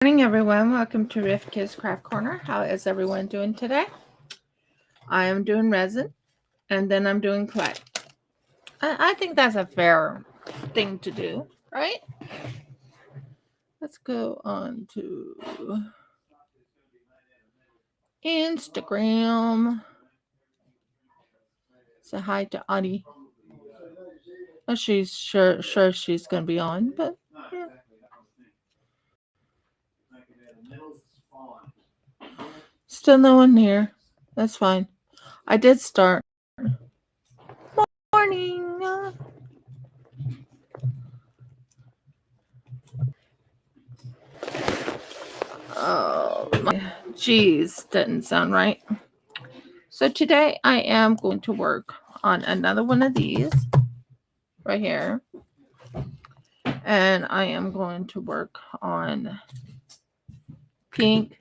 Morning, everyone. Welcome to Riff Kids Craft Corner. How is everyone doing today? I am doing resin, and then I'm doing clay. I think that's a fair thing to do, right? Let's go on to Instagram. Say hi to Audie. Oh, she's sure she's gonna be on, but yeah. Still no one here. That's fine. I did start. Morning. Oh, my G's didn't sound right. So today I am going to work on another one of these right here. And I am going to work on pink.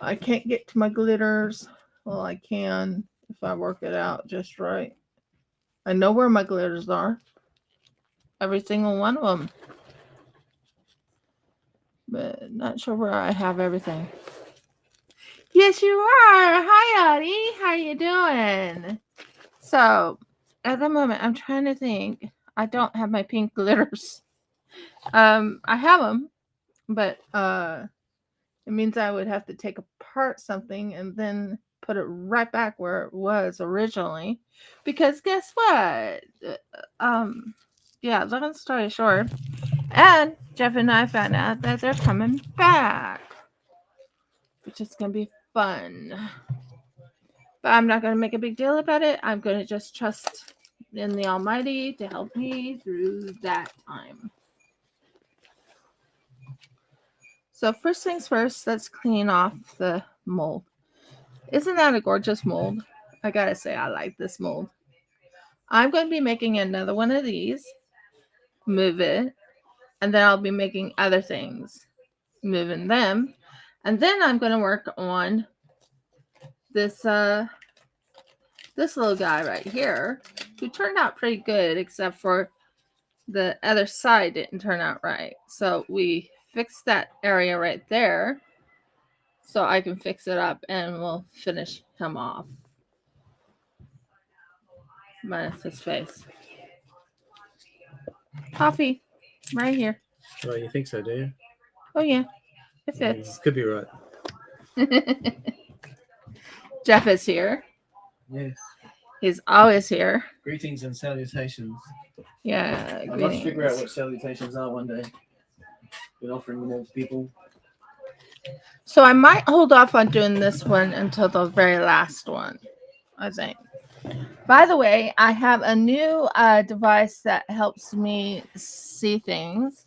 I can't get to my glitters. Well, I can if I work it out just right. I know where my glitters are. Every single one of them. But not sure where I have everything. Yes, you are. Hi, Audie. How you doing? So, at the moment, I'm trying to think. I don't have my pink glitters. I have them, but it means I would have to take apart something and then put it right back where it was originally. Because guess what? Yeah, long story short, and Jeff and I found out that they're coming back, which is gonna be fun. But I'm not gonna make a big deal about it. I'm gonna just trust in the Almighty to help me through that time. So first things first, let's clean off the mold. Isn't that a gorgeous mold? I gotta say, I like this mold. I'm going to be making another one of these, move it, and then I'll be making other things, moving them, and then I'm going to work on this this little guy right here, who turned out pretty good, except for the other side didn't turn out right. So we fixed that area right there, so I can fix it up, and we'll finish him off. Minus his face. Coffee, right here. Oh, you think so, do you? Oh yeah, it fits. Could be right. Jeff is here. Yes. He's always here. Greetings and salutations. Yeah, I must figure out what salutations are one day. Been offering them all to people. So I might hold off on doing this one until the very last one, I think. By the way, I have a new device that helps me see things.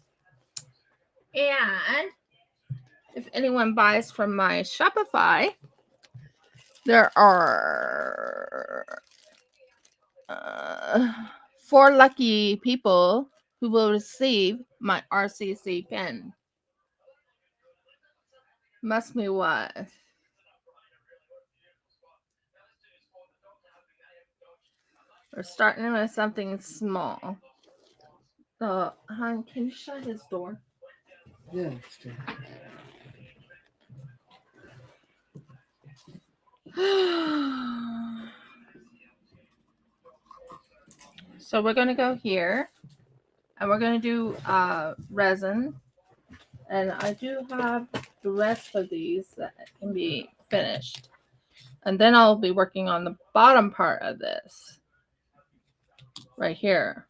And if anyone buys from my Shopify, there are 4 lucky people who will receive my RCC pen. Must be what? We're starting with something small. So, hon, can you shut his door? Yeah, it's true. So we're going to go here. And we're going to do resin. And I do have the rest of these that can be finished. And then I'll be working on the bottom part of this. Right here.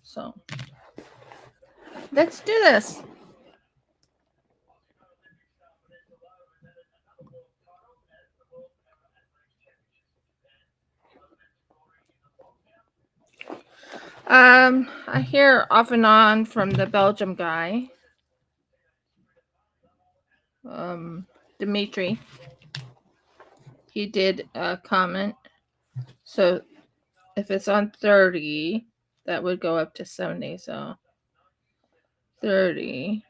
So, let's do this. I hear off and on from the Belgium guy, Dimitri. He did a comment. So if it's on 30, that would go up to 70. So 30,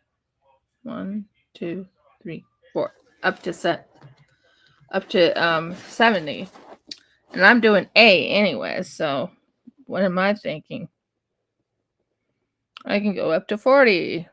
1, 2, 3, 4, up to 70. And I'm doing A anyway. So what am I thinking? I can go up to 40.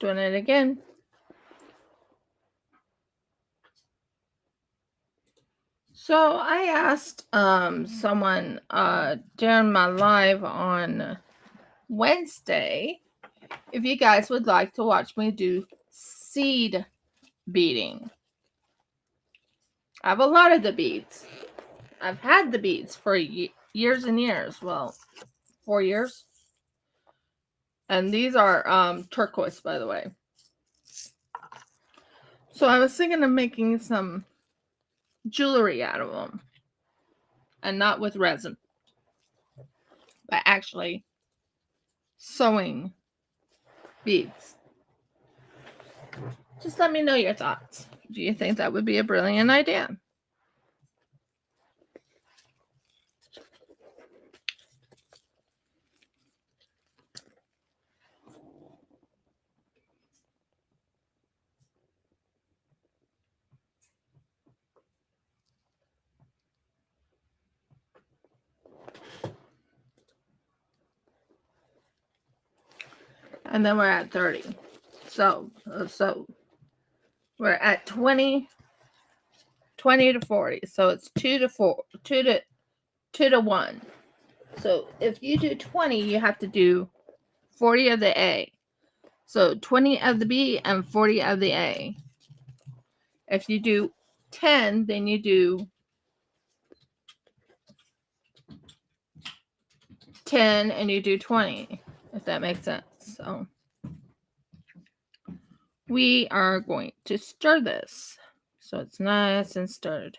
Doing it again. So I asked someone during my live on Wednesday if you guys would like to watch me do seed beading. I have a lot of the beads. I've had the beads for years and years. Well, 4 years. And these are turquoise, by the way. So I was thinking of making some jewelry out of them. And not with resin. But actually sewing beads. Just let me know your thoughts. Do you think that would be a brilliant idea? And then we're at 30. So we're at 20 to 40. So it's 2 to 1. So if you do 20, you have to do 40 of the A. So 20 of the B and 40 of the A. If you do 10, then you do 10 and you do 20, if that makes sense. So we are going to stir this so it's nice and stirred.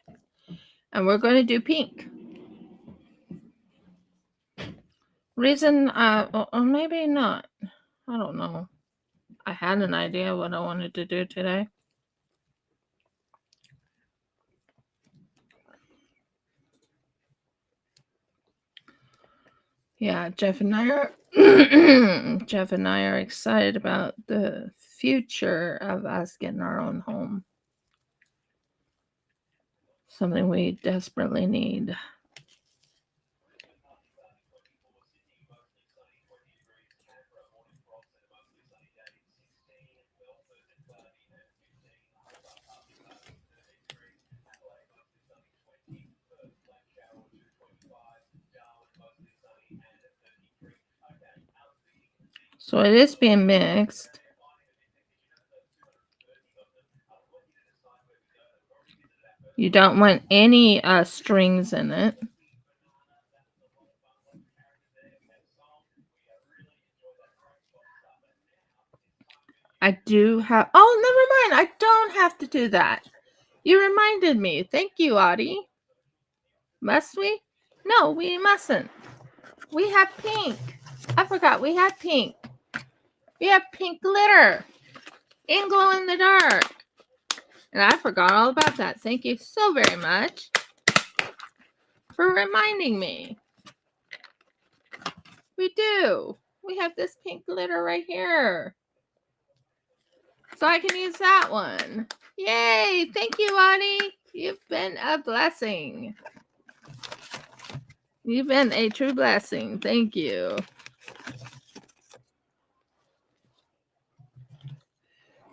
And we're going to do pink. Reason, or maybe not. I don't know. I had an idea what I wanted to do today. Yeah, Jeff and I are excited about the future of us getting our own home. Something we desperately need. So it is being mixed. You don't want any strings in it. I do have... Oh, never mind. I don't have to do that. You reminded me. Thank you, Audie. Must we? No, we mustn't. We have pink. I forgot we have pink. We have pink glitter. And glow in the dark. And I forgot all about that. Thank you so very much for reminding me. We do. We have this pink glitter right here. So I can use that one. Yay! Thank you, Audie. You've been a blessing. You've been a true blessing. Thank you.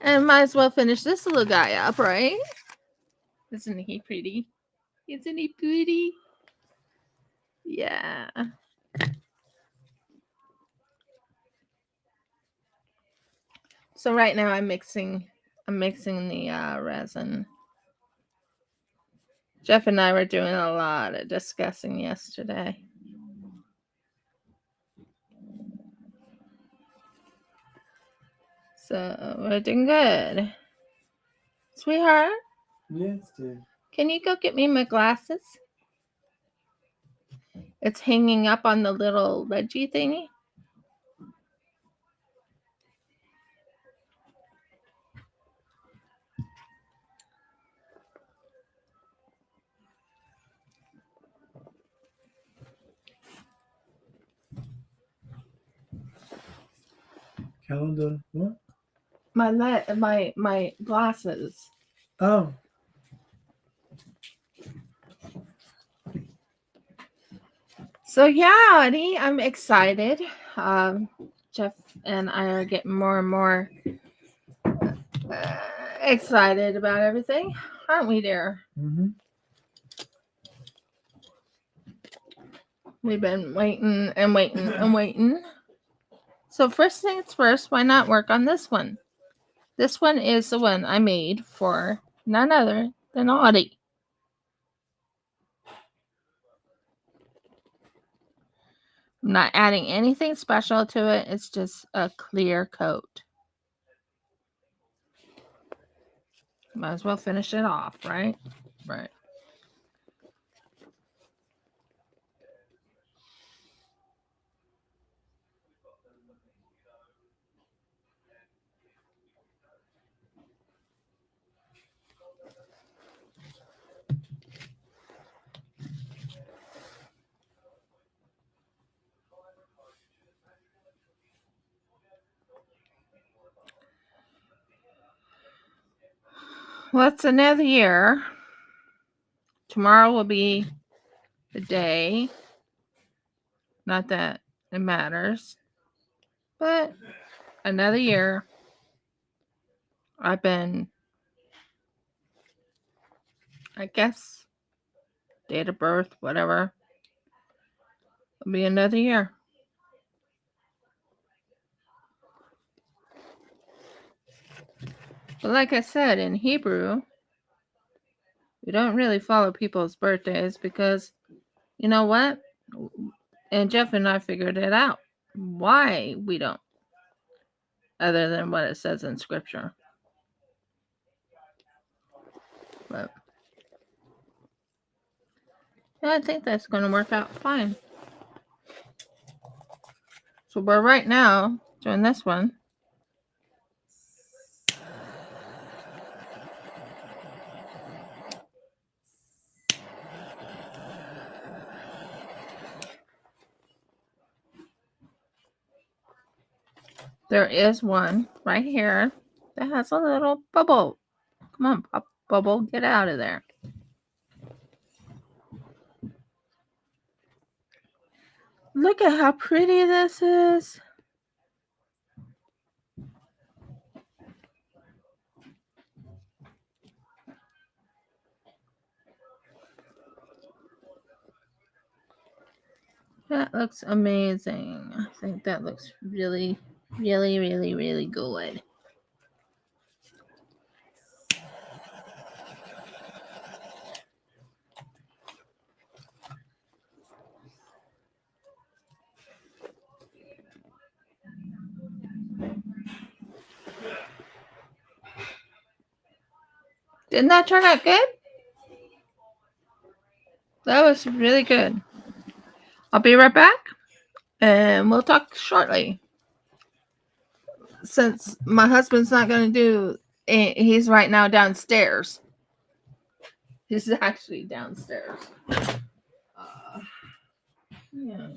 And might as well finish this little guy up, right? Isn't he pretty? Isn't he pretty? Yeah. So right now I'm mixing the resin. Jeff and I were doing a lot of discussing yesterday. So we're doing good. Sweetheart? Yes, dear. Can you go get me my glasses? It's hanging up on the little wedgie thingy. Calendar. What? My glasses. Oh. So yeah, Audie, I'm excited. Jeff and I are getting more and more excited about everything, aren't we, dear? Mm-hmm. We've been waiting and waiting and waiting. So first things first, why not work on this one? This one is the one I made for none other than Audie. I'm not adding anything special to it. It's just a clear coat. Might as well finish it off, right? Right. Well, it's another year. Tomorrow will be the day. Not that it matters. But another year. I've been, I guess, date of birth, whatever. It'll be another year. But like I said, in Hebrew, we don't really follow people's birthdays because, you know what? And Jeff and I figured it out. Why we don't, other than what it says in Scripture. But yeah, I think that's going to work out fine. So we're right now doing this one. There is one right here that has a little bubble. Come on, pop bubble, get out of there. Look at how pretty this is. That looks amazing. I think that looks really, really, really, really good. Didn't that turn out good? That was really good. I'll be right back and we'll talk shortly. Since my husband's not going to do, he's right now downstairs. He's actually downstairs. Yeah.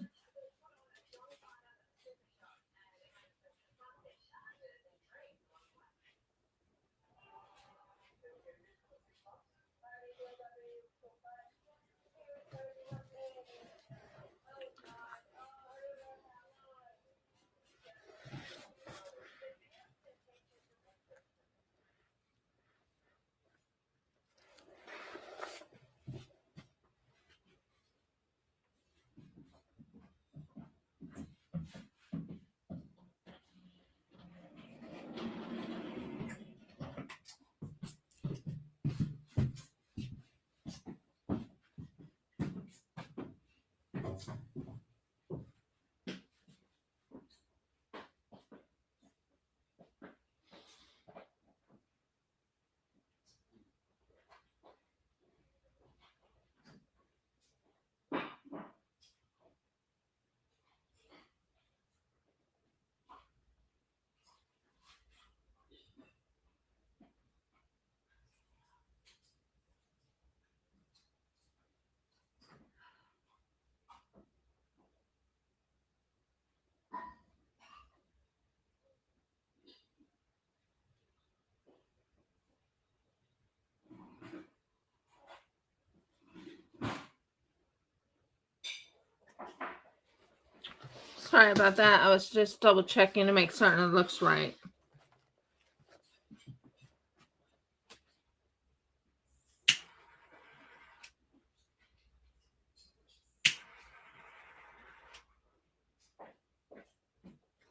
Sorry about that. I was just double checking to make certain it looks right.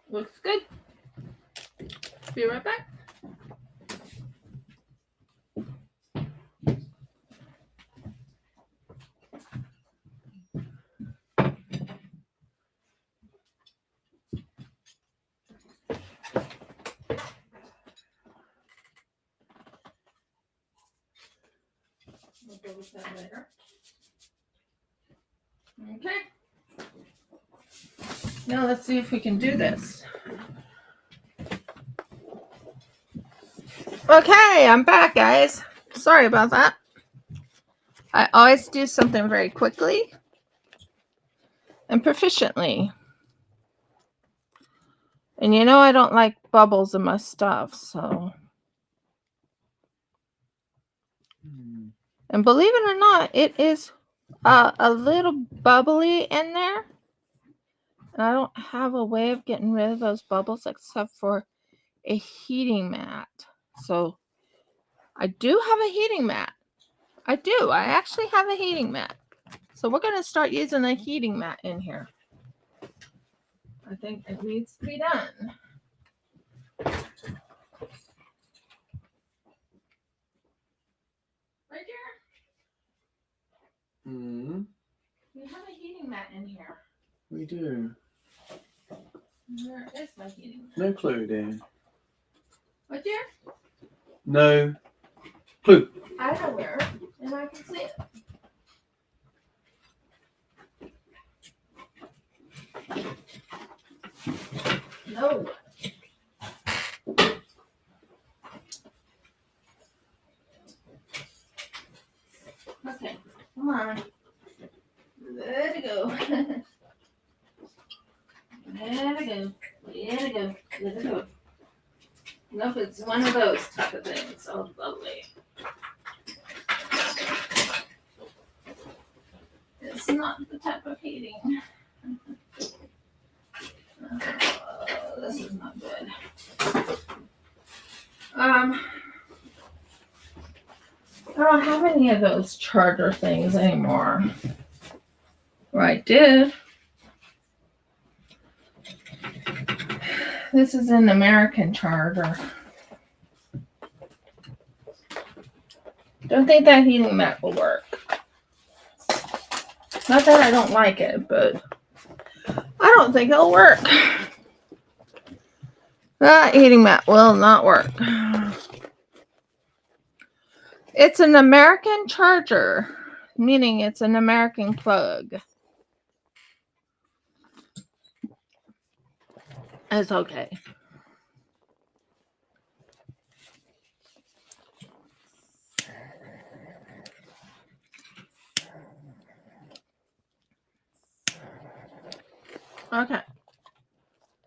Looks good. Be right back. We'll deal with that later. Okay. Now let's see if we can do this. Okay, I'm back, guys. Sorry about that. I always do something very quickly and proficiently. And you know I don't like bubbles in my stuff, so. And believe it or not, it is a little bubbly in there. And I don't have a way of getting rid of those bubbles except for a heating mat. So I do have a heating mat. I do. I actually have a heating mat. So we're going to start using a heating mat in here. I think it needs to be done. Right here. Mm-hmm. We have a heating mat in here. We do. Where is my heating mat? No clue, dear. Right there? No clue. I know where, and I can see it. No. Okay, come on. Let it go. Let it go. Let it go. Let it go. Nope, it's one of those type of things. Oh, lovely. It's not the type of heating. This is not good. I don't have any of those charger things anymore. Or I did. This is an American charger. Don't think that heating mat will work. Not that I don't like it, but I don't think it'll work. That heating mat will not work. It's an American charger, meaning it's an American plug. It's okay. Okay.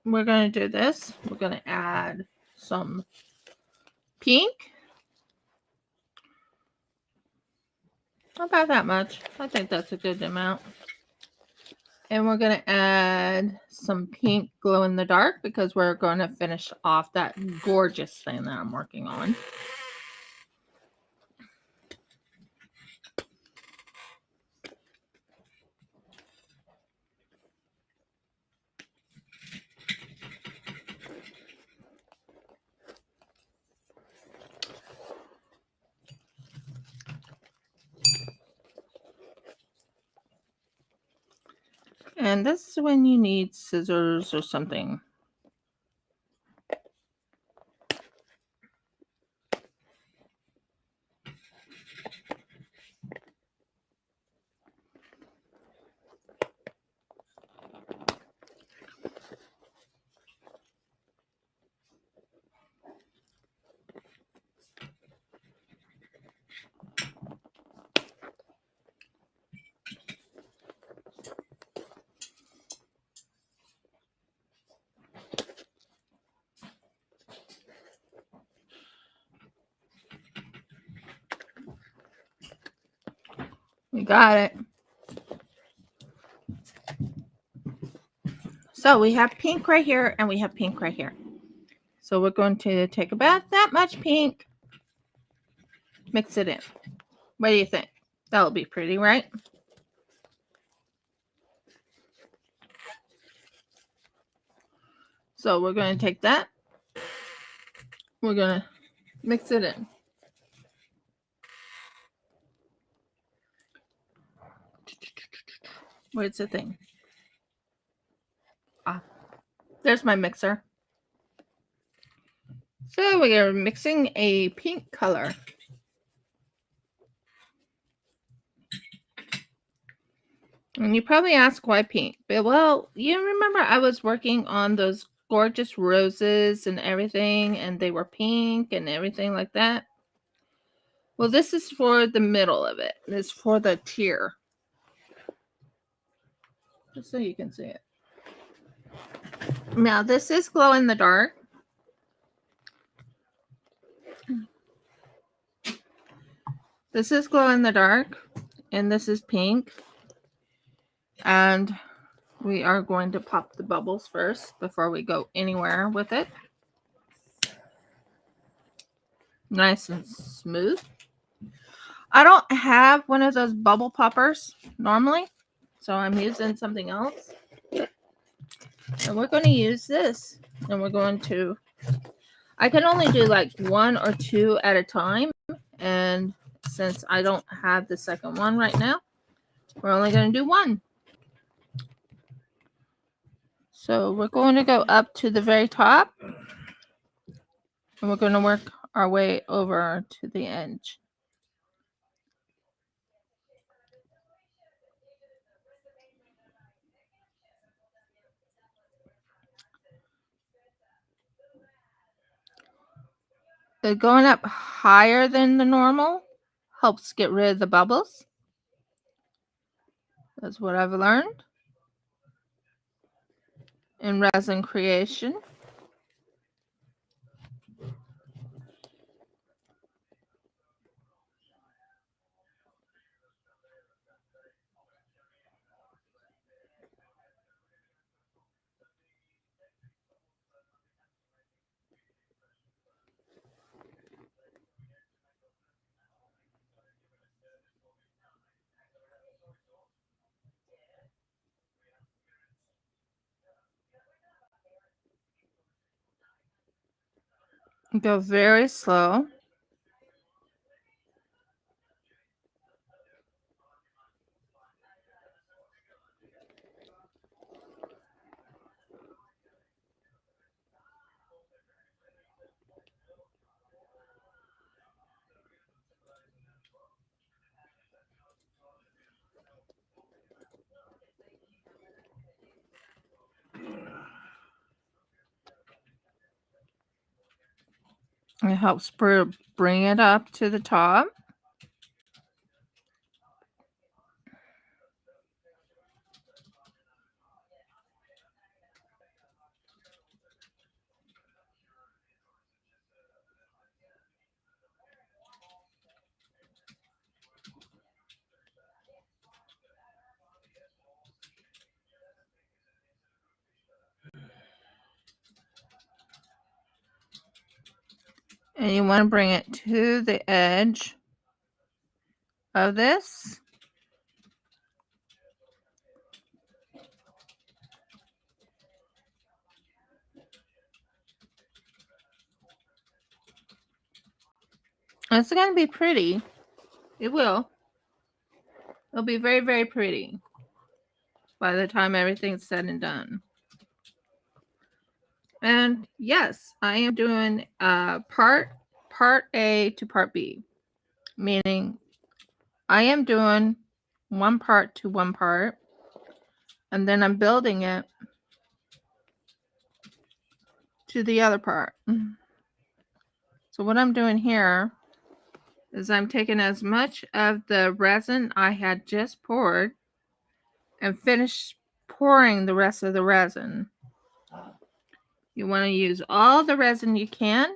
We're going to do this. We're going to add some pink. Not about that much. I think that's a good amount. And we're going to add some pink glow in the dark because we're going to finish off that gorgeous thing that I'm working on. And this is when you need scissors or something. We got it. So we have pink right here and we have pink right here. So we're going to take about that much pink, mix it in. What do you think? That'll be pretty, right? So we're going to take that. We're going to mix it in. Where's the thing? There's my mixer. So we are mixing a pink color. And you probably ask why pink. But well, you remember I was working on those gorgeous roses and everything, and they were pink and everything like that. Well, this is for the middle of it. It's for the tier. Just so you can see it. Now, this is glow in the dark. This is glow in the dark, and this is pink. And we are going to pop the bubbles first before we go anywhere with it. Nice and smooth. I don't have one of those bubble poppers normally, so I'm using something else. And we're going to use this, and we're going to, I can only do like 1 or 2 at a time, and since I don't have the second one right now, we're only going to do 1. So we're going to go up to the very top, and we're going to work our way over to the edge. Going up higher than the normal helps get rid of the bubbles. That's what I've learned in resin creation. Go very slow. It helps bring it up to the top. And you want to bring it to the edge of this. It's going to be pretty. It will. It'll be very, very pretty by the time everything's said and done. And yes, I am doing part A to part B, meaning I am doing one part to one part, and then I'm building it to the other part. So what I'm doing here is I'm taking as much of the resin I had just poured and finished pouring the rest of the resin. You want to use all the resin you can,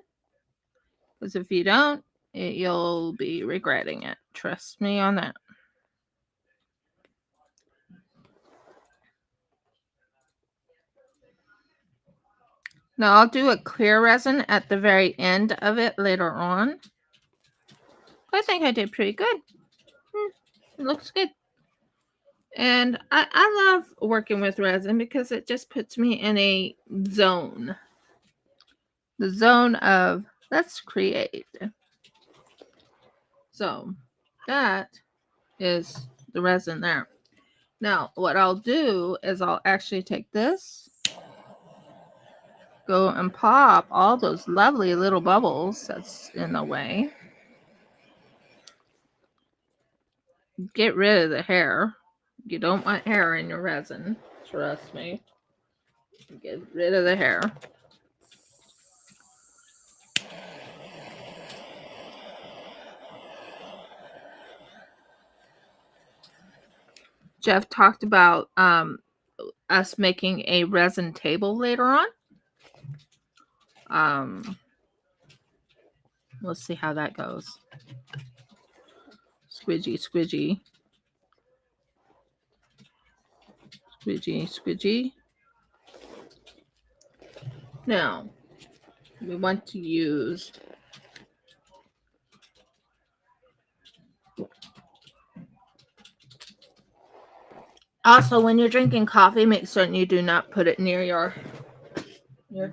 because if you don't, you'll be regretting it. Trust me on that. Now I'll do a clear resin at the very end of it later on. I think I did pretty good. It looks good. And I love working with resin because it just puts me in a zone. The zone of let's create. So that is the resin there. Now what I'll do is I'll actually take this, go and pop all those lovely little bubbles that's in the way. Get rid of the hair. You don't want hair in your resin. Trust me. Get rid of the hair. Jeff talked about us making a resin table later on. Let's see how that goes. Squidgy, squidgy. Squidgy, squidgy. Now, we want to use also when you're drinking coffee, make certain you do not put it near your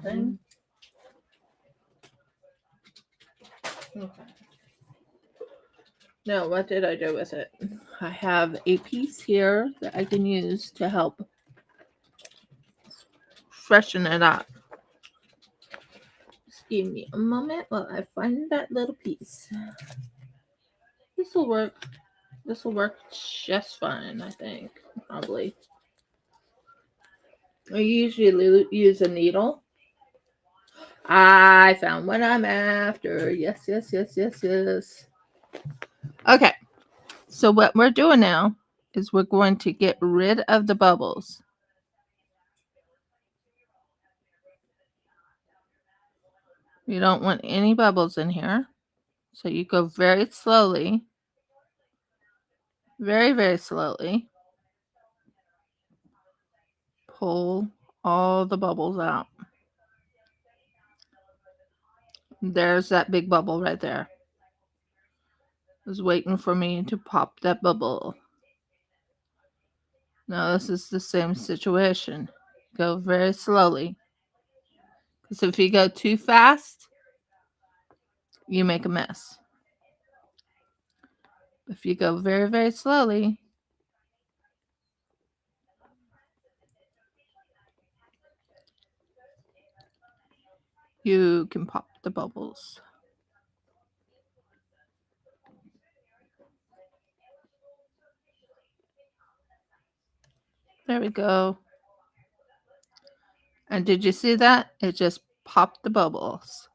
thing. Okay. Now, what did I do with it? I have a piece here that I can use to help freshen it up. Just give me a moment while I find that little piece. This will work. This will work just fine, I think. Probably. I usually use a needle. I found what I'm after. Yes, yes, yes, yes, yes. Okay. So what we're doing now is we're going to get rid of the bubbles. You don't want any bubbles in here. So you go very slowly. Very, very slowly. Pull all the bubbles out. There's that big bubble right there. It was waiting for me to pop that bubble. Now this is the same situation. Go very slowly. Because if you go too fast, you make a mess. If you go very, very slowly, you can pop the bubbles. There we go. And did you see that? It just popped the bubbles.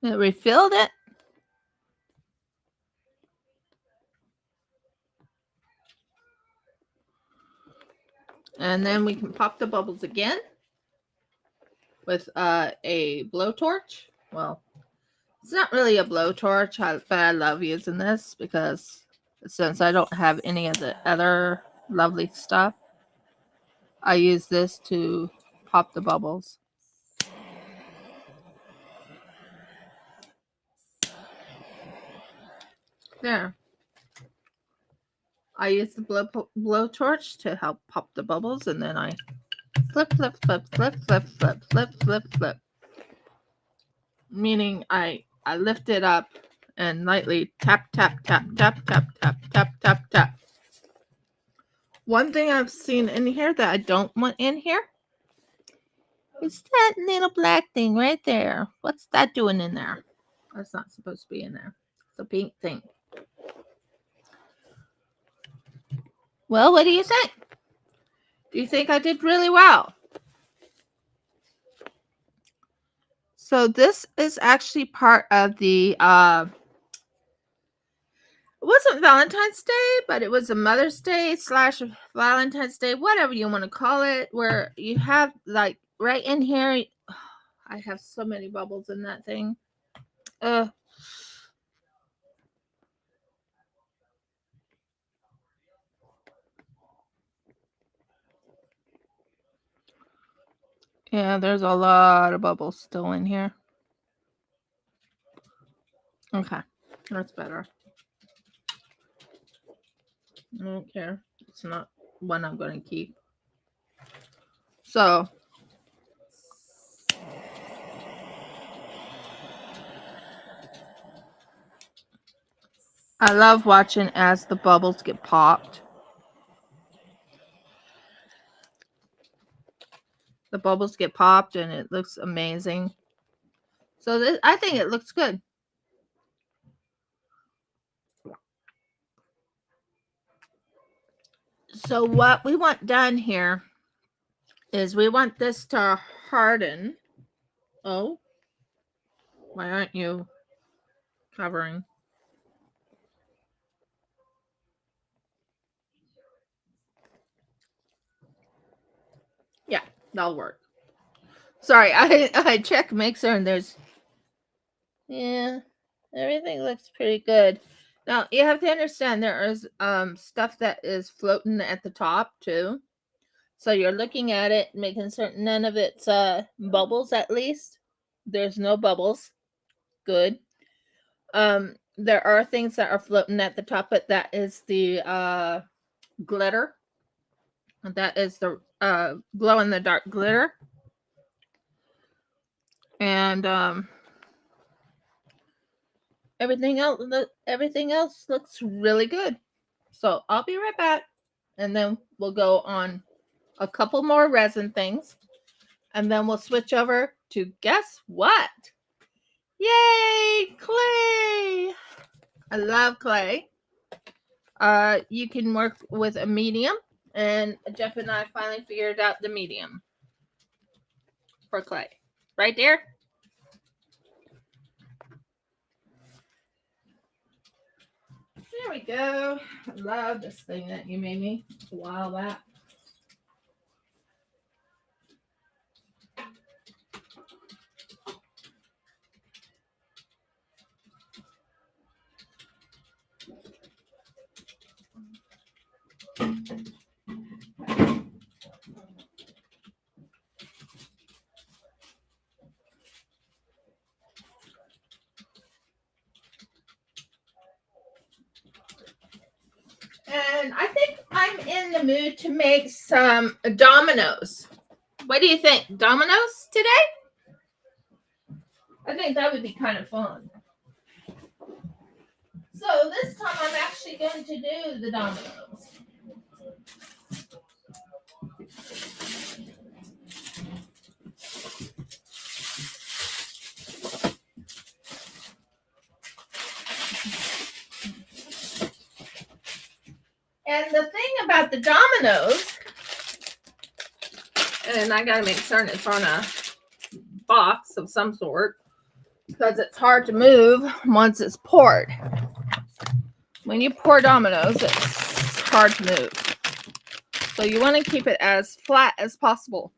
It refilled it. And then we can pop the bubbles again with a blowtorch. Well, it's not really a blowtorch, but I love using this because since I don't have any of the other lovely stuff, I use this to pop the bubbles. There. I use the blowtorch to help pop the bubbles, and then I flip, flip, flip, flip, flip, flip, flip, flip, flip. Meaning I lift it up and lightly tap, tap, tap, tap, tap, tap, tap, tap, tap. One thing I've seen in here that I don't want in here is that little black thing right there. What's that doing in there? That's not supposed to be in there. It's a pink thing. Well, what do you think? Do you think I did really well? So this is actually part of the, it wasn't Valentine's Day, but it was a Mother's Day / Valentine's Day, whatever you want to call it, where you have like right in here, I have so many bubbles in that thing. Yeah, there's a lot of bubbles still in here. Okay, that's better. I don't care. It's not one I'm going to keep. So, I love watching as the bubbles get popped. The bubbles get popped and it looks amazing. So I think it looks good. So what we want done here is we want this to harden. Oh, why aren't you covering? Yeah, that'll work. Sorry, I checked mixer and there's, yeah, everything looks pretty good. Now you have to understand there is stuff that is floating at the top too. So you're looking at it, making certain none of it's bubbles at least. There's no bubbles. Good. There are things that are floating at the top, but that is the glitter. That is the glow in the dark glitter. And everything else looks really good. So I'll be right back, and then we'll go on a couple more resin things, and then we'll switch over to guess what? Yay, clay! I love clay. You can work with a medium, and Jeff and I finally figured out the medium for clay. Right there. There we go. I love this thing that you made me a while back. And I think I'm in the mood to make some dominoes. What do you think? Dominoes today? I think that would be kind of fun. So this time I'm actually going to do the dominoes. And the thing about the dominoes, and I gotta make certain it's on a box of some sort because it's hard to move once it's poured. When you pour dominoes, it's hard to move. So you want to keep it as flat as possible.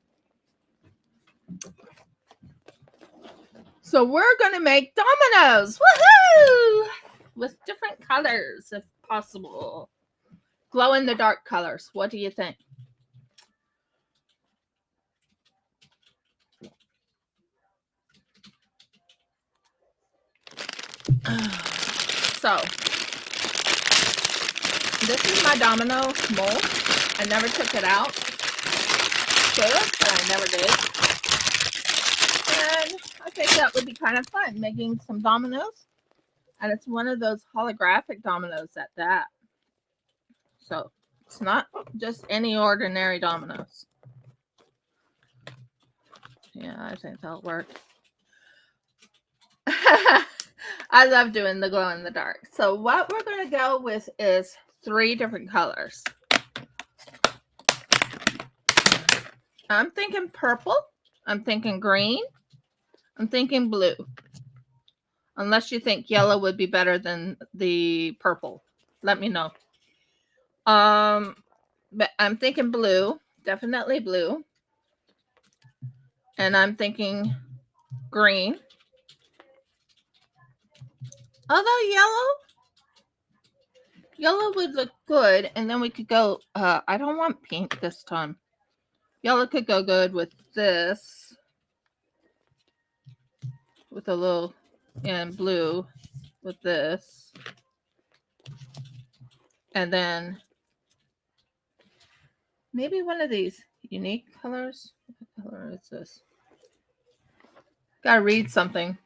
So we're going to make dominoes. Woohoo! With different colors if possible. Glow in the dark colors. What do you think? So this is my domino mold. I never took it out. Could, but I never did. And I think that would be kind of fun, making some dominoes. And it's one of those holographic dominoes at that. So it's not just any ordinary dominoes. Yeah, I think that'll work. I love doing the glow in the dark. So what we're going to go with is 3 different colors. I'm thinking purple. I'm thinking green. I'm thinking blue. Unless you think yellow would be better than the purple. Let me know. But I'm thinking blue. Definitely blue. And I'm thinking green. Although yellow would look good, and then we could go, I don't want pink this time. Yellow could go good with this, with a little, and blue with this. And then maybe one of these unique colors. What color is this? Gotta read something.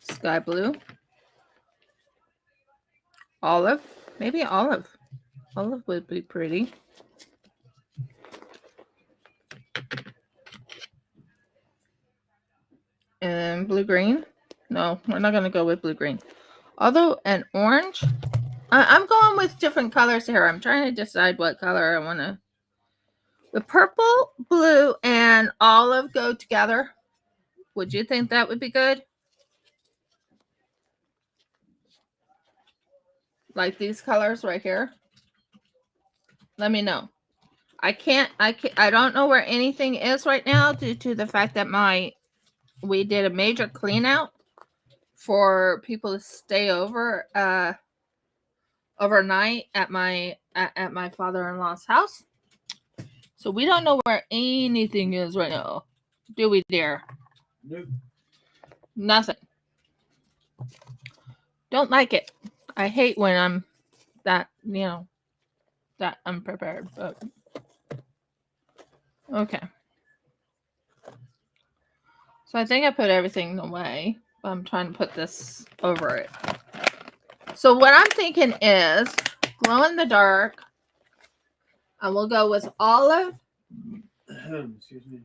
Sky blue. Olive. Maybe olive. Olive would be pretty. And blue-green. No, we're not going to go with blue-green. Although an orange. I'm going with different colors here. I'm trying to decide what color I want to. The purple, blue, and olive go together. Would you think that would be good? Like these colors right here? Let me know. I don't know where anything is right now due to the fact that we did a major clean out for people to stay over overnight at my father-in-law's house. So we don't know where anything is right now. Do we, dear? Nope. Nothing. Don't like it. I hate when I'm that unprepared, but okay. So I think I put everything away. But I'm trying to put this over it. So what I'm thinking is glow in the dark. And we'll go with olive. Excuse me.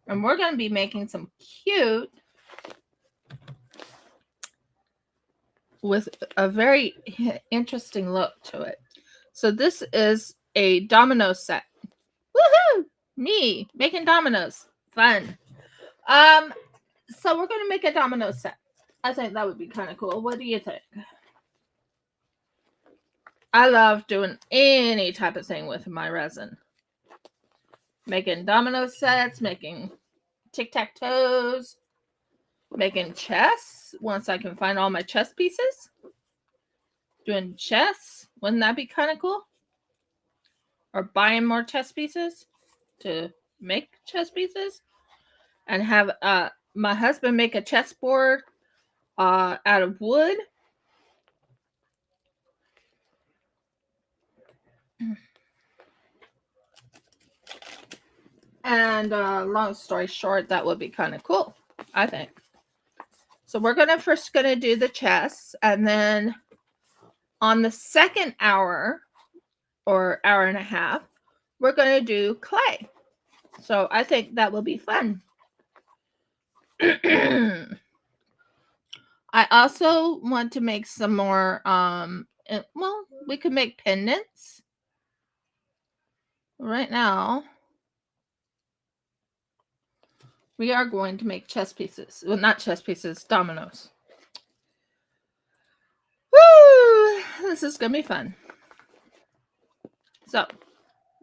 And we're going to be making some cute with a very interesting look to it. So this is a domino set. Woohoo! Me making dominoes. Fun. So we're going to make a domino set. I think that would be kind of cool. What do you think? I love doing any type of thing with my resin. Making domino sets, making tic-tac-toes, making chess once I can find all my chess pieces. Doing chess. Wouldn't that be kind of cool? Or buying more chess pieces to make chess pieces. And have my husband make a chessboard out of wood. And long story short, that would be kind of cool, I think. So we're first gonna do the chess, and then on the second hour or hour and a half, we're gonna do clay. So I think that will be fun. I also want to make some more. Well, we could make pendants. Right now, we are going to make chess pieces. Well, not chess pieces, dominoes. Woo! This is going to be fun. So,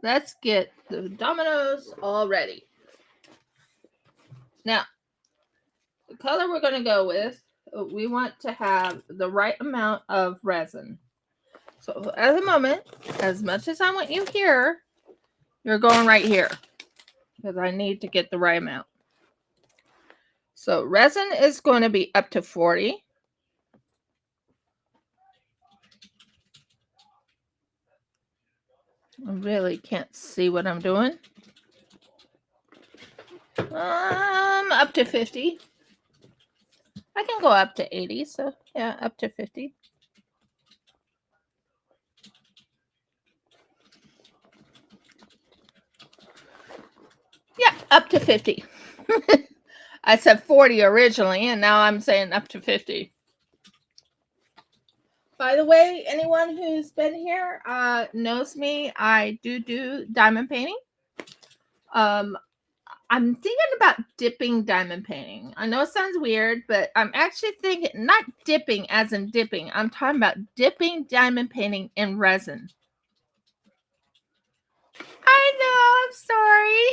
let's get the dominoes all ready. Now, the color we're going to go with, we want to have the right amount of resin. So, at the moment, as much as I want you here, you're going right here. Because I need to get the right amount. So resin is going to be up to 40. I really can't see what I'm doing. Up to 50. I can go up to 80, so yeah, up to 50. Yeah, up to 50. I said 40 originally, and now I'm saying up to 50. By the way, anyone who's been here knows me. I do diamond painting. I'm thinking about dipping diamond painting. I know it sounds weird, but I'm actually thinking not dipping as in dipping. I'm talking about dipping diamond painting in resin. I know, I'm sorry.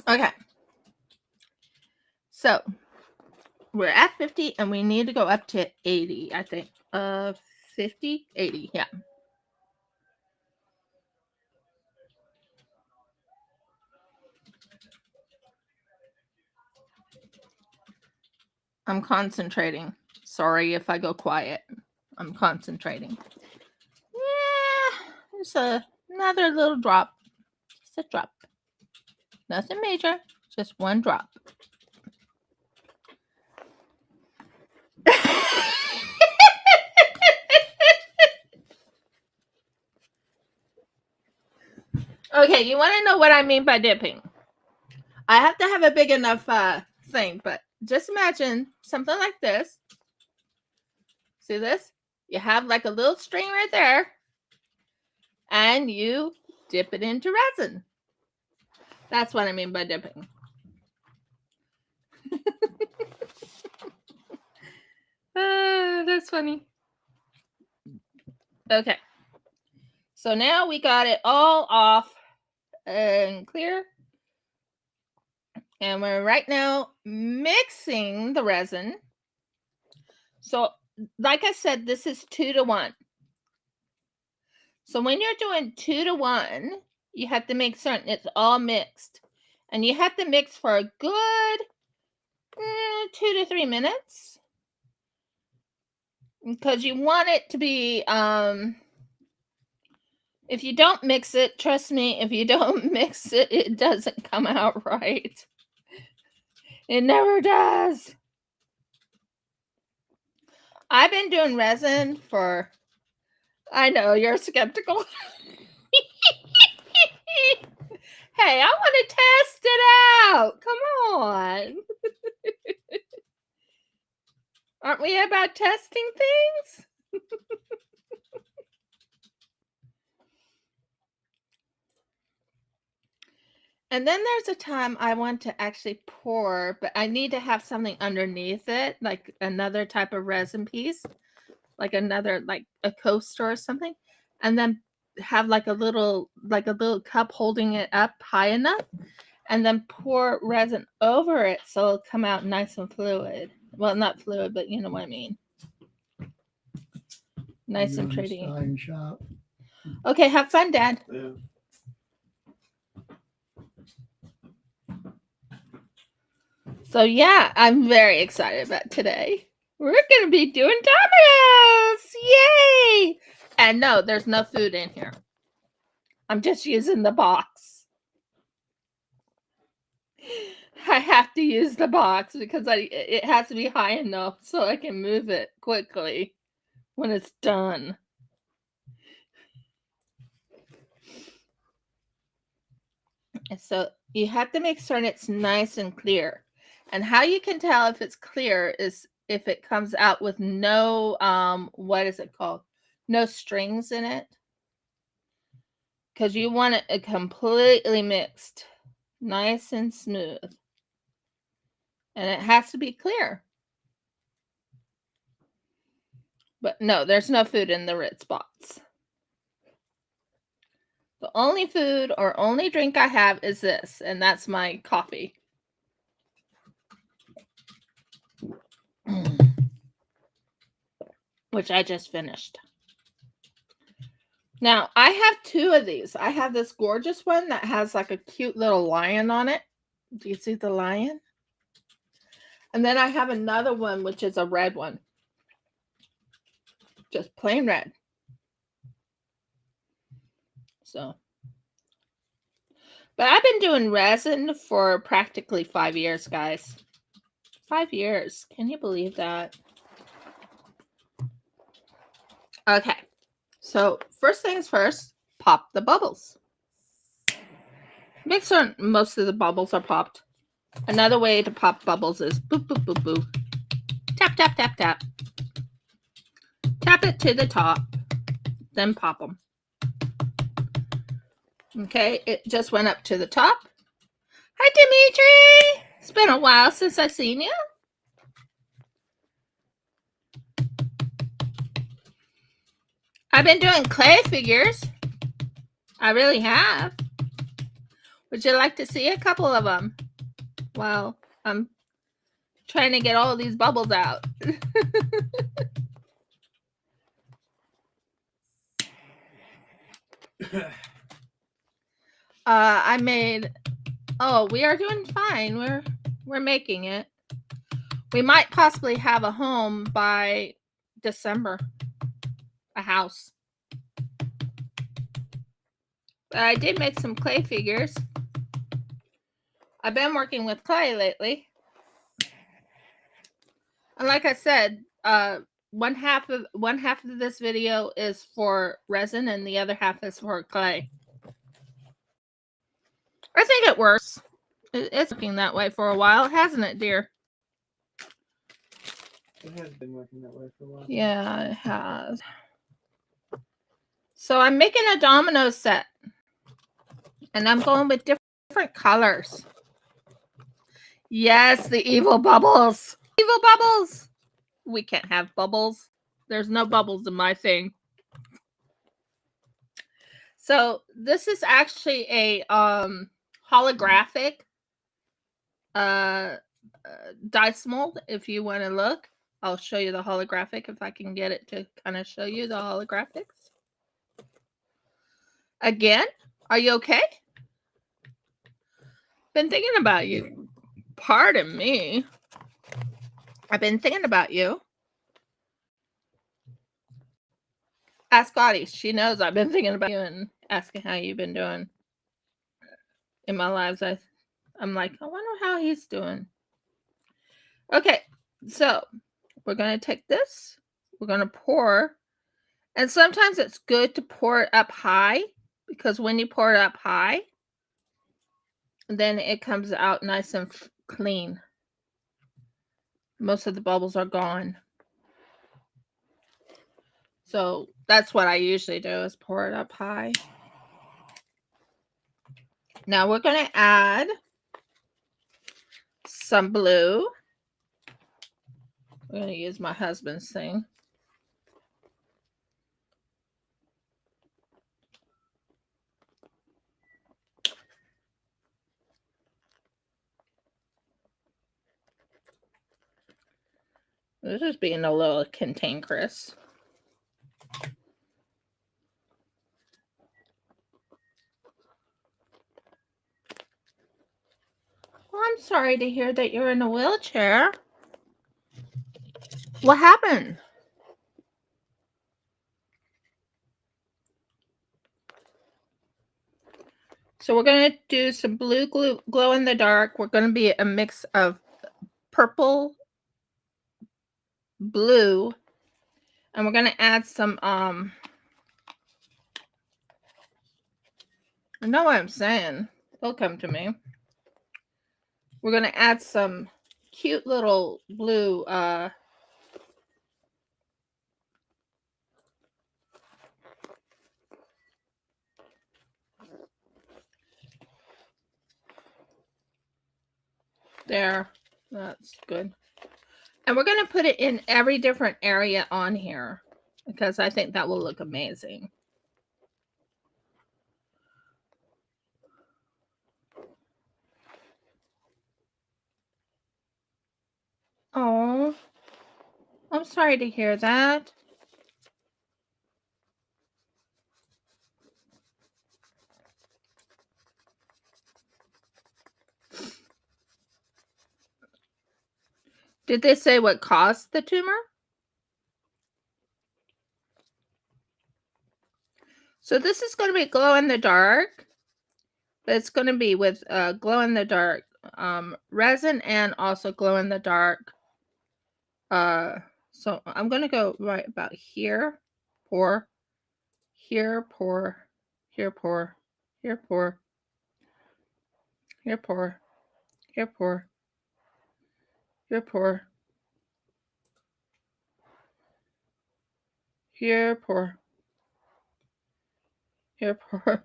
Okay. So we're at 50 and we need to go up to 80, I think. 50, 80, yeah. I'm concentrating. Sorry if I go quiet. I'm concentrating. Yeah, there's another little drop. Just a drop. Nothing major, just one drop. Okay, you want to know what I mean by dipping? I have to have a big enough thing, but just imagine something like this. See this? You have like a little string right there, and you dip it into resin. That's what I mean by dipping. That's funny. Okay. So now we got it all off and clear. And we're right now mixing the resin. So like I said, this is 2 to 1. So when you're doing 2 to 1, you have to make certain it's all mixed. And you have to mix for a good 2 to 3 minutes. Because you want it to be, if you don't mix it, trust me, if you don't mix it, it doesn't come out right. It never does. I've been doing resin for, I know, you're skeptical. Hey, I want to test it out. Come on. Aren't we about testing things? And then there's a time I want to actually pour, but I need to have something underneath it, like another type of resin piece, like another, like a coaster or something, and then have like a little cup holding it up high enough, and then pour resin over it so it'll come out nice and fluid. Well, not fluid, but you know what I mean. Nice and pretty. Shop. Okay, have fun, Dad. Yeah. So yeah, I'm very excited about today. We're going to be doing dominoes! Yay! And no, there's no food in here. I'm just using the box. I have to use the box because it has to be high enough so I can move it quickly when it's done. So you have to make certain it's nice and clear. And how you can tell if it's clear is if it comes out with no, what is it called? No strings in it. Because you want it completely mixed, nice and smooth. And it has to be clear. But no, there's no food in the Ritz box. The only food or only drink I have is this, and that's my coffee. Which I just finished. Now, I have 2 of these. I have this gorgeous one that has like a cute little lion on it. Do you see the lion? And then I have another one, which is a red one. Just plain red. So, but I've been doing resin for practically 5 years, guys. 5 years. Can you believe that? Okay. So, first things first, pop the bubbles. Make sure most of the bubbles are popped. Another way to pop bubbles is boop, boop, boop, boop. Tap, tap, tap, tap. Tap it to the top, then pop them. Okay, it just went up to the top. Hi, Dimitri. It's been a while since I've seen you. I've been doing clay figures. I really have. Would you like to see a couple of them? Well, I'm trying to get all these bubbles out. I made. Oh, we are doing fine. We're making it. We might possibly have a home by December. A house. But I did make some clay figures. I've been working with clay lately. And like I said, one half of this video is for resin and the other half is for clay. I think it works. It's working that way for a while, hasn't it, dear? It has been working that way for a while. Yeah, it has. So I'm making a domino set. And I'm going with different colors. Yes, the evil bubbles. Evil bubbles. We can't have bubbles. There's no bubbles in my thing. So this is actually a holographic dice mold. If you want to look, I'll show you the holographic if I can get it to kind of show you the holographics. Again, are you okay? Been thinking about you. Pardon me. I've been thinking about you. Ask Scotty. She knows I've been thinking about you and asking how you've been doing. In my lives, I'm like, I wonder how he's doing. Okay, so we're going to take this. We're going to pour. And sometimes it's good to pour it up high because when you pour it up high, then it comes out nice and clean. Most of the bubbles are gone. So that's what I usually do is pour it up high. Now we're going to add some blue. I'm going to use my husband's thing. This is being a little cantankerous. Well, I'm sorry to hear that you're in a wheelchair. What happened? So we're going to do some blue glow in the dark. We're going to be a mix of purple, blue, and we're going to add some, I know what I'm saying. They'll come to me. We're going to add some cute little blue, there. That's good. And we're going to put it in every different area on here because I think that will look amazing. Oh, I'm sorry to hear that. Did they say what caused the tumor? So this is going to be glow in the dark, but it's going to be with glow in the dark resin and also glow in the dark. So I'm going to go right about here, pour, here, pour, here, pour, here, pour, here, pour, here, pour, here, pour, here, pour, here, pour.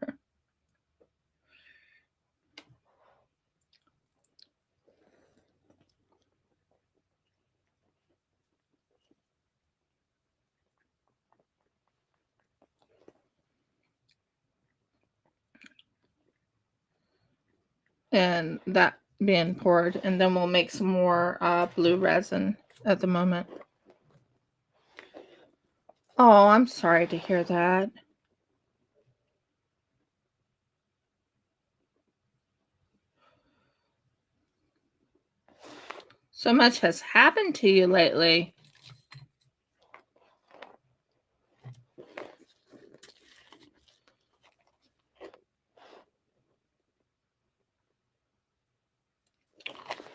and that being poured, and then we'll make some more blue resin at the moment. Oh, I'm sorry to hear that. So much has happened to you lately.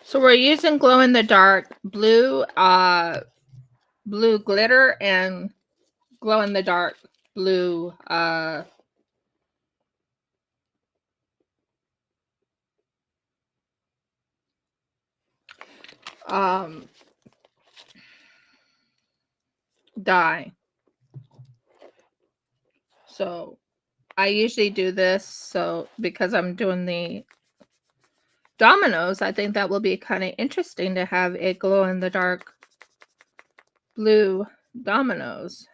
So we're using glow in the dark blue blue glitter and glow in the dark blue dye. So I usually do this, so because I'm doing the dominoes, I think that will be kind of interesting to have a glow in the dark blue dominoes.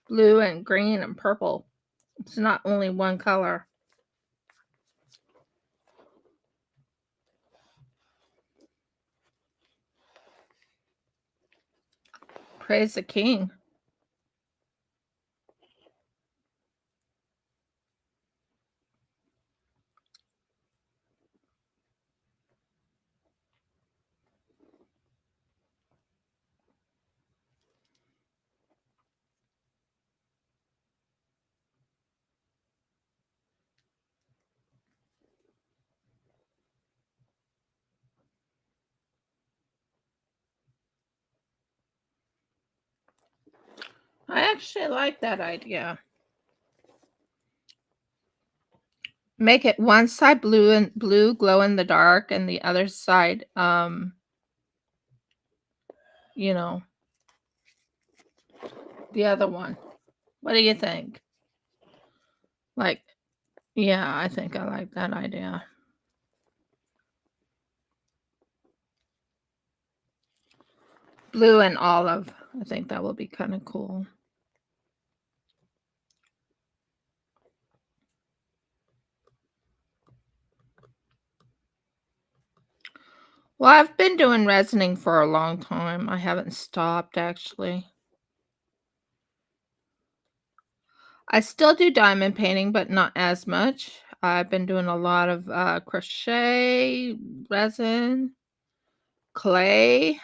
Blue and green and purple. It's not only one color. Praise the King. I actually like that idea. Make it one side blue and blue glow in the dark and the other side you know, the other one. What do you think? Like, yeah, I think I like that idea. Blue and olive. I think that will be kind of cool. Well, I've been doing resining for a long time. I haven't stopped, actually. I still do diamond painting, but not as much. I've been doing a lot of crochet, resin, clay.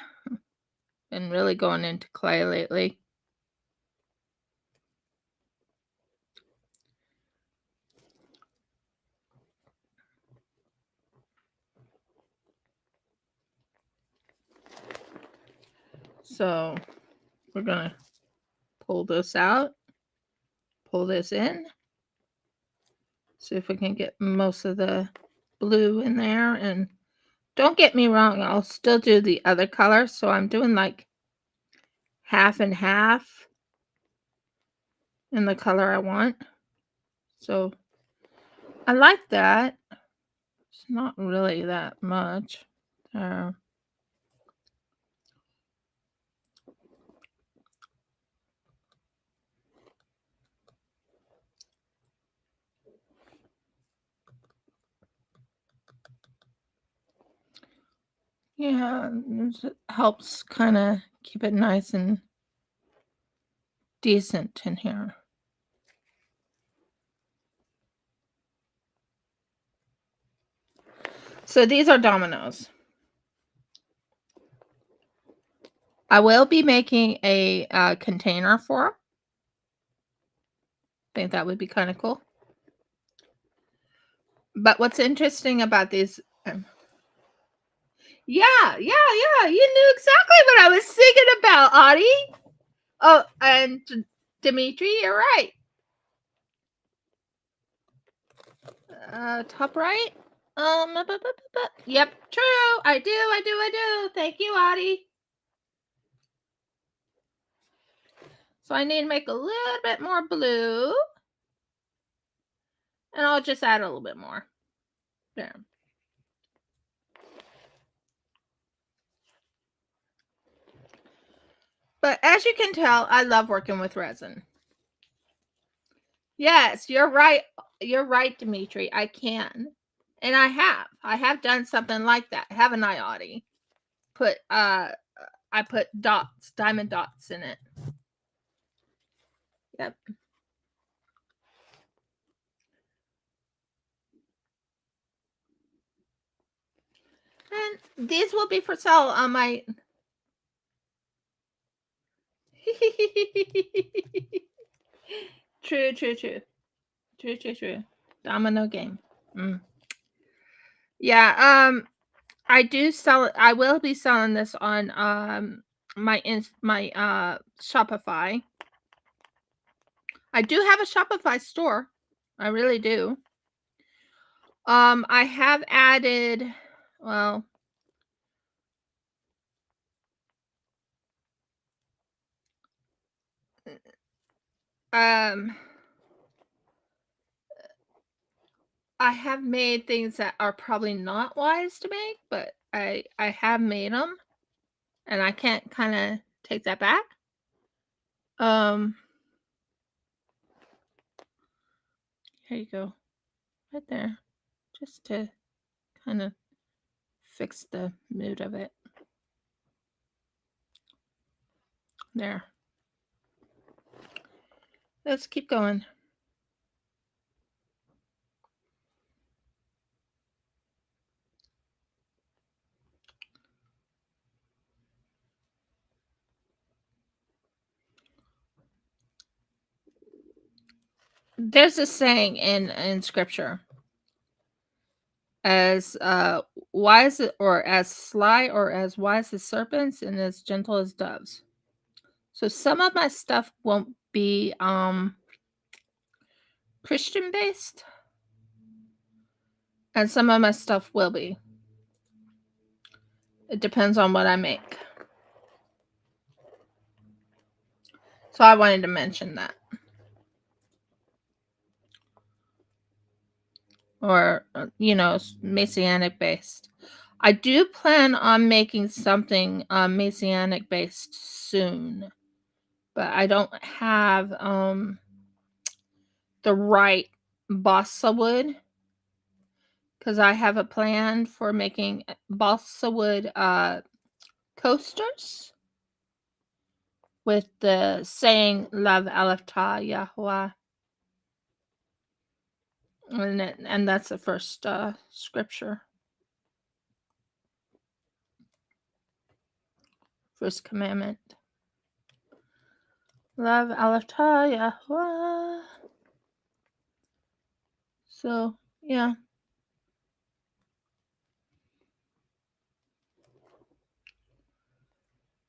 Been really going into clay lately. So we're going to pull this out, pull this in, see if we can get most of the blue in there. And don't get me wrong, I'll still do the other color. So I'm doing like half and half in the color I want. So I like that. It's not really that much there. Yeah, it helps kind of keep it nice and decent in here. So these are dominoes. I will be making a container for them. I think that would be kind of cool. But what's interesting about these... yeah, you knew exactly what I was thinking about, Audie. Oh, and Dimitri, you're right. Top right. Yep, true. I do. Thank you, Audie. So I need to make a little bit more blue. And I'll just add a little bit more. There. But as you can tell, I love working with resin. Yes, you're right. You're right, Dimitri. I can. And I have done something like that, haven't I, Audie? I put dots, diamond dots in it. Yep. And these will be for sale on my True. Domino game. Yeah, I do sell it. I will be selling this on my Shopify. I do have a Shopify store. I really do. I have added, well, I have made things that are probably not wise to make, but I have made them, and I can't kind of take that back. Here you go, right there, just to kind of fix the mood of it. There. Let's keep going. There's a saying in scripture, as wise or as sly or as wise as serpents and as gentle as doves. So some of my stuff won't be Christian based, and some of my stuff will be. It depends on what I make. So I wanted to mention that. Or, Messianic based. I do plan on making something Messianic based soon, but I don't have the right balsa wood, because I have a plan for making balsa wood coasters with the saying "Love Alafta Yahweh," and that's the first scripture, first commandment. Love Alafta Yahweh. So yeah.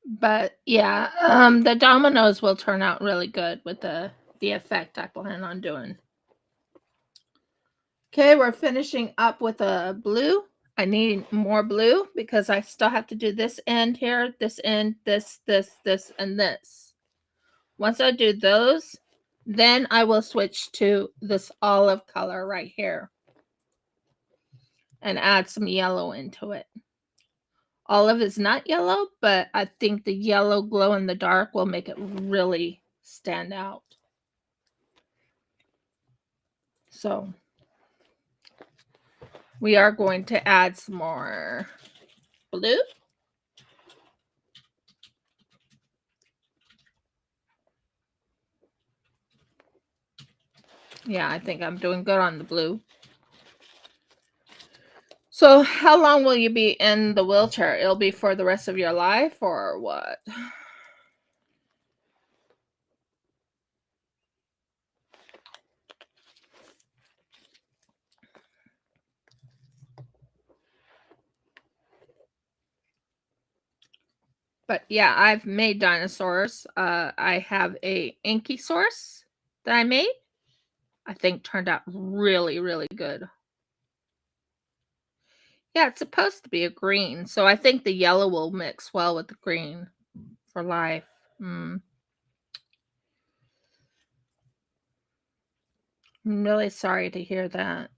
But yeah, the dominoes will turn out really good with the effect I plan on doing. Okay, we're finishing up with a blue. I need more blue because I still have to do this end here, this end, this, and this. Once I do those, then I will switch to this olive color right here and add some yellow into it. Olive is not yellow, but I think the yellow glow in the dark will make it really stand out. So we are going to add some more blue. Yeah, I think I'm doing good on the blue. So how long will you be in the wheelchair? It'll be for the rest of your life or what? But yeah, I've made dinosaurs. I have a Ankysaurus that I made. I think turned out really, really good. Yeah, it's supposed to be a green, so I think the yellow will mix well with the green for life. I'm really sorry to hear that.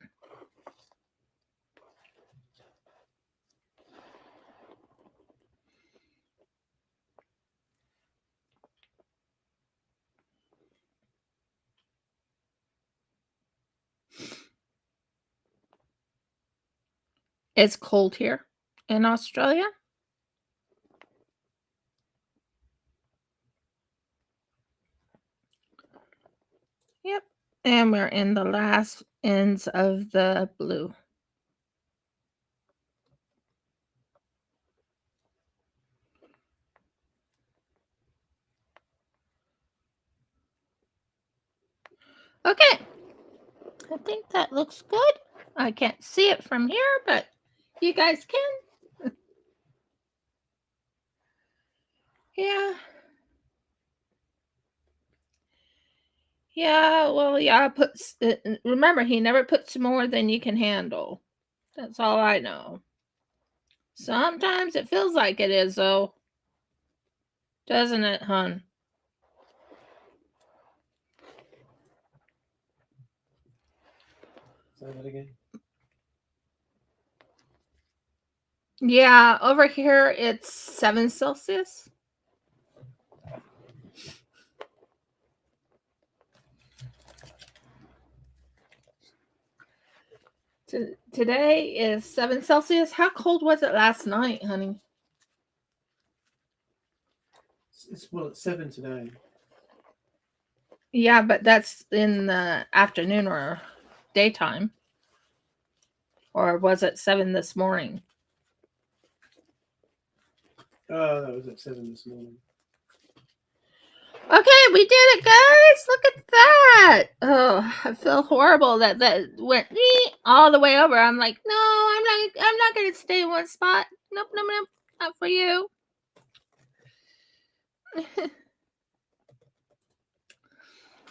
It's cold here in Australia. Yep. And we're in the last ends of the blue. Okay. I think that looks good. I can't see it from here, but you guys can. Yeah. Yeah, well, yeah, remember, he never puts more than you can handle. That's all I know. Sometimes it feels like it is, though. Doesn't it, hun? Say that again. Yeah, over here it's 7 Celsius. Today is 7 Celsius. How cold was it last night, honey? It's 7 today. Yeah, but that's in the afternoon or daytime. Or was it 7 this morning? Oh, that was at 7 this morning. Okay, we did it, guys. Look at that. Oh, I feel horrible that went all the way over. I'm like, no, I'm not gonna stay in one spot. Nope, not for you.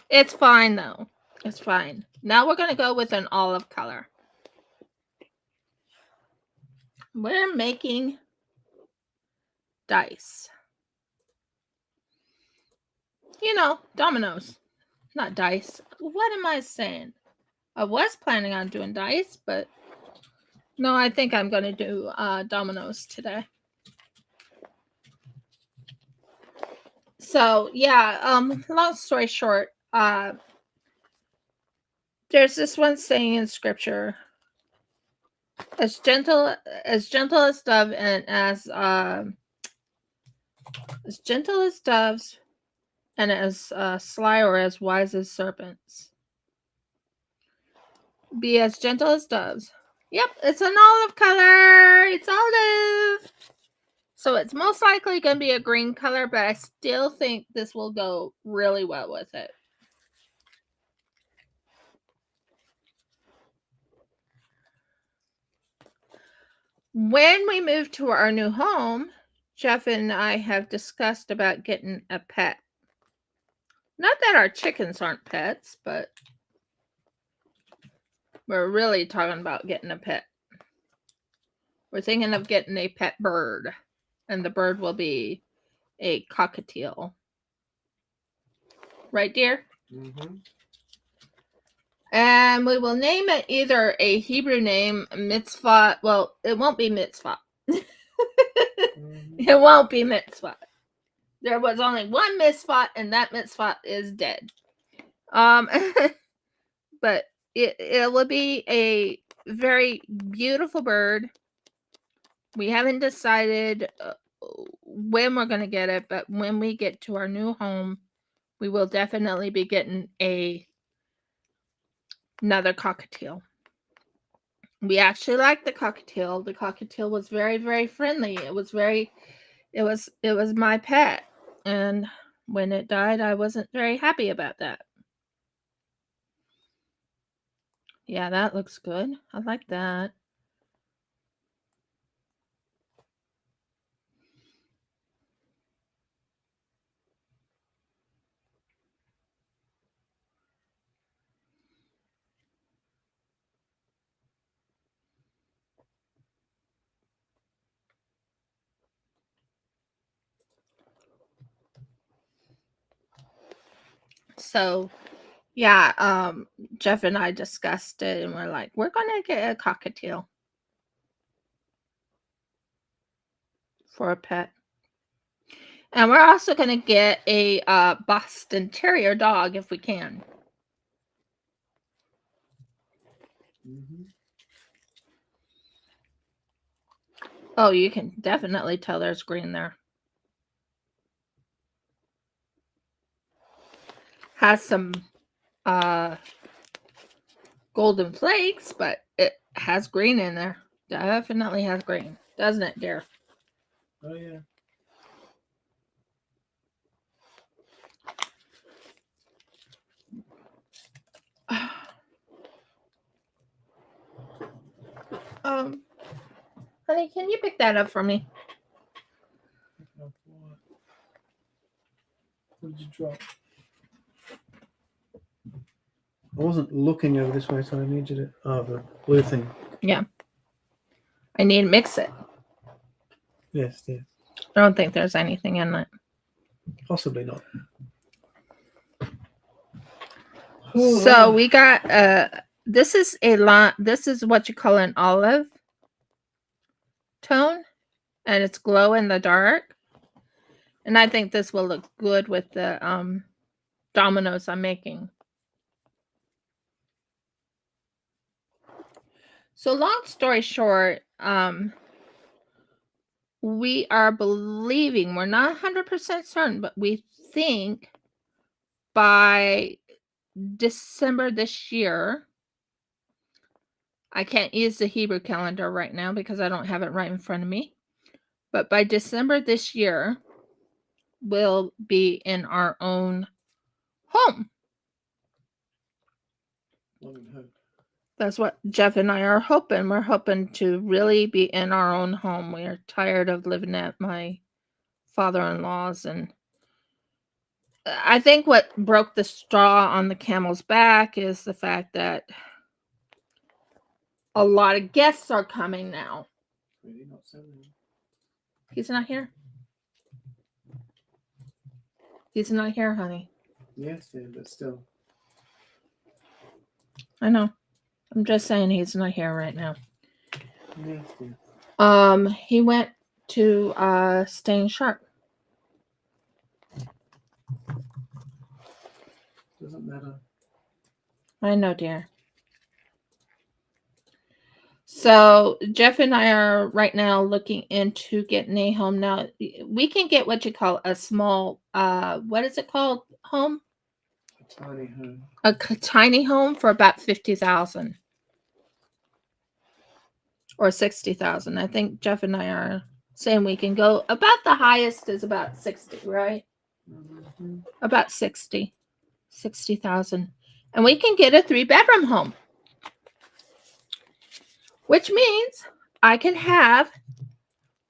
It's fine though. It's fine. Now we're gonna go with an olive color. We're making dice. You know, dominoes, not dice. What am I saying? I was planning on doing dice, but no, I think I'm going to do dominoes today. So, yeah, long story short, there's this one saying in scripture, as gentle as dove and as gentle as doves and as sly or as wise as serpents. Be as gentle as doves. Yep, it's an olive color. It's olive. So it's most likely going to be a green color, but I still think this will go really well with it. When we move to our new home, Jeff and I have discussed about getting a pet. Not that our chickens aren't pets, but we're really talking about getting a pet. We're thinking of getting a pet bird, and the bird will be a cockatiel. Right, dear? Mm-hmm. And we will name it either a Hebrew name, mitzvah. Well, it won't be mitzvah. Mm-hmm. It won't be mitzvah. There was only one mitzvah, and that mitzvah is dead. But it will be a very beautiful bird. We haven't decided when we're going to get it, but when we get to our new home, we will definitely be getting another cockatiel. We actually liked the cockatiel. The cockatiel was very, very friendly. It was my pet. And when it died, I wasn't very happy about that. Yeah, that looks good. I like that. So, yeah, Jeff and I discussed it, and we're like, we're gonna get a cockatiel for a pet, and we're also gonna get a Boston Terrier dog if we can. Mm-hmm. Oh, you can definitely tell there's green there. Has some golden flakes, but it has green in there. Definitely has green, doesn't it, dear? Oh yeah. Honey, can you pick that up for me? What did you drop? I wasn't looking over this way, so I needed it. Oh, the blue thing. Yeah. I need to mix it. Yes, dear. I don't think there's anything in it. Possibly not. So we got this is a lot. This is what you call an olive tone, and it's glow in the dark. And I think this will look good with the dominoes I'm making. So long story short, we are believing, we're not 100% certain, but we think by December this year, I can't use the Hebrew calendar right now because I don't have it right in front of me. But by December this year, we'll be in our own home. That's what Jeff and I are hoping. We're hoping to really be in our own home. We are tired of living at my father-in-law's, and I think what broke the straw on the camel's back is the fact that a lot of guests are coming now. He's not here. He's not here, honey. Yes, dear, but still. I know. I'm just saying he's not here right now. Yes, dear. He went to Staying Sharp. Doesn't matter. I know, dear. So Jeff and I are right now looking into getting a home. Now we can get what you call a small what is it called? Home? A tiny home. A tiny home for about 50,000 or 60,000. I think Jeff and I are saying we can go about the highest is about 60, right? Mm-hmm. About 60,000. And we can get a 3-bedroom home. Which means I can have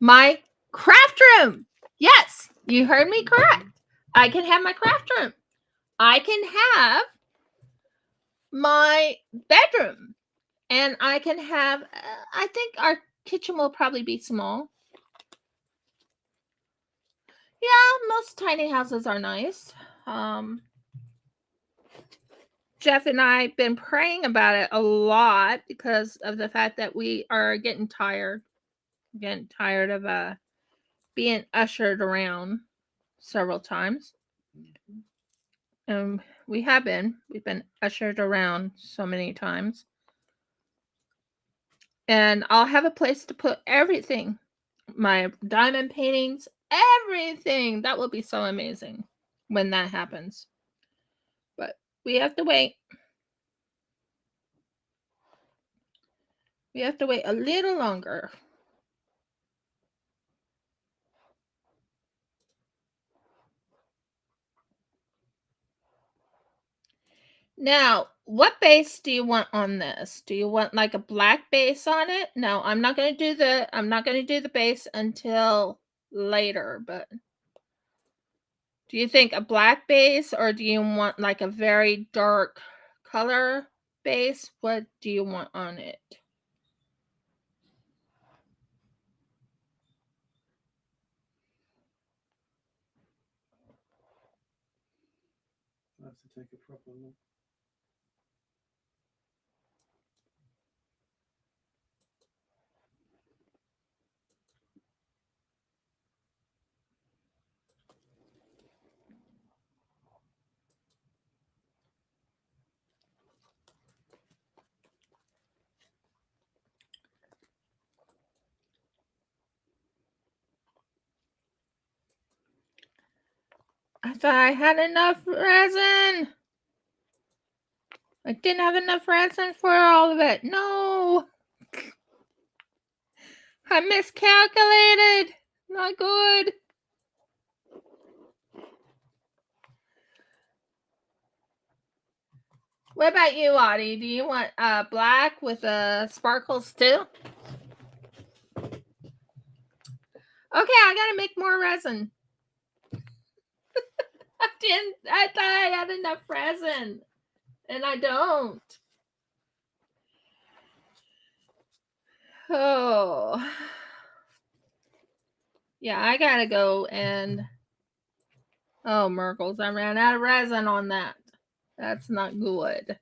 my craft room. Yes, you heard me correct. I can have my craft room. I can have my bedroom. And I can have, I think our kitchen will probably be small. Yeah, most tiny houses are nice. Jeff and I have been praying about it a lot because of the fact that we are getting tired. Getting tired of being ushered around several times. We've been ushered around so many times. And I'll have a place to put everything. My diamond paintings, everything. That will be so amazing when that happens. But we have to wait. We have to wait a little longer. Now, what base do you want on this? Do you want like a black base on it? No, I'm not going to do the base until later, but do you think a black base or do you want like a very dark color base? What do you want on it? I have to take a proper look. I thought I had enough resin. I didn't have enough resin for all of it. No. I miscalculated. Not good. What about you, Audie? Do you want black with sparkles too? Okay, I gotta make more resin. I thought I had enough resin. And I don't. Oh. Yeah, I gotta go and... Oh, Merkles, I ran out of resin on that. That's not good.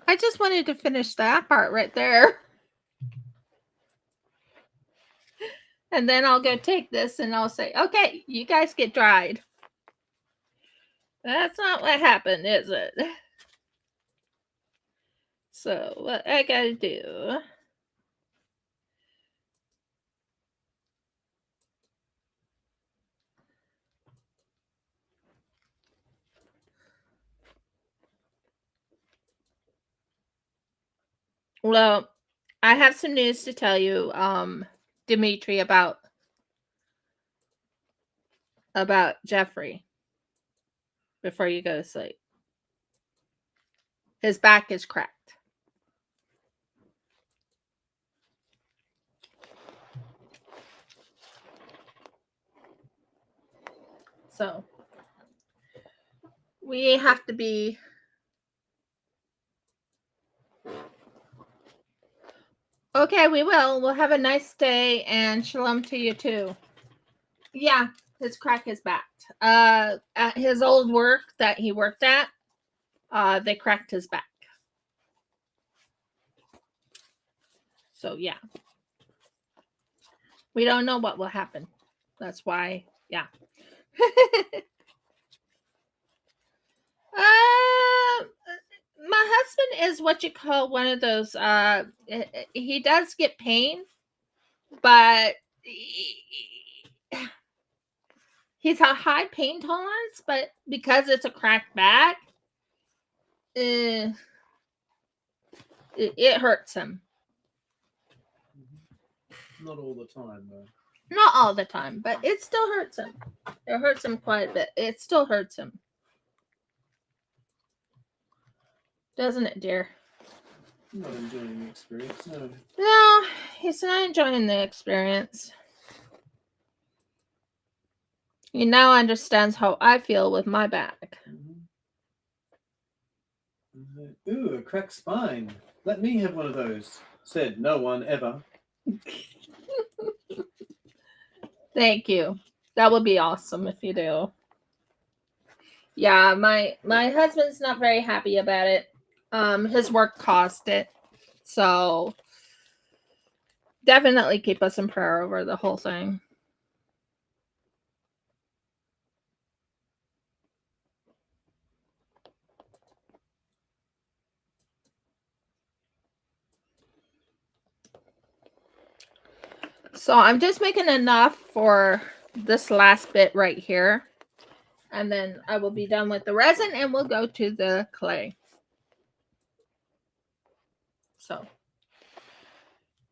I just wanted to finish that part right there. And then I'll go take this and I'll say, okay, you guys get dried. That's not what happened, is it? So what I gotta do... Well, I have some news to tell you, Dimitri, about Jeffrey before you go to sleep. His back is cracked. So we have to be... Okay, we will. We'll have a nice day, and shalom to you too. Yeah, his crack is back. At his old work that he worked at, they cracked his back. So yeah, we don't know what will happen. That's why, yeah. My husband is what you call one of those. He does get pain, but he's a high pain tolerance. But because it's a cracked back, it hurts him. Not all the time, though. Not all the time, but it still hurts him. It hurts him quite a bit. It still hurts him. Doesn't it, dear? I'm not enjoying the experience, no. No, he's not enjoying the experience. He now understands how I feel with my back. Ooh, a cracked spine. Let me have one of those. Said no one ever. Thank you. That would be awesome if you do. Yeah, my husband's not very happy about it. His work caused it. So definitely keep us in prayer over the whole thing. So I'm just making enough for this last bit right here. And then I will be done with the resin and we'll go to the clay. So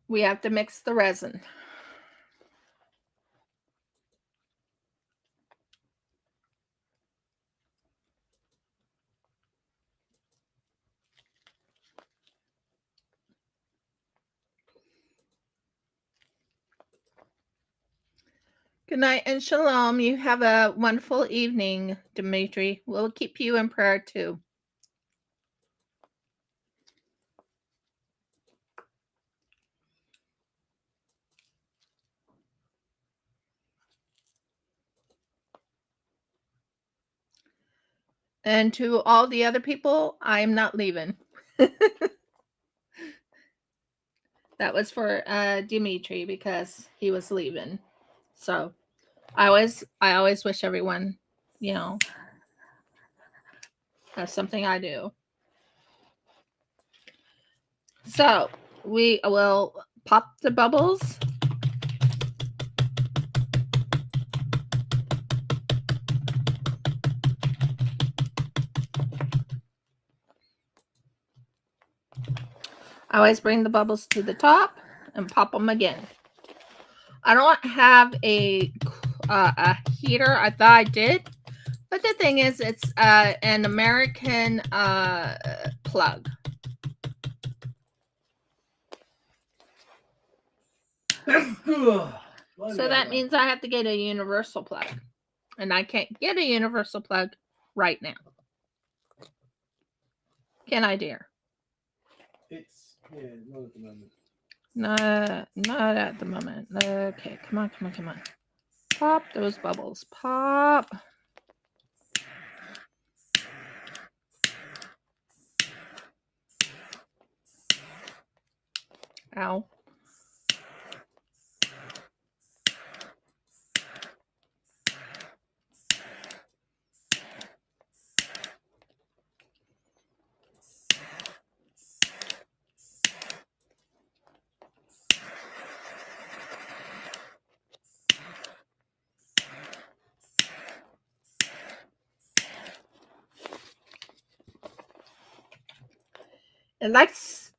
we have to mix the resin. Good night and shalom. You have a wonderful evening, Dimitri. We'll keep you in prayer too. And to all the other people, I'm not leaving. That was for Dimitri because he was leaving. So I always wish everyone, that's something I do. So we will pop the bubbles. I always bring the bubbles to the top and pop them again. I don't have a heater. I thought I did, but the thing is, it's an American plug. So that means I have to get a universal plug, and I can't get a universal plug right now. Can I, dear? It's not at the moment. Not at the moment. Okay, come on. Pop those bubbles. Pop. Ow.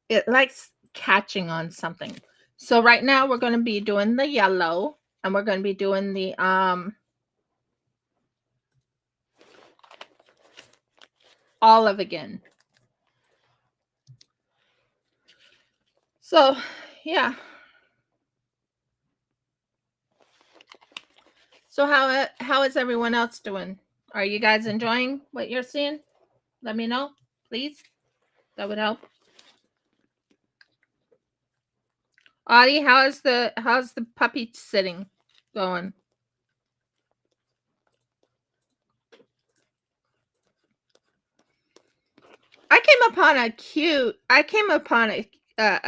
It likes catching on something. So right now we're going to be doing the yellow, and we're going to be doing the olive again. So yeah. So how is everyone else doing? Are you guys enjoying what you're seeing? Let me know, please. That would help. Audie, how's the puppy sitting going? I came upon a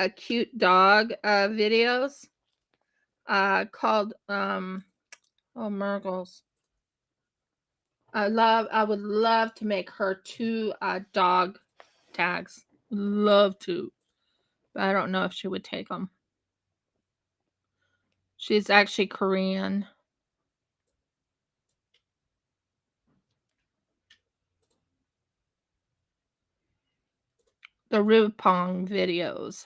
cute dog videos called Murgles. I would love to make her 2 dog tags. Love to. But I don't know if she would take them. She's actually Korean. The Rupong videos.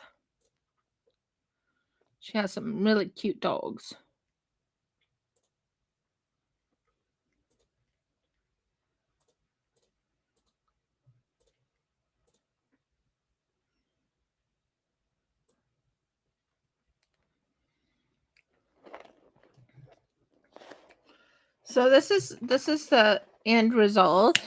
She has some really cute dogs. So this is the end result.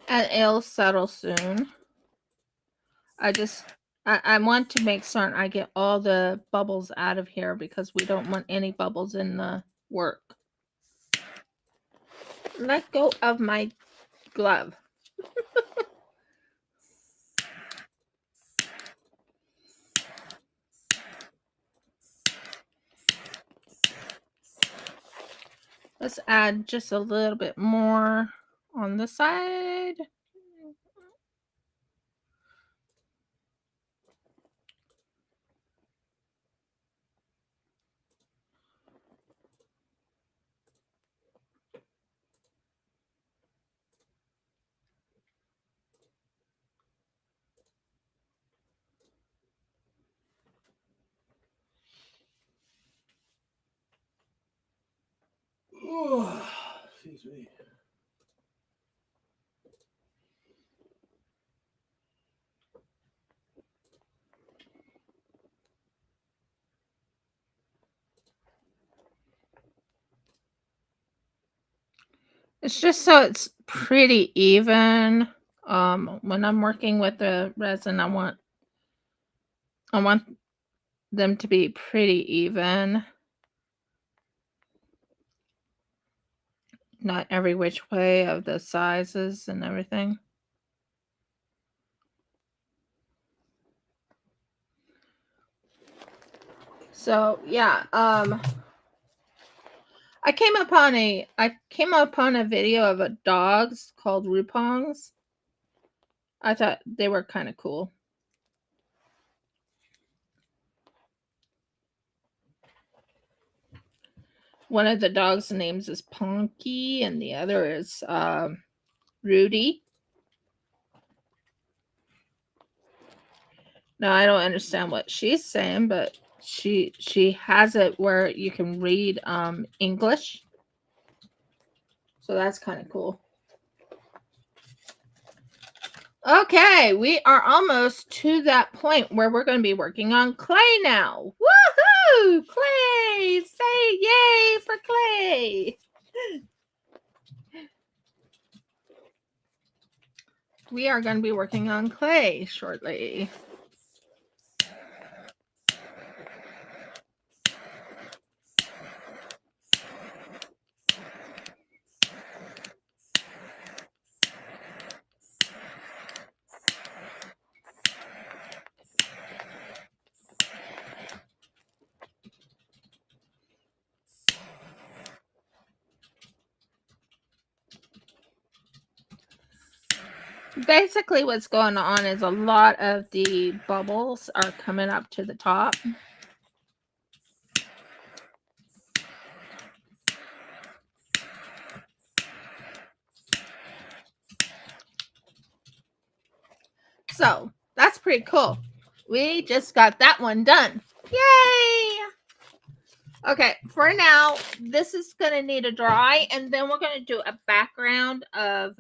And it'll settle soon. I want to make certain I get all the bubbles out of here because we don't want any bubbles in the work. Let go of my glove. Let's add just a little bit more on the side. Oh, excuse me. It's just so it's pretty even. When I'm working with the resin, I want them to be pretty even. Not every which way of the sizes and everything. So yeah, I came upon a video of a dogs called Rupongs. I thought they were kind of cool. One of the dogs' names is Ponky, and the other is Rudy. Now I don't understand what she's saying, but she has it where you can read English, so that's kind of cool. Okay, we are almost to that point where we're going to be working on clay now. Woohoo! Clay! Say yay for clay! We are going to be working on clay shortly. Basically, what's going on is a lot of the bubbles are coming up to the top. So that's pretty cool. We just got that one done. Yay! Okay, for now, this is going to need to dry, and then we're going to do a background of,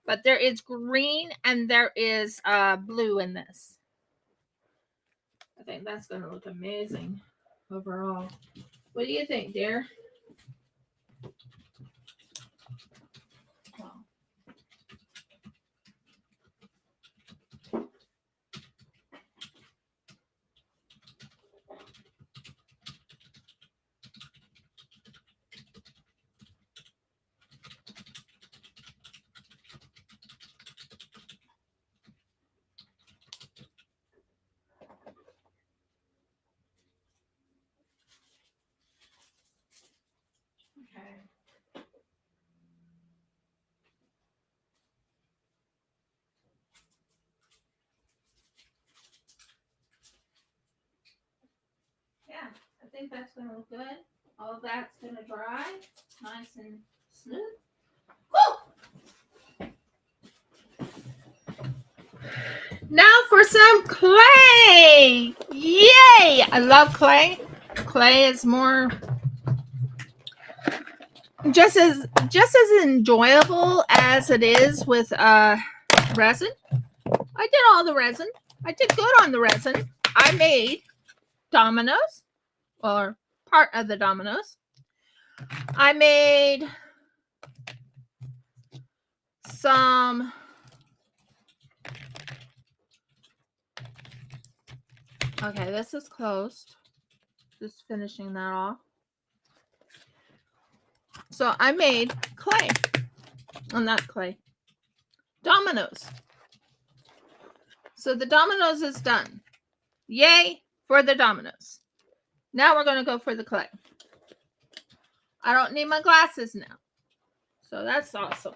but there is green and there is blue in this. I think that's going to look amazing overall. What do you think, dear? Wow. Okay. Yeah, I think that's going to look good. All of that's going to dry nice and smooth. Woo! Now for some clay. Yay! I love clay. Clay is more just as enjoyable as it is with resin. I did all the resin. I did good on the resin. I made dominoes, or part of the dominoes. I made some okay, this is closed. Just finishing that off. So I made clay. Well, not clay. Dominoes. So the dominoes is done. Yay for the dominoes. Now we're going to go for the clay. I don't need my glasses now. So that's awesome.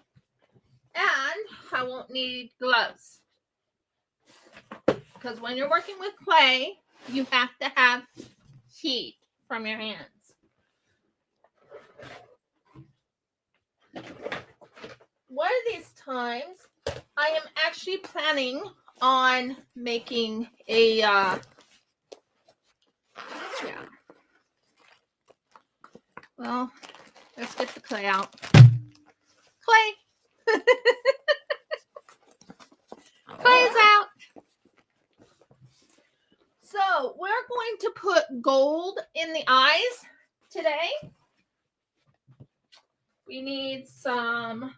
And I won't need gloves. Because when you're working with clay, you have to have heat from your hands. One of these times, I am actually planning on making a well, let's get the clay out. Clay. Clay is out. So we're going to put gold in the eyes today. We need some.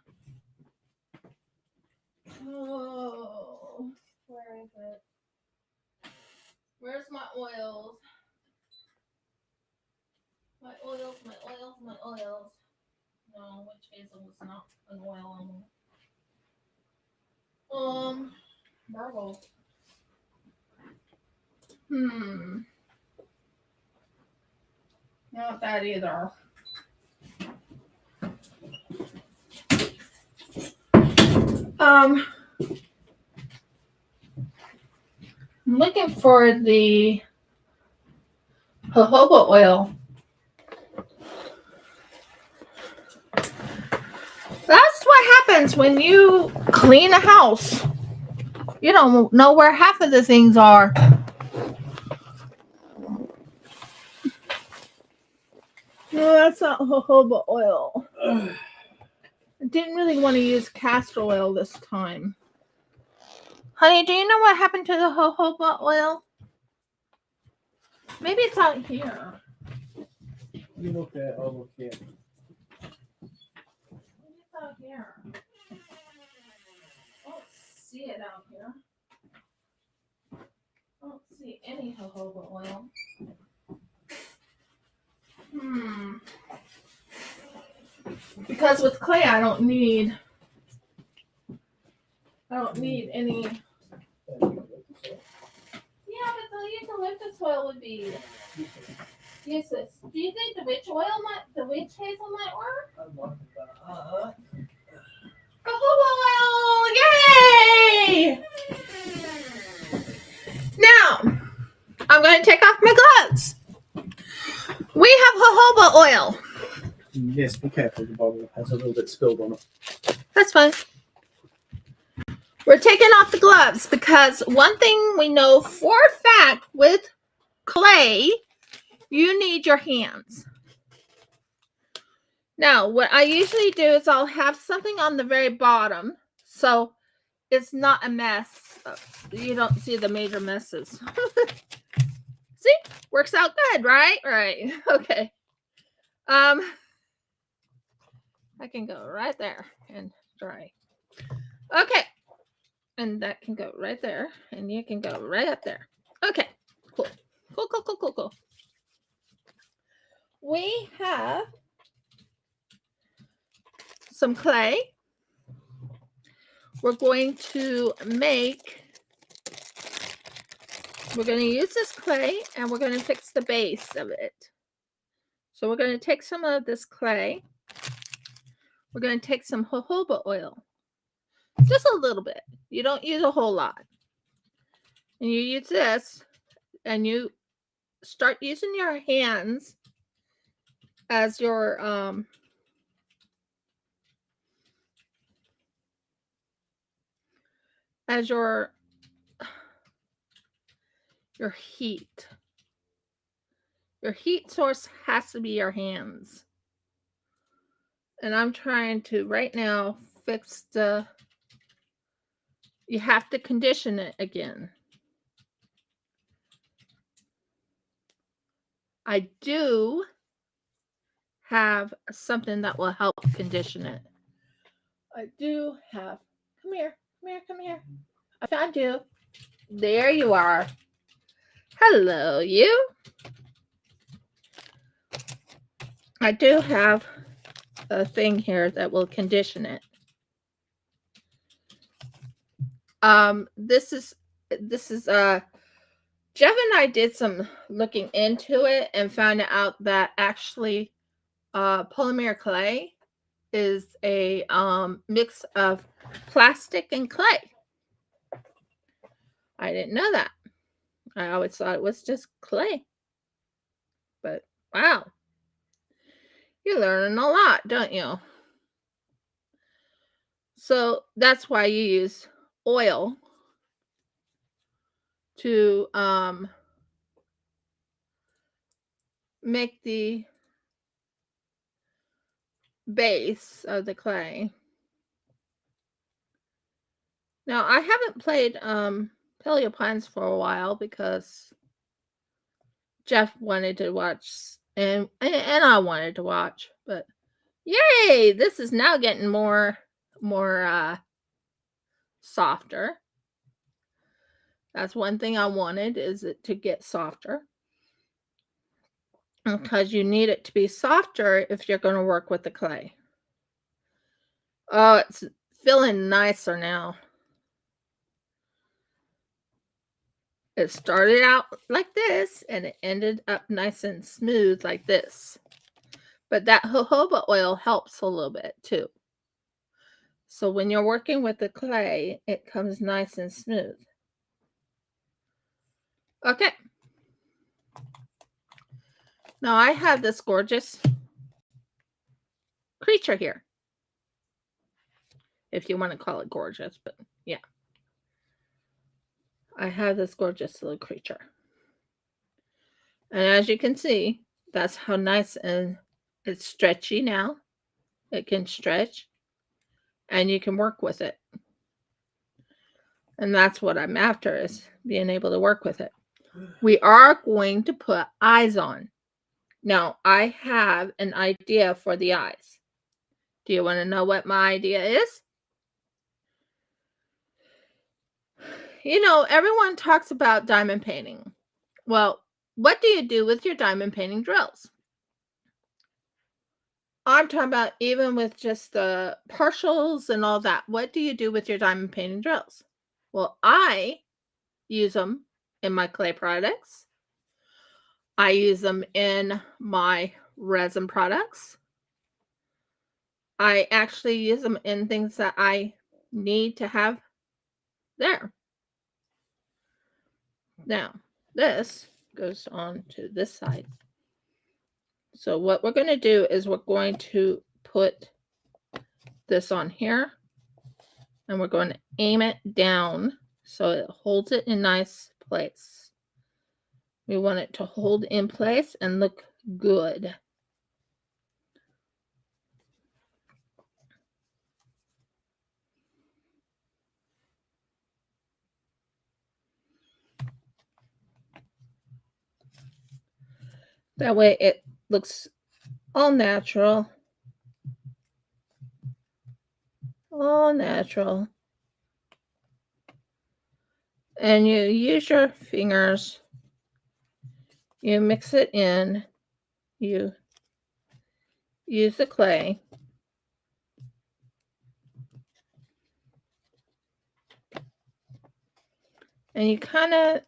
Oh, where is it? Where's my oils? My oils, my oils, my oils. No, witch hazel was not an oil. Marble. Not that either. I'm looking for the jojoba oil. That's what happens when you clean a house. You don't know where half of the things are. No, that's not jojoba oil. I didn't really want to use castor oil this time. Honey, do you know what happened to the jojoba oil? Maybe it's out here. You look at it, I'll look here. Maybe it's out here. I don't see it out here. I don't see any jojoba oil. Because with clay, I don't need any. Yeah, but the eucalyptus oil would be useless. Do you think the witch hazel might work? Jojoba oil! Yay! Now, I'm going to take off my gloves. We have jojoba oil. Yes, be careful. The bottle has a little bit spilled on it. That's fine. We're taking off the gloves because one thing we know for a fact with clay, you need your hands. Now, what I usually do is I'll have something on the very bottom so it's not a mess. You don't see the major messes. See? Works out good, right? Right. Okay. I can go right there and dry. Okay. And that can go right there. And you can go right up there. Okay. Cool. Cool. We have some clay. We're going to use this clay and we're going to fix the base of it. So we're going to take some of this clay. We're going to take some jojoba oil. Just a little bit. You don't use a whole lot. And you use this and you start using your hands as your heat. Your heat source has to be your hands. And I'm trying to right now fix you have to condition it again. I do have something that will help condition it. I do have, come here. I found you. There you are. Hello, you. I do have a thing here that will condition it. This is Jeff and I did some looking into it and found out that actually polymer clay is a mix of plastic and clay. I didn't know that. I always thought it was just clay. But wow. You're learning a lot, don't you? So that's why you use oil to make the base of the clay. Now, I haven't played Paleo Pines for a while because Jeff wanted to watch and I wanted to watch, but yay, this is now getting more softer. That's one thing I wanted, is it to get softer. Because you need it to be softer if you're going to work with the clay. Oh, it's feeling nicer now. It started out like this and it ended up nice and smooth like this. But that jojoba oil helps a little bit too. So when you're working with the clay, it comes nice and smooth. Okay. Now I have this gorgeous creature here. If you want to call it gorgeous, but yeah. I have this gorgeous little creature. And as you can see, that's how nice and it's stretchy now. It can stretch and you can work with it. And that's what I'm after, is being able to work with it. We are going to put eyes on. Now, I have an idea for the eyes. Do you want to know what my idea is? You know, everyone talks about diamond painting. Well, what do you do with your diamond painting drills? I'm talking about even with just the partials and all that. What do you do with your diamond painting drills? Well, I use them in my clay products. I use them in my resin products. I actually use them in things that I need to have there. Now, this goes on to this side. So what we're going to do is we're going to put this on here and we're going to aim it down so it holds it in nice place. We want it to hold in place and look good. That way it looks all natural. All natural. And you use your fingers. You mix it in. You use the clay. And you kind of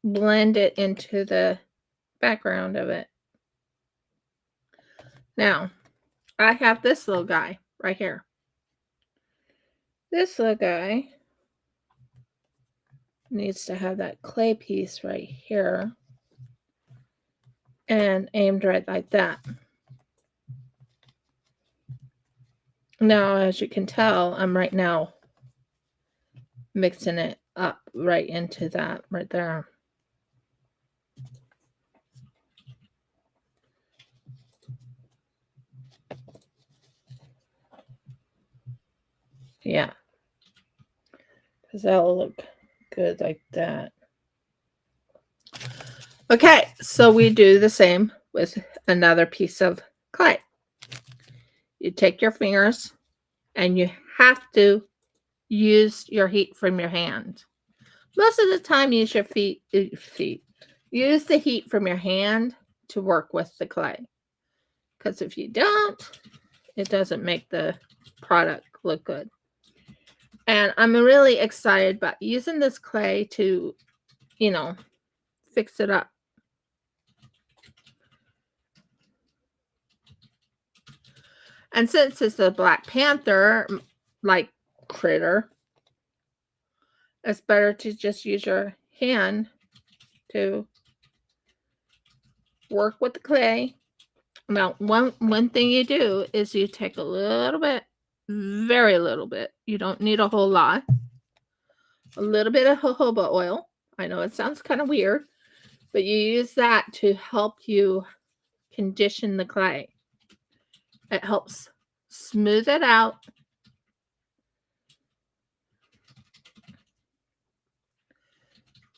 blend it into the background of it. Now, I have this little guy right here. This little guy needs to have that clay piece right here and aimed right like that. Now, as you can tell, I'm right now mixing it up right into that right there. Yeah, because that'll look good like that. Okay, so we do the same with another piece of clay. You take your fingers and you have to use your heat from your hand. Most of the time, use your feet. Use the heat from your hand to work with the clay. Because if you don't, it doesn't make the product look good. And I'm really excited about using this clay to, fix it up. And since it's a Black Panther like critter, it's better to just use your hand to work with the clay. Now, one thing you do is you take a little bit, very little bit. You don't need a whole lot. A little bit of jojoba oil. I know it sounds kind of weird, but you use that to help you condition the clay. It helps smooth it out.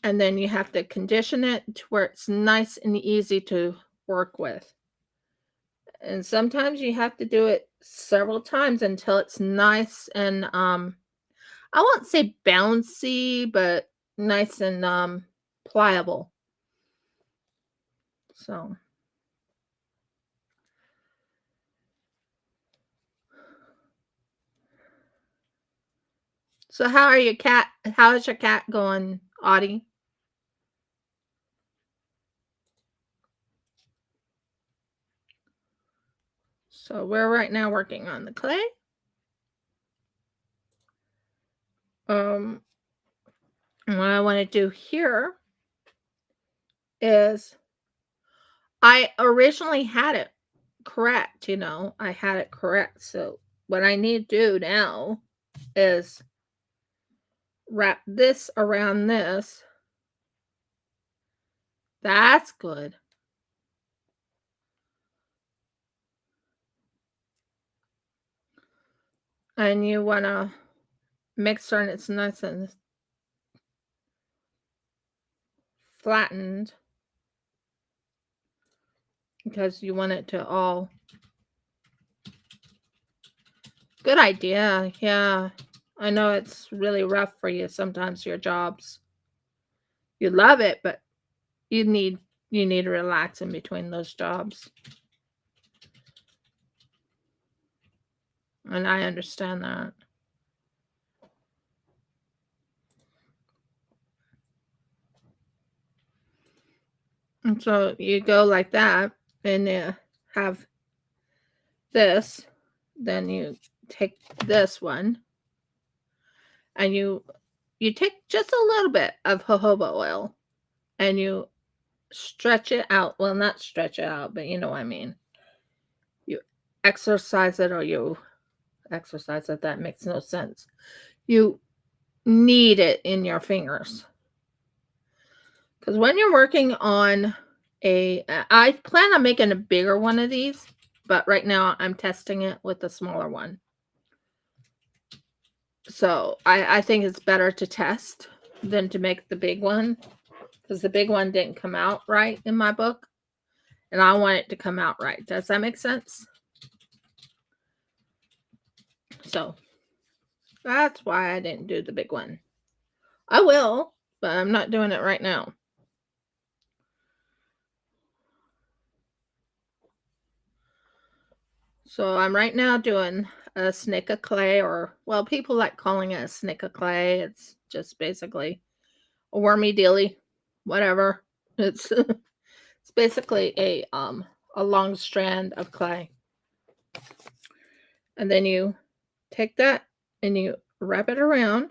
And then you have to condition it to where it's nice and easy to work with. And sometimes you have to do it several times until it's nice and I won't say bouncy, but nice and pliable. So how is your cat going, Audie? So we're right now working on the clay. what I want to do here is I originally had it correct, I had it correct. So what I need to do now is wrap this around this. That's good. And you want to make sure it's nice and flattened because you want it to all. Good idea. Yeah. I know it's really rough for you sometimes, your jobs. You love it, but you need to relax in between those jobs. And I understand that. And so you go like that, and you have this. Then you take this one, and you take just a little bit of jojoba oil, and you stretch it out. Well, not stretch it out, but you know what I mean. You exercise it, or you exercise it. That makes no sense. You knead it in your fingers. Because when you're working on I plan on making a bigger one of these, but right now I'm testing it with the smaller one. So I think it's better to test than to make the big one, because the big one didn't come out right in my book, and I want it to come out right. Does that make sense? So that's why I didn't do the big one. I will, but I'm not doing it right now. So I'm right now doing a snake of clay, or, well, people like calling it a snake of clay. It's just basically a wormy dealy, whatever. It's it's basically a long strand of clay. And then you take that and you wrap it around.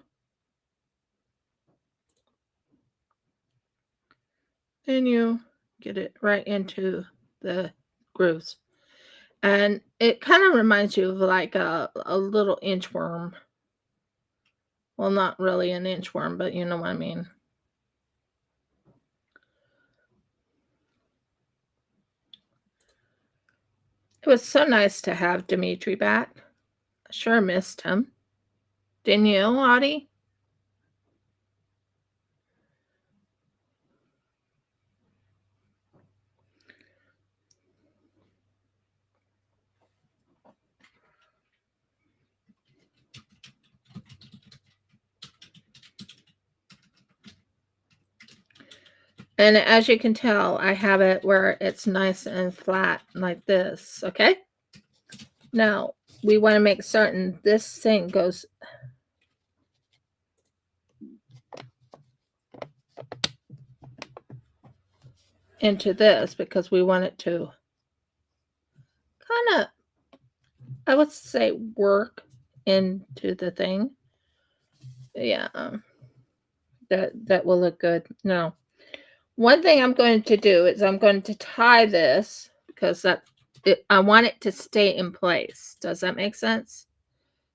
And you get it right into the grooves. And it kind of reminds you of like a little inchworm. Well, not really an inchworm, but you know what I mean. It was so nice to have Dimitri back. I sure missed him. Didn't you, Audie? And as you can tell, I have it where it's nice and flat like this, okay? Now, we want to make certain this thing goes into this, because we want it to kind of, I would say, work into the thing. Yeah, that will look good. Now, one thing I'm going to do is I'm going to tie this, because I want it to stay in place. Does that make sense?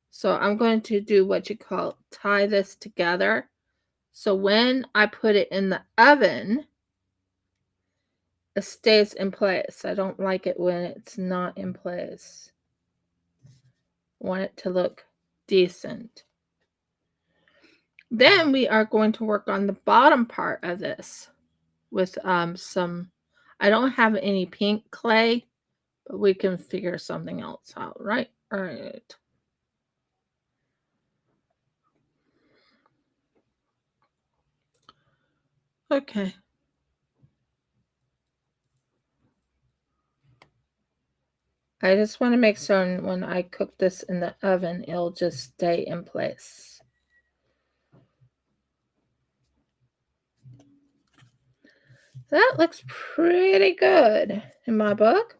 So I'm going to do what you call tie this together. So when I put it in the oven, it stays in place. I don't like it when it's not in place. I want it to look decent. Then we are going to work on the bottom part of this with some, I don't have any pink clay, but we can figure something else out, right? All right. Okay. I just want to make certain when I cook this in the oven, it'll just stay in place. That looks pretty good in my book.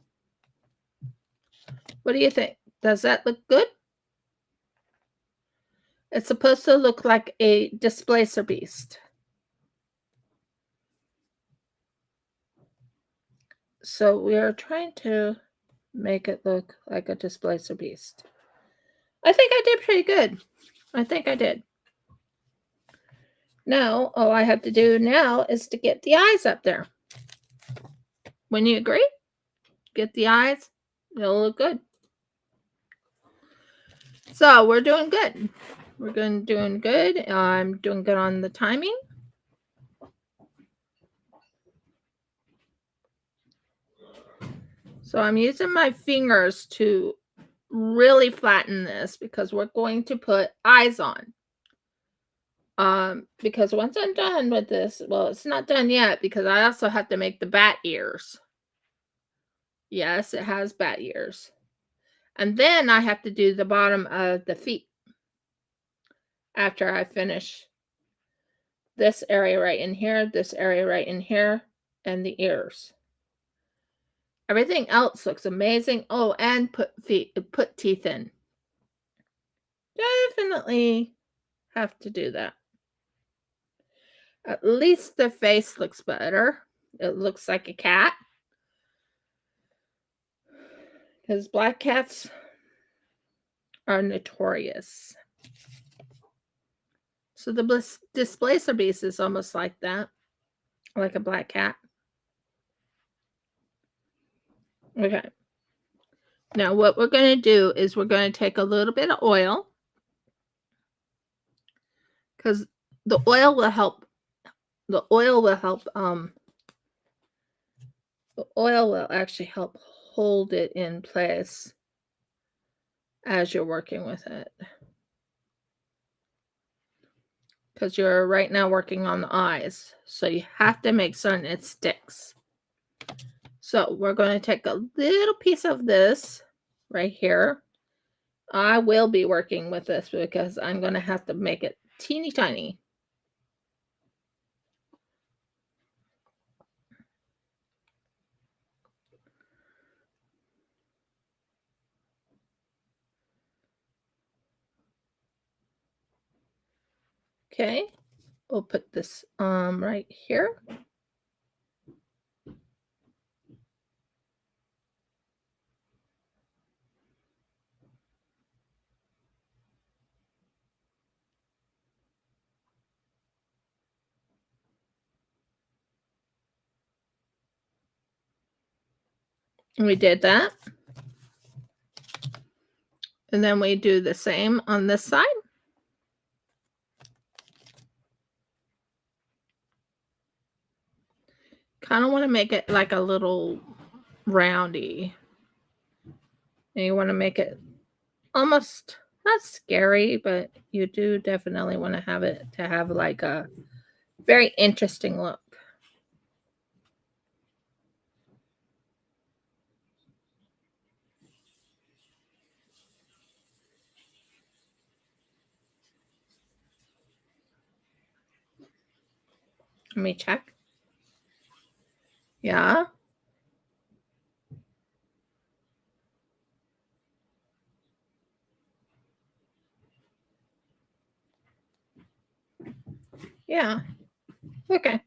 What do you think? Does that look good? It's supposed to look like a Displacer beast. So we are trying to make it look like a Displacer beast. I think I did pretty good. I think I did. Now, all I have to do now is to get the eyes up there. Wouldn't you agree? Get the eyes. It'll look good. So we're doing good. We're doing good. I'm doing good on the timing. So I'm using my fingers to really flatten this because we're going to put eyes on. Because once I'm done with this, well, it's not done yet because I also have to make the bat ears. Yes, it has bat ears. And then I have to do the bottom of the feet after I finish this area right in here, this area right in here, and the ears. Everything else looks amazing. Oh, and put teeth in. Definitely have to do that. At least the face looks better. It looks like a cat. Because black cats are notorious. So the Displacer beast is almost like that. Like a black cat. Okay. Now what we're going to do is we're going to take a little bit of oil. Because the oil will help. The oil will actually help hold it in place as you're working with it. Because you're right now working on the eyes. So you have to make certain it sticks. So we're going to take a little piece of this right here. I will be working with this because I'm going to have to make it teeny tiny. Okay, we'll put this right here. And we did that. And then we do the same on this side. Kind of want to make it like a little roundy. And you want to make it almost not scary, but you do definitely want to have it to have like a very interesting look. Let me check. Yeah. Yeah. Okay.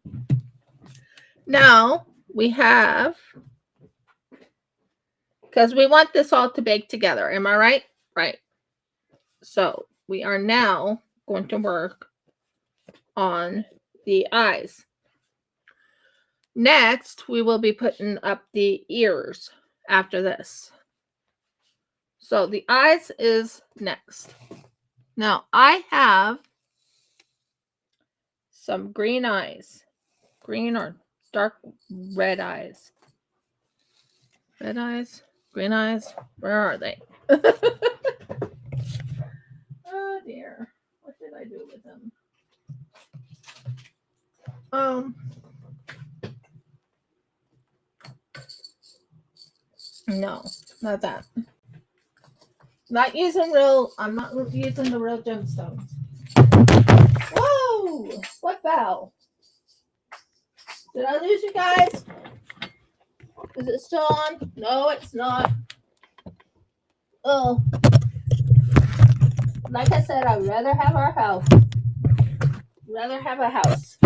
Now we have, because we want this all to bake together. Am I right? Right. So we are now going to work on the eyes. Next, we will be putting up the ears after this. So the eyes is next. Now I have some green eyes. Green or dark red eyes. Red eyes, green eyes. Where are they? Oh dear. What did I do with them? No, not that. Not using real, I'm not using the real gemstones. Whoa! What fell? Did I lose you guys? Is it still on? No, it's not. Oh. like I said, I'd rather have our house. Rather have a house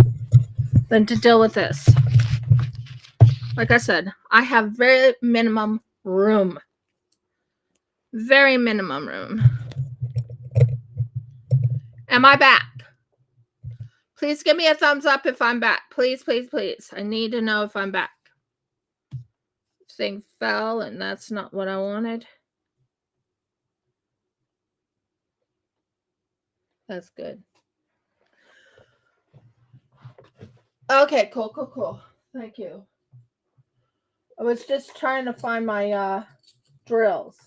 than to deal with this. Like I said, I have very minimum room. Very minimum room. Am I back? Please give me a thumbs up if I'm back. Please, please, please. I need to know if I'm back. Thing fell, and that's not what I wanted. That's good. Okay, cool. Thank you. I was just trying to find my drills.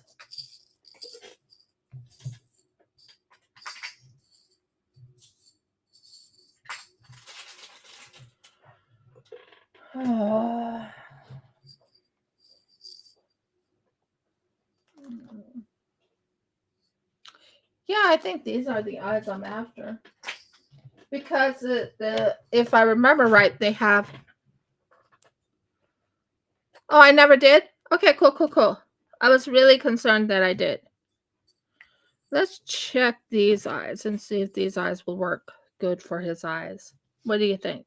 Yeah, I think these are the eyes I'm after. Because if I remember right, they have... Oh, I never did? Okay, cool. I was really concerned that I did. Let's check these eyes and see if these eyes will work good for his eyes. What do you think?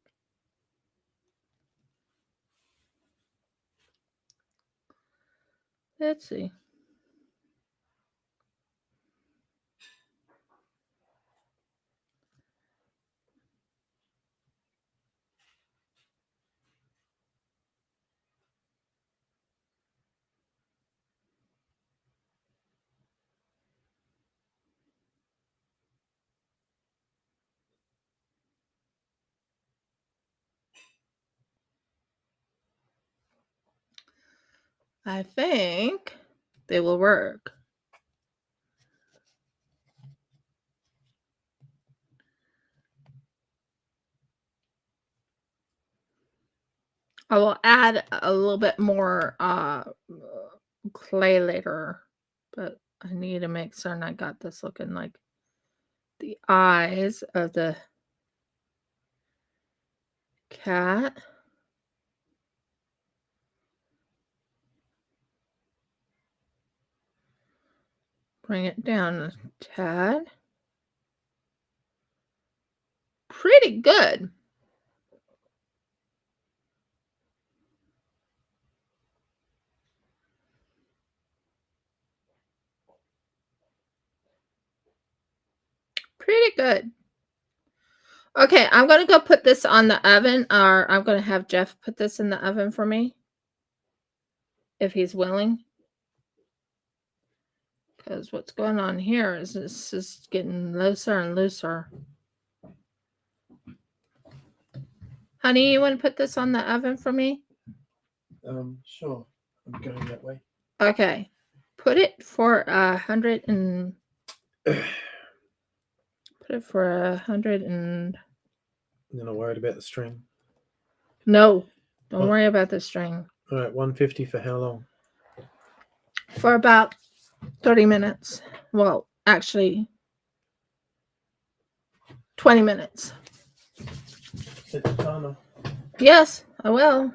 Let's see. I think they will work. I will add a little bit more clay later, but I need to make certain I got this looking like the eyes of the cat. Bring it down a tad. Pretty good. Pretty good. Okay, I'm going to go put this on the oven, or I'm going to have Jeff put this in the oven for me, if he's willing. Because what's going on here is this is getting looser and looser. Honey, you want to put this on the oven for me? Sure. I'm going that way. Okay. Put it for 100 and... Put it for 100 and... You're not worried about the string? No. Don't worry about the string. All right, 150 for how long? For about 30 minutes. Well, actually, 20 minutes. Set the timer. Yes, I will.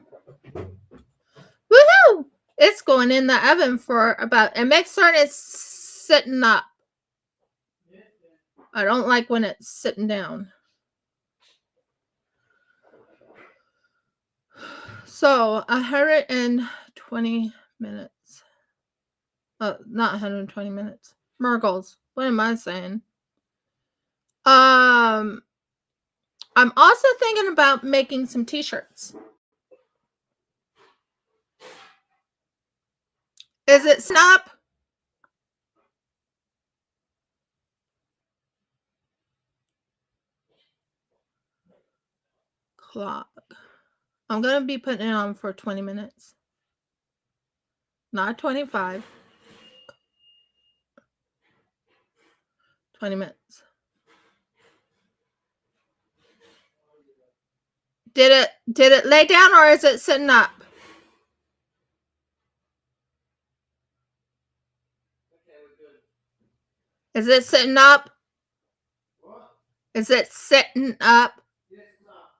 Woohoo! It's going in the oven for about... And make certain it's sitting up. I don't like when it's sitting down. So 120 minutes. Not 120 minutes. Murgles. What am I saying? I'm also thinking about making some t-shirts. Is it snap? Clock. I'm going to be putting it on for 20 minutes. Not 25. 20 minutes. Did it lay down, or is it sitting up? Is it sitting up? What? Is it sitting up? Yes, it's up.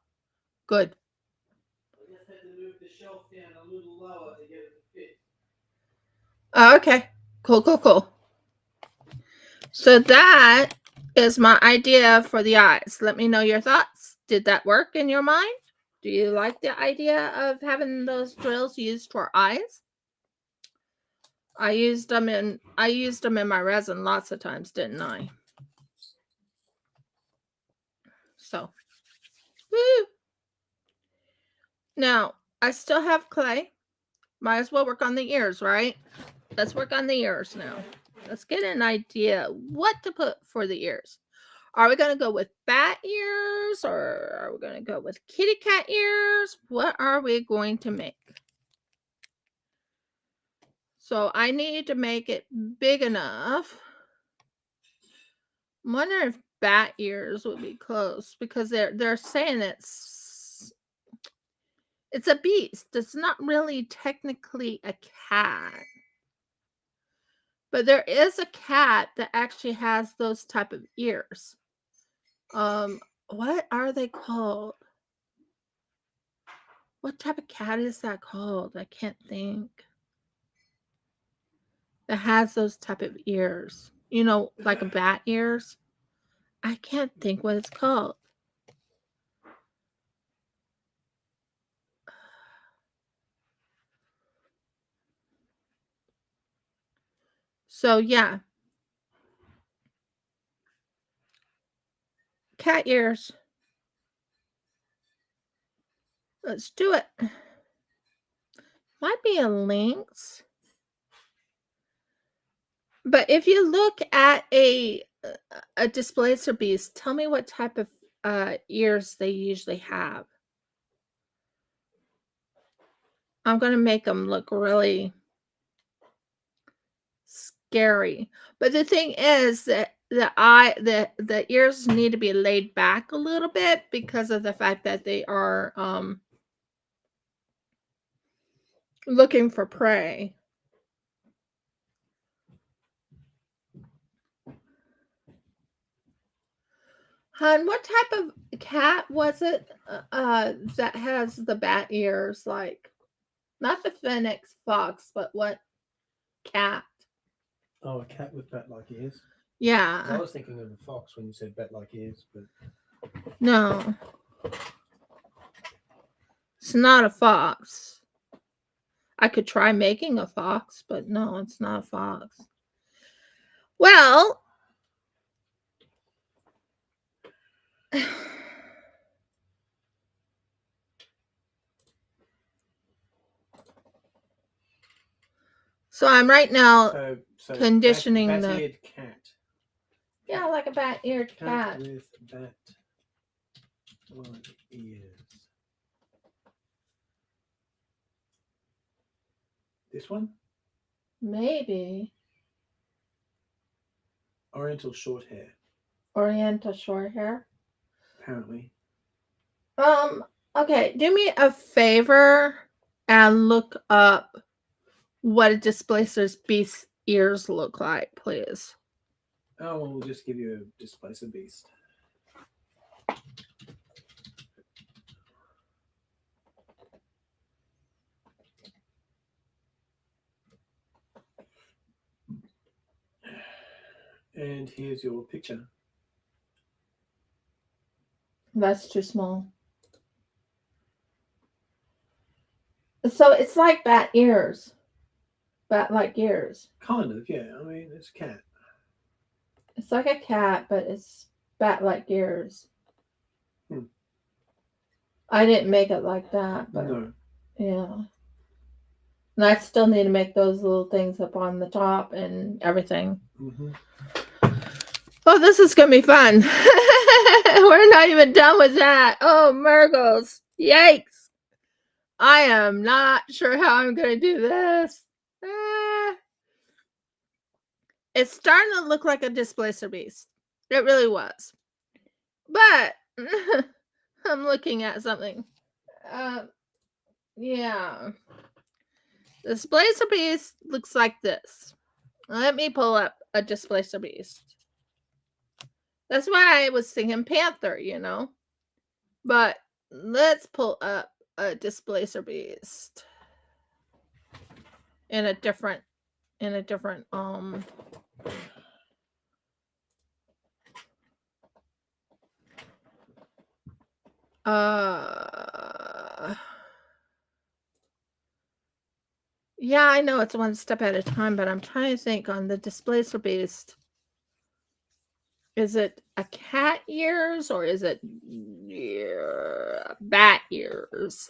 Good. I just had to move the shelf down a little lower to get it to fit. Oh, okay. Cool. So that is my idea for the eyes. Let me know your thoughts. Did that work in your mind? Do you like the idea of having those drills used for eyes? I used them in my resin lots of times, didn't I? So, woo. Now, I still have clay. Might as well work on the ears, right? Let's work on the ears now. Let's get an idea what to put for the ears. Are we going to go with bat ears or are we going to go with kitty cat ears? What are we going to make? So I need to make it big enough. I wonder if bat ears would be close because they're saying it's a beast. It's not really technically a cat. But there is a cat that actually has those type of ears. What are they called? What type of cat is that called? I can't think. That has those type of ears. You know, like a bat ears. I can't think what it's called. So yeah. Cat ears. Let's do it. Might be a lynx. But if you look at a displacer beast, tell me what type of ears they usually have. I'm going to make them look really scary. But the thing is that the ears need to be laid back a little bit because of the fact that they are looking for prey. Hun, what type of cat was it that has the bat ears? Like, not the phoenix fox, but what cat? Oh, a cat with bat-like ears. Yeah. I was thinking of a fox when you said bat-like ears, but no. It's not a fox. I could try making a fox, but no, it's not a fox. Well, so I'm right now conditioning bat-eared cat. Yeah, like a bat-eared cat. With bat-like ears. This one? Maybe. Oriental short hair. Oriental short hair. Apparently. Okay, do me a favor and look up what a displacer's beast ears look like, please. Oh, well, we'll just give you a displacer beast. And here's your picture. That's too small. So it's like bat ears. Bat-like ears. Kind of, yeah. I mean, it's a cat. It's like a cat, but it's bat-like ears. I didn't make it like that, but no. Yeah. And I still need to make those little things up on the top and everything. Mm-hmm. Oh, this is going to be fun. We're not even done with that. Oh, Murgles. Yikes. I am not sure how I'm going to do this. It's starting to look like a displacer beast. It really was. But I'm looking at something. Yeah. The displacer beast looks like this. Let me pull up a displacer beast. That's why I was thinking panther, you know. But let's pull up a displacer beast in a different Yeah, I know it's one step at a time, but I'm trying to think on the Displacer beast. Is it a cat ears or is it bat ears?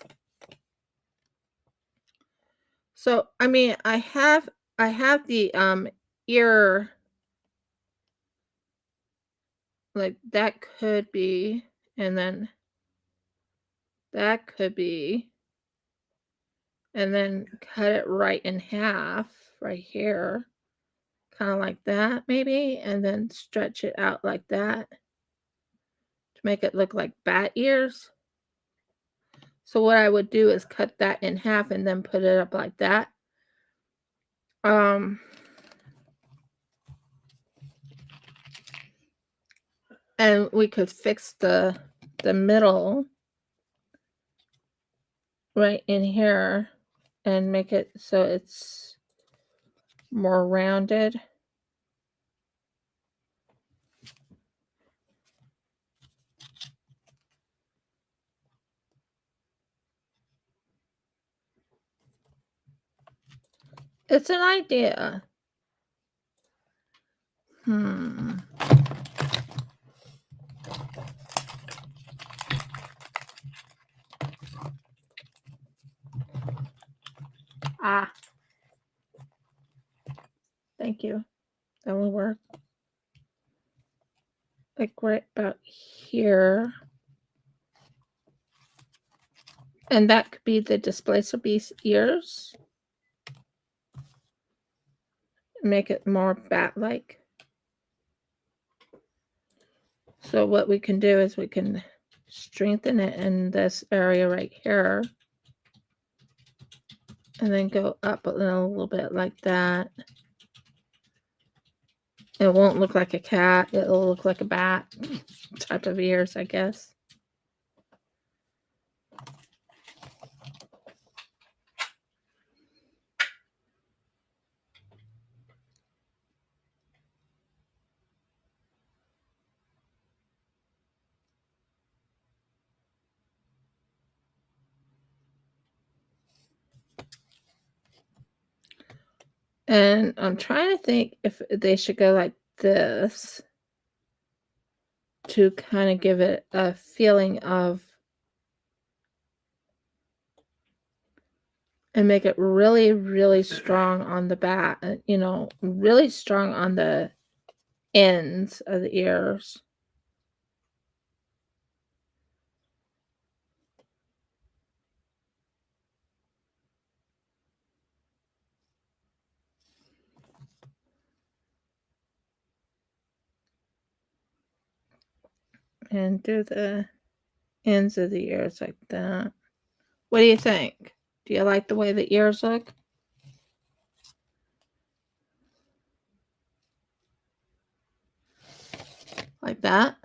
So I mean, I have the ear, like that could be, and then that could be, and then cut it right in half right here, kind of like that maybe, and then stretch it out like that to make it look like bat ears. So what I would do is cut that in half and then put it up like that. Um, and we could fix the middle right in here and make it so it's more rounded. It's an idea. Ah, thank you. That will work. Like right about here. And that could be the Displacer beast ears. Make it more bat-like. So what we can do is we can strengthen it in this area right here. And then go up a little bit like that. It won't look like a cat. It'll look like a bat type of ears, I guess. And I'm trying to think if they should go like this to kind of give it a feeling of, and make it really, really strong on the back, really strong on the ends of the ears. And do the ends of the ears like that. What do you think? Do you like the way the ears look? Like that?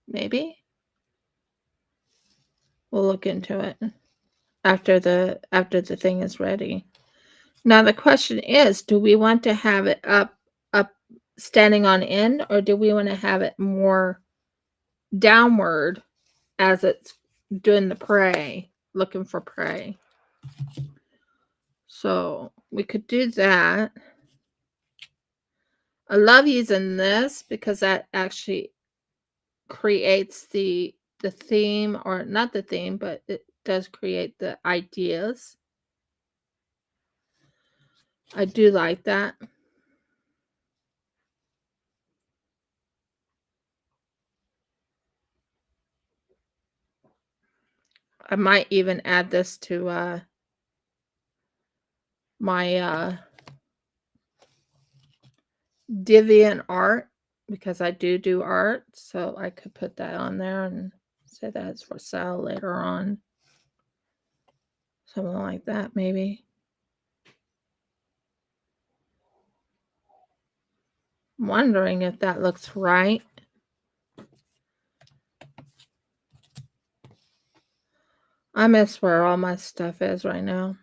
Maybe? We'll look into it after the thing is ready. Now the question is, do we want to have it up standing on end, or do we want to have it more downward as it's doing the prey, looking for prey? So we could do that. I love using this because that actually creates the theme, or not the theme, but it does create the ideas. I do like that. I might even add this to my Deviant art, because I do art, so I could put that on there and say that it's for sale later on. Something like that, maybe. I'm wondering if that looks right. I miss where all my stuff is right now.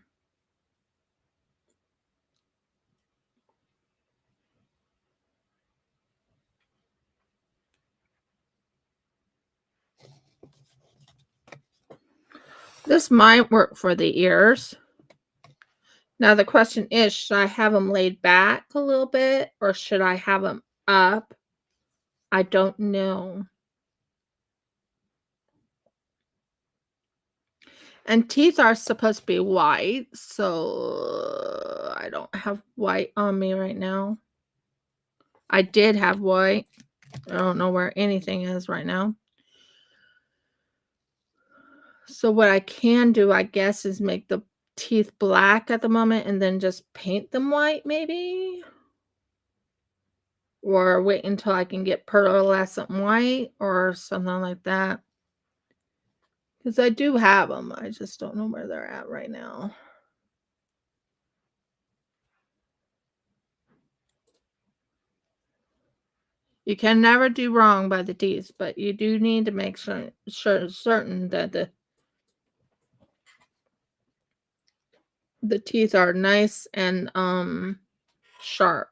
This might work for the ears. Now the question is, should I have them laid back a little bit or should I have them up? I don't know. And teeth are supposed to be white, so I don't have white on me right now. I did have white. I don't know where anything is right now. So what I can do, I guess, is make the teeth black at the moment and then just paint them white maybe. Or wait until I can get pearlescent white or something like that. Because I do have them. I just don't know where they're at right now. You can never do wrong by the teeth, but you do need to make certain that the teeth are nice and sharp.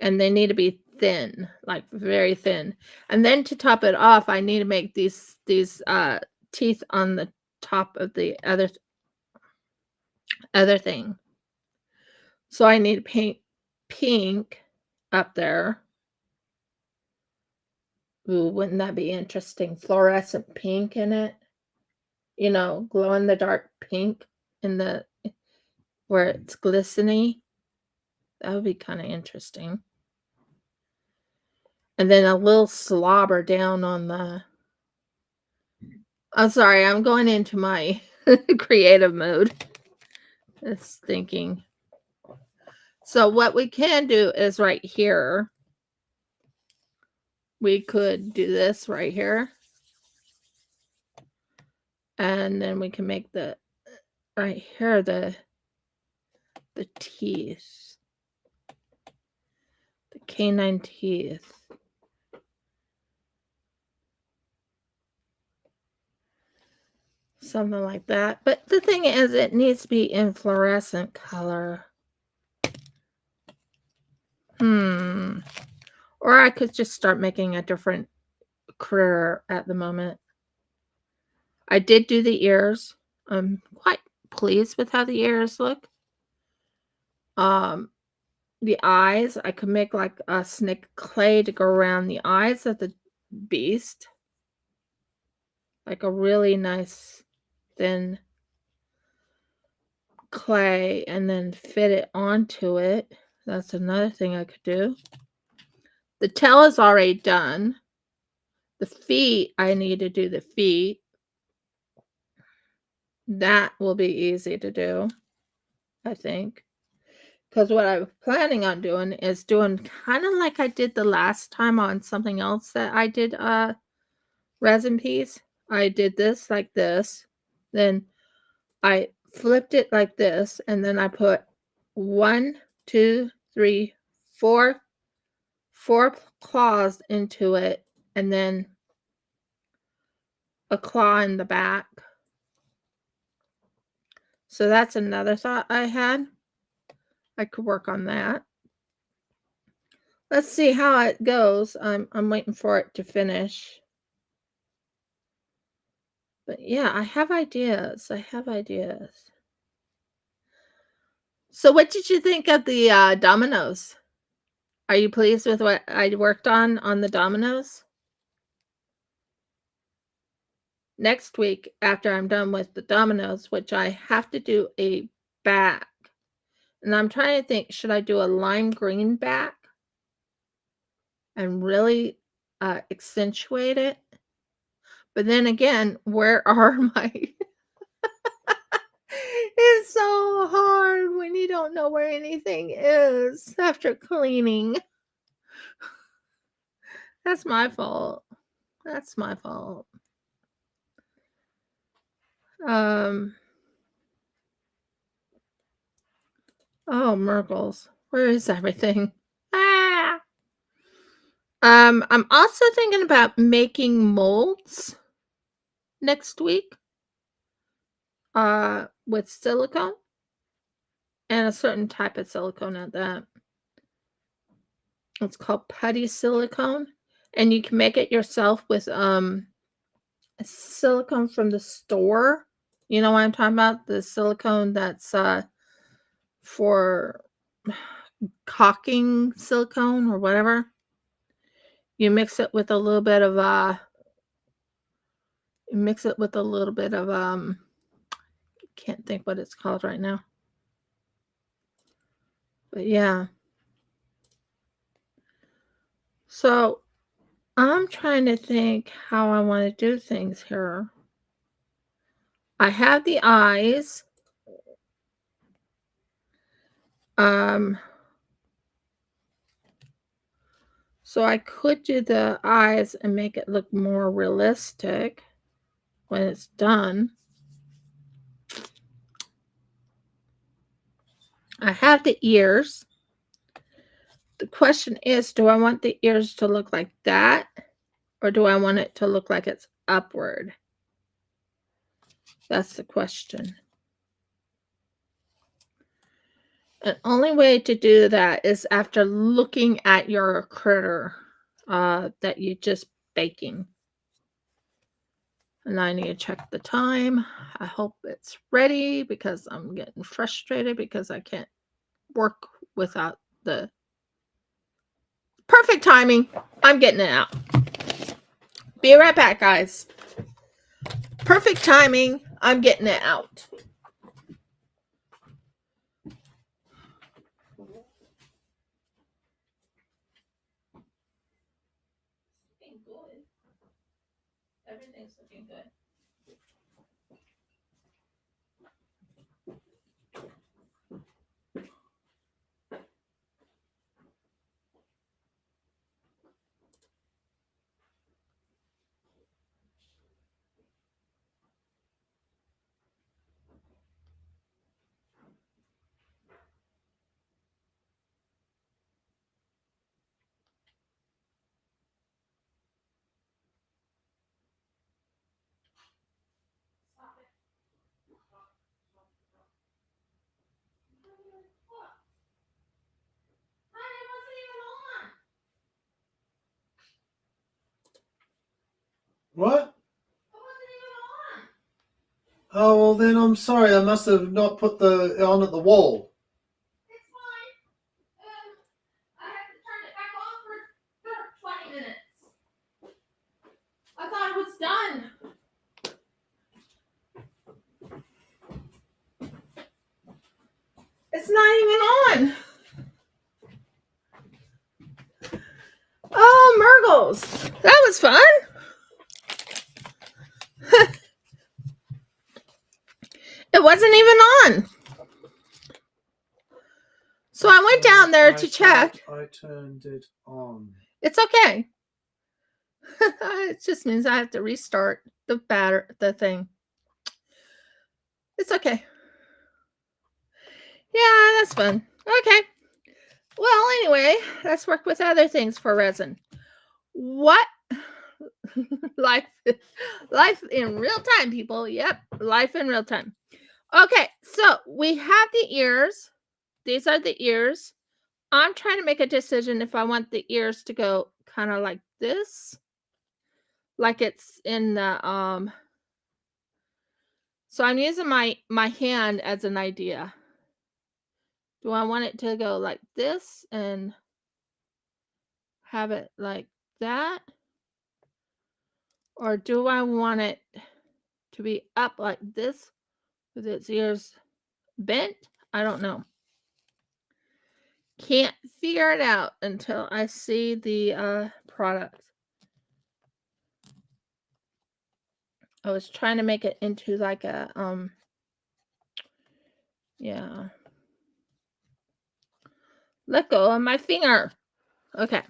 And they need to be thin, like very thin. And then to top it off, I need to make these teeth on the top of the other thing. So I need to paint pink up there. Ooh, wouldn't that be interesting? Fluorescent pink in it. You know, glow in the dark pink in the where it's glistening. That would be kind of interesting. And then a little slobber down on the I'm sorry, I'm going into my creative mode. It's thinking. So what we can do is right here. We could do this right here. And then we can make the right here the teeth. The canine teeth. Something like that. But the thing is, it needs to be in fluorescent color. Or I could just start making a different critter at the moment. I did do the ears. I'm quite pleased with how the ears look. The eyes, I could make like a snake clay to go around the eyes of the beast. Like a really nice thin clay and then fit it onto it. That's another thing I could do. The tail is already done. The feet, I need to do the feet. That will be easy to do, I think. Because what I'm planning on doing is doing kind of like I did the last time on something else that I did resin piece. I did this like this. Then I flipped it like this. And then I put 1, 2, 3, 4 claws into it. And then a claw in the back. So that's another thought I had. I could work on that. Let's see how it goes. I'm waiting for it to finish. But yeah, I have ideas. I have ideas. So what did you think of the dominoes? Are you pleased with what I worked on the dominoes? Next week, after I'm done with the dominoes, which I have to do a back. And I'm trying to think, should I do a lime green back? And really accentuate it? But then again, where are my... It's so hard when you don't know where anything is after cleaning. That's my fault. That's my fault. Oh, Merkles. Where is everything? Ah! I'm also thinking about making molds next week. With silicone. And a certain type of silicone at that. It's called putty silicone. And you can make it yourself with silicone from the store. You know what I'm talking about? The silicone that's for caulking silicone or whatever. You mix it with a little bit of can't think what it's called right now. But yeah. So I'm trying to think how I want to do things here. I have the eyes. So I could do the eyes and make it look more realistic when it's done. I have the ears. The question is, do I want the ears to look like that? Or do I want it to look like it's upward? That's the question. And only way to do that is after looking at your critter that you just baking. And I need to check the time. I hope it's ready because I'm getting frustrated because I can't work without the perfect timing. I'm getting it out. Be right back, guys. Perfect timing. I'm getting it out. Looking good. Everything's looking good. What? Oh, well then I'm sorry. I must have not put the on at the wall. It's fine. I have to turn it back on for 20 minutes. I thought it was done. It's not even on. Oh, Murgles. That was fun. It wasn't even on. So I went down there to check. I turned it on. It's okay. It just means I have to restart the thing. It's okay. Yeah, that's fun. Okay. Well, anyway, let's work with other things for resin. What? life in real time, people. Yep, life in real time. Okay, so we have the ears. These are the ears. I'm trying to make a decision if I want the ears to go kind of like this, like it's in the so I'm using my hand as an idea. Do I want it to go like this and have it like that? Or do I want it to be up like this with its ears bent? I don't know. Can't figure it out until I see the product. I was trying to make it into like a yeah. Let go of my finger. Okay.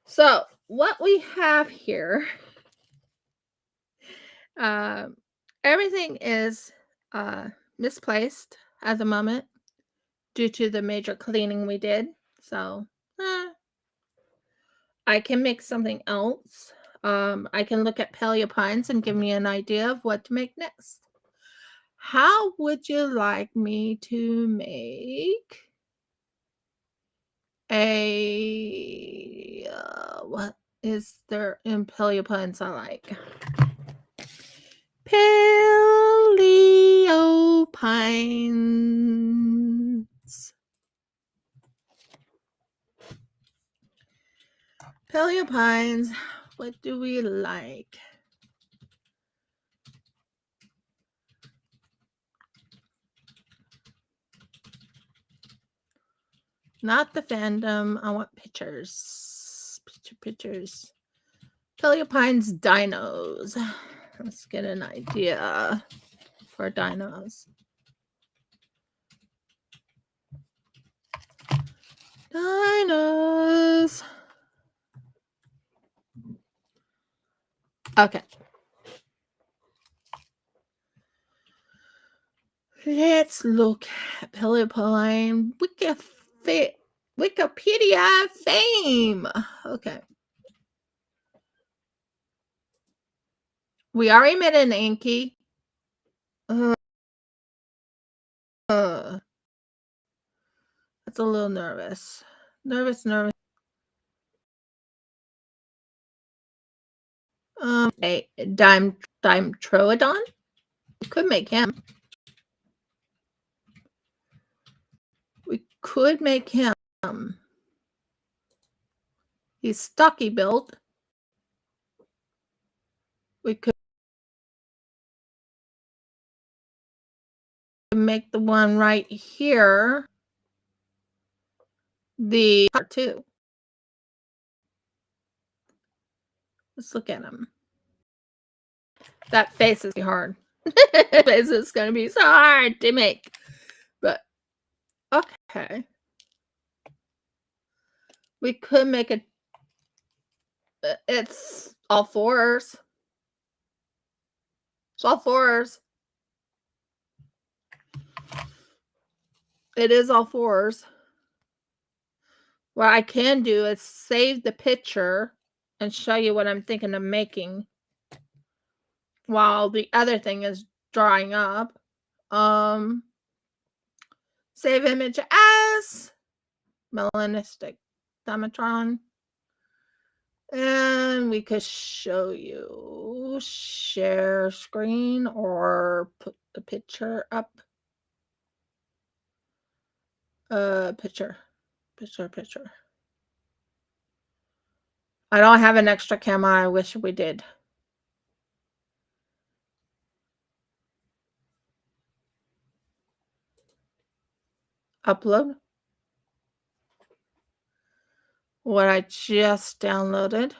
So what we have here, everything is misplaced at the moment due to the major cleaning we did. So I can make something else. I can look at paleopines and give me an idea of what to make next. How would you like me to make a what is there in paleopines I like? Paleopines. Paleopines. What do we like? Not the fandom. I want pictures. Pictures. Paleopines dinos. Let's get an idea for dinos. Dinos. Okay. Let's look at Paleopine Wikipedia fame. Okay. We already made an Anki. That's a little nervous. Nervous. A Dimetrodon. We could make him. We could make him. He's stocky built. We could make the one right here the part 2. Let's look at him. That face is hard. Face is going to be so hard to make. But, okay. We could make it. It's all fours. It's all fours. It is all fours. What I can do is save the picture and show you what I'm thinking of making while the other thing is drying up. Save image as melanistic Dimetron. And we could show you share screen or put the picture up. Picture. I don't have an extra camera. I wish we did. Upload. What I just downloaded.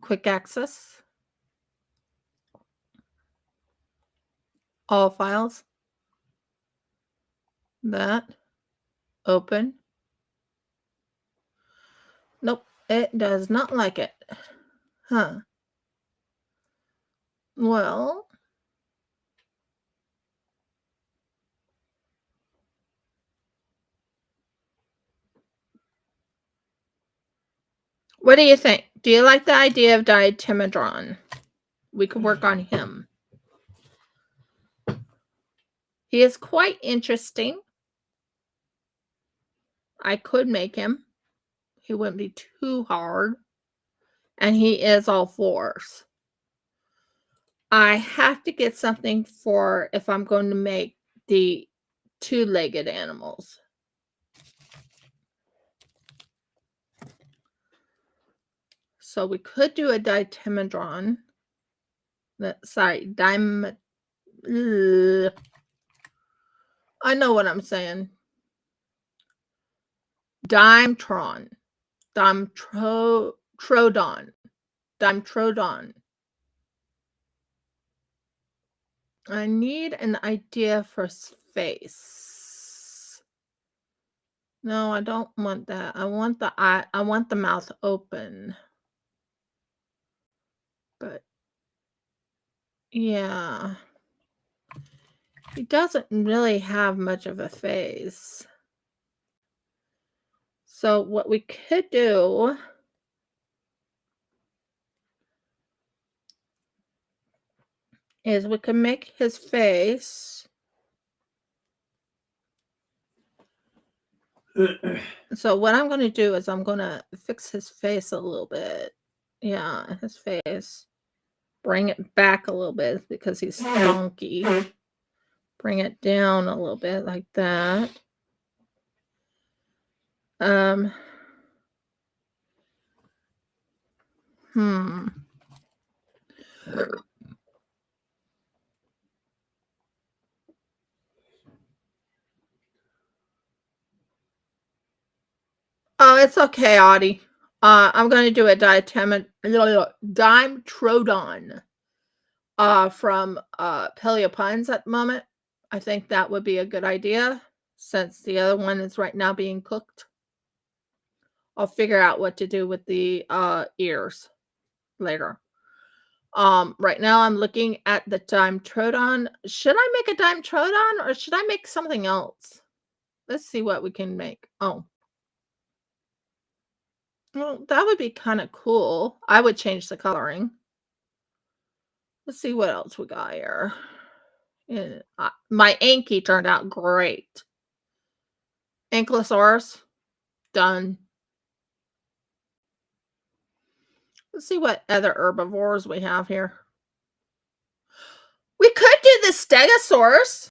Quick access. All files. That. Open. Nope, it does not like it. Huh. Well. What do you think? Do you like the idea of Ditimodron? We could work on him. He is quite interesting. I could make him. He wouldn't be too hard. And he is all fours. I have to get something for if I'm going to make the two-legged animals. So we could do a Ditimodron. Sorry, I know what I'm saying. Dimetrodon. I need an idea for his face. No, I don't want that. I want the eye. I want the mouth open. But yeah. He doesn't really have much of a face. So what we could do is we can make his face. So what I'm going to do is I'm going to fix his face a little bit. Yeah, his face. Bring it back a little bit because he's funky. Bring it down a little bit like that. Um, hmm. Oh, it's okay, Audie. I'm going to do a Dimetrodon from Paleo Pines at the moment. I think that would be a good idea since the other one is right now being cooked. I'll figure out what to do with the ears later. Right now I'm looking at the Dimetrodon. Should I make a Dimetrodon or should I make something else? Let's see what we can make. Oh, well, that would be kind of cool. I would change the coloring. Let's see what else we got here. Yeah, my Anki turned out great. Ankylosaurus, done. Let's see what other herbivores we have here. We could do the Stegosaurus.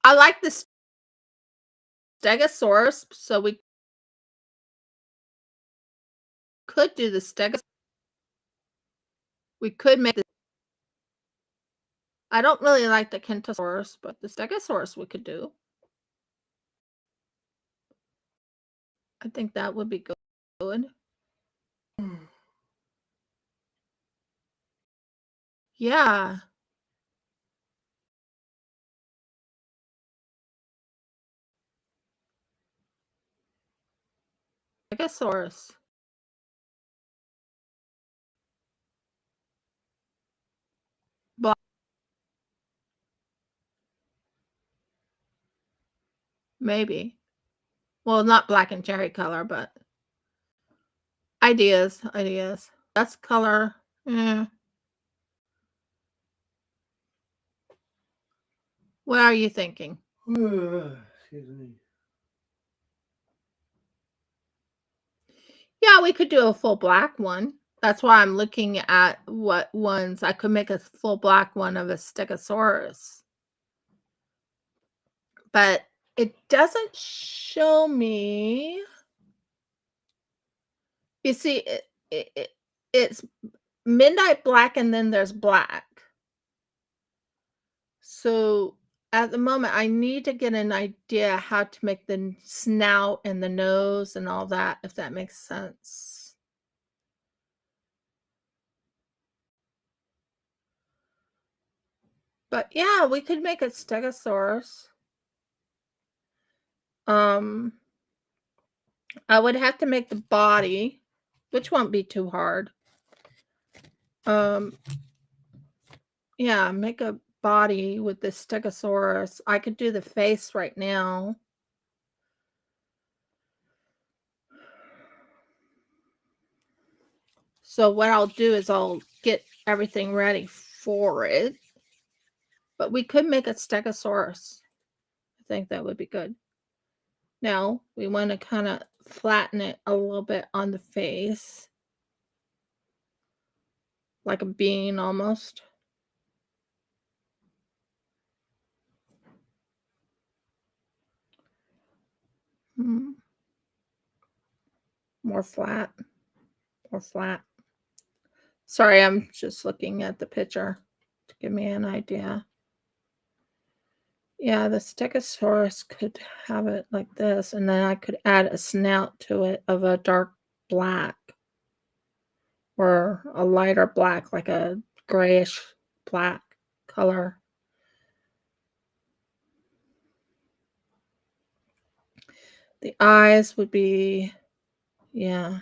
I like the Stegosaurus, so we could do the Stegosaurus. We could make the. I don't really like the Kentosaurus, but the Stegosaurus we could do. I think that would be good. Yeah. Stegosaurus. But maybe. Well, not black and cherry color, but ideas. That's color. Yeah. What are you thinking? Excuse me. Yeah, we could do a full black one. That's why I'm looking at what ones I could make a full black one of a Stegosaurus. But it doesn't show me. You see, it's midnight black and then there's black. So at the moment, I need to get an idea how to make the snout and the nose and all that, if that makes sense. But yeah, we could make a Stegosaurus. I would have to make the body, which won't be too hard. Yeah, make a body with the Stegosaurus. I could do the face right now. So what I'll do is I'll get everything ready for it. But we could make a Stegosaurus. I think that would be good. Now, we want to kind of flatten it a little bit on the face. Like a bean almost. More flat. More flat. Sorry, I'm just looking at the picture to give me an idea. Yeah, the Stegosaurus could have it like this, and then I could add a snout to it of a dark black or a lighter black, like a grayish black color. The eyes would be, yeah.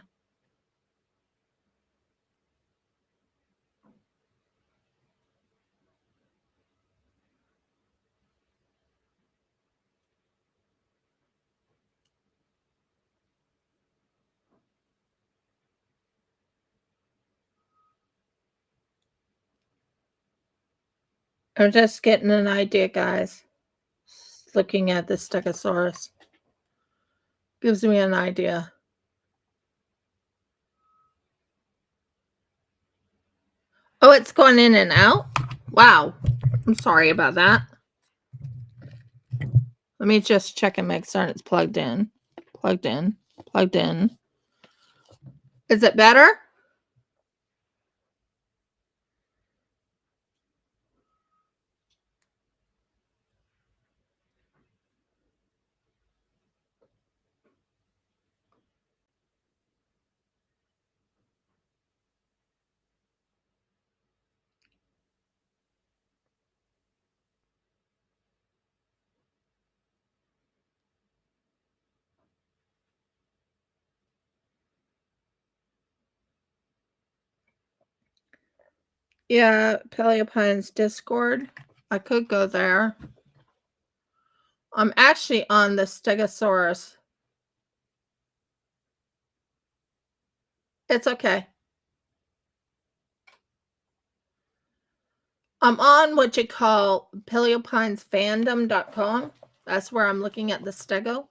I'm just getting an idea, guys. Looking at the Stegosaurus. Gives me an idea. Oh, it's going in and out? Wow. I'm sorry about that. Let me just check and make certain it's plugged in. Plugged in. Plugged in. Is it better? Yeah, Paleopine's Discord. I could go there. I'm actually on the Stegosaurus. It's okay. I'm on what you call paleopinesfandom.com. That's where I'm looking at the stego.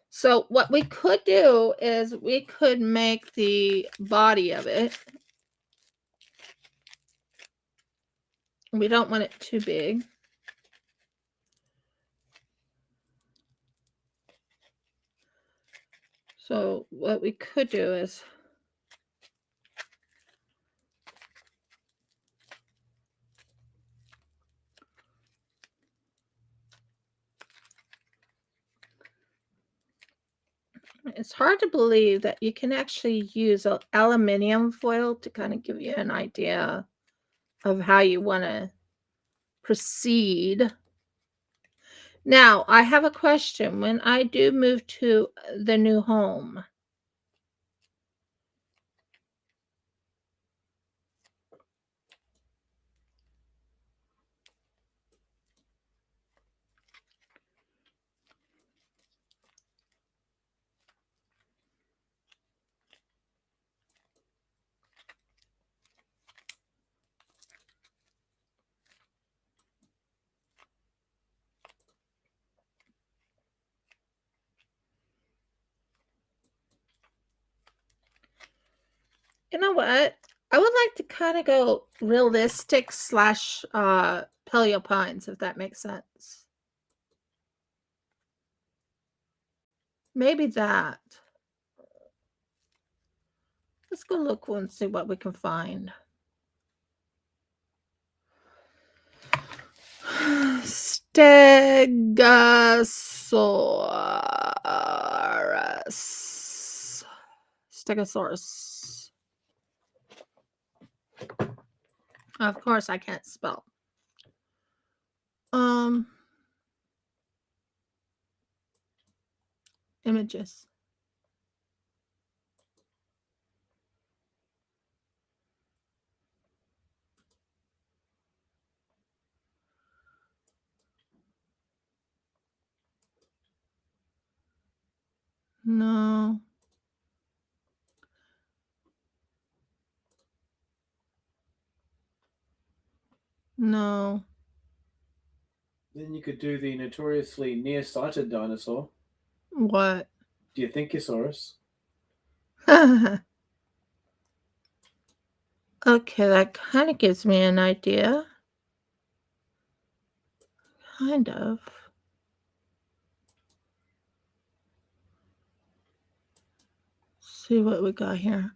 So what we could do is we could make the body of it. We don't want it too big. So what we could do is it's hard to believe that you can actually use aluminum foil to kind of give you an idea of how you want to proceed. Now, I have a question. When I do move to the new home, you know what? I would like to kind of go realistic slash paleo pines, if that makes sense. Maybe that. Let's go look and see what we can find. Stegosaurus. Stegosaurus. Of course, I can't spell. Images. No. No. Then you could do the notoriously nearsighted dinosaur. What? Do you think Thinkosaurus? Okay, that kind of gives me an idea. Kind of. See what we got here.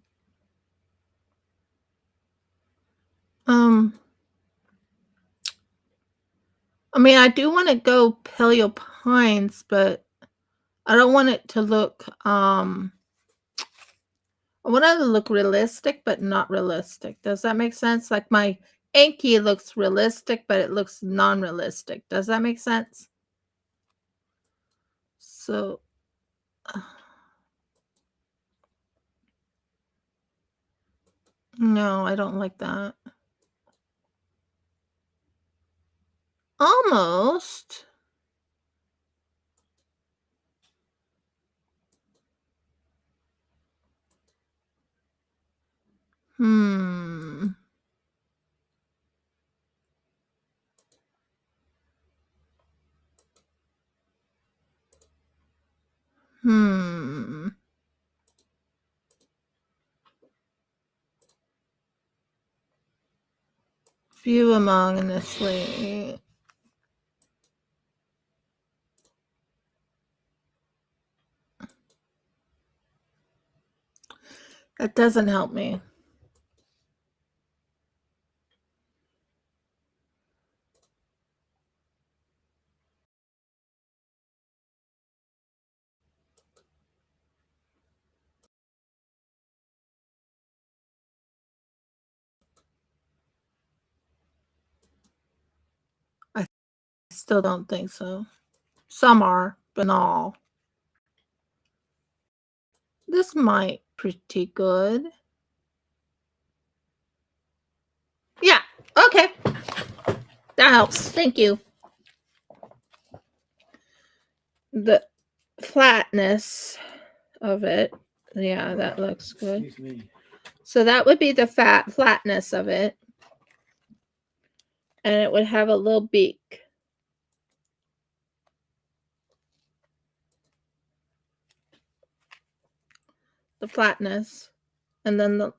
I mean, I do want to go paleo pines, but I don't want it to look I want it to look realistic, but not realistic. Does that make sense? Like my Anki looks realistic, but it looks non-realistic. Does that make sense? So no, I don't like that. Almost. Hmm. Few among the sleep. That doesn't help me. I still don't think so. Some are, but not all. This might pretty good. Yeah, okay. That helps. Thank you. The flatness of it. Yeah, that looks good. Excuse me. So that would be the flatness of it. And it would have a little beak. The flatness. And then the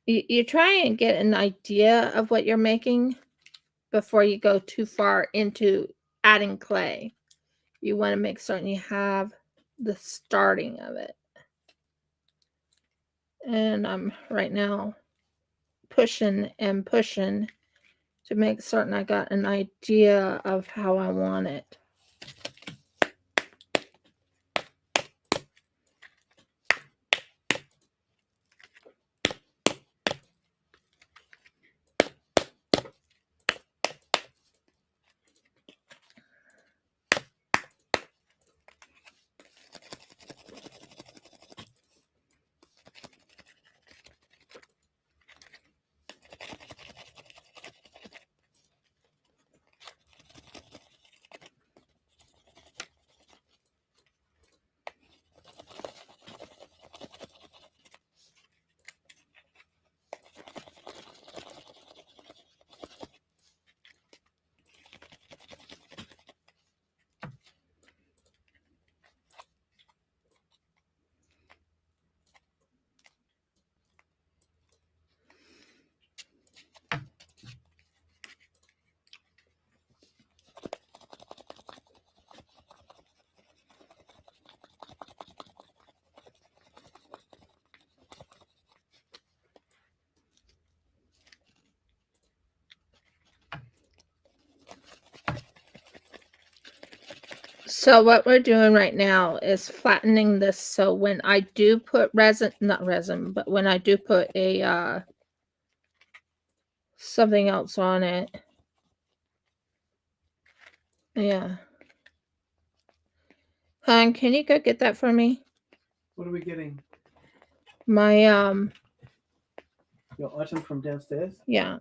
you try and get an idea of what you're making before you go too far into adding clay. You want to make certain you have the starting of it. And I'm right now pushing to make certain I got an idea of how I want it. So what we're doing right now is flattening this. So when I do put not resin, but when I do put a something else on it. Yeah. Hon, can you go get that for me? What are we getting? My Your item from downstairs? yeah.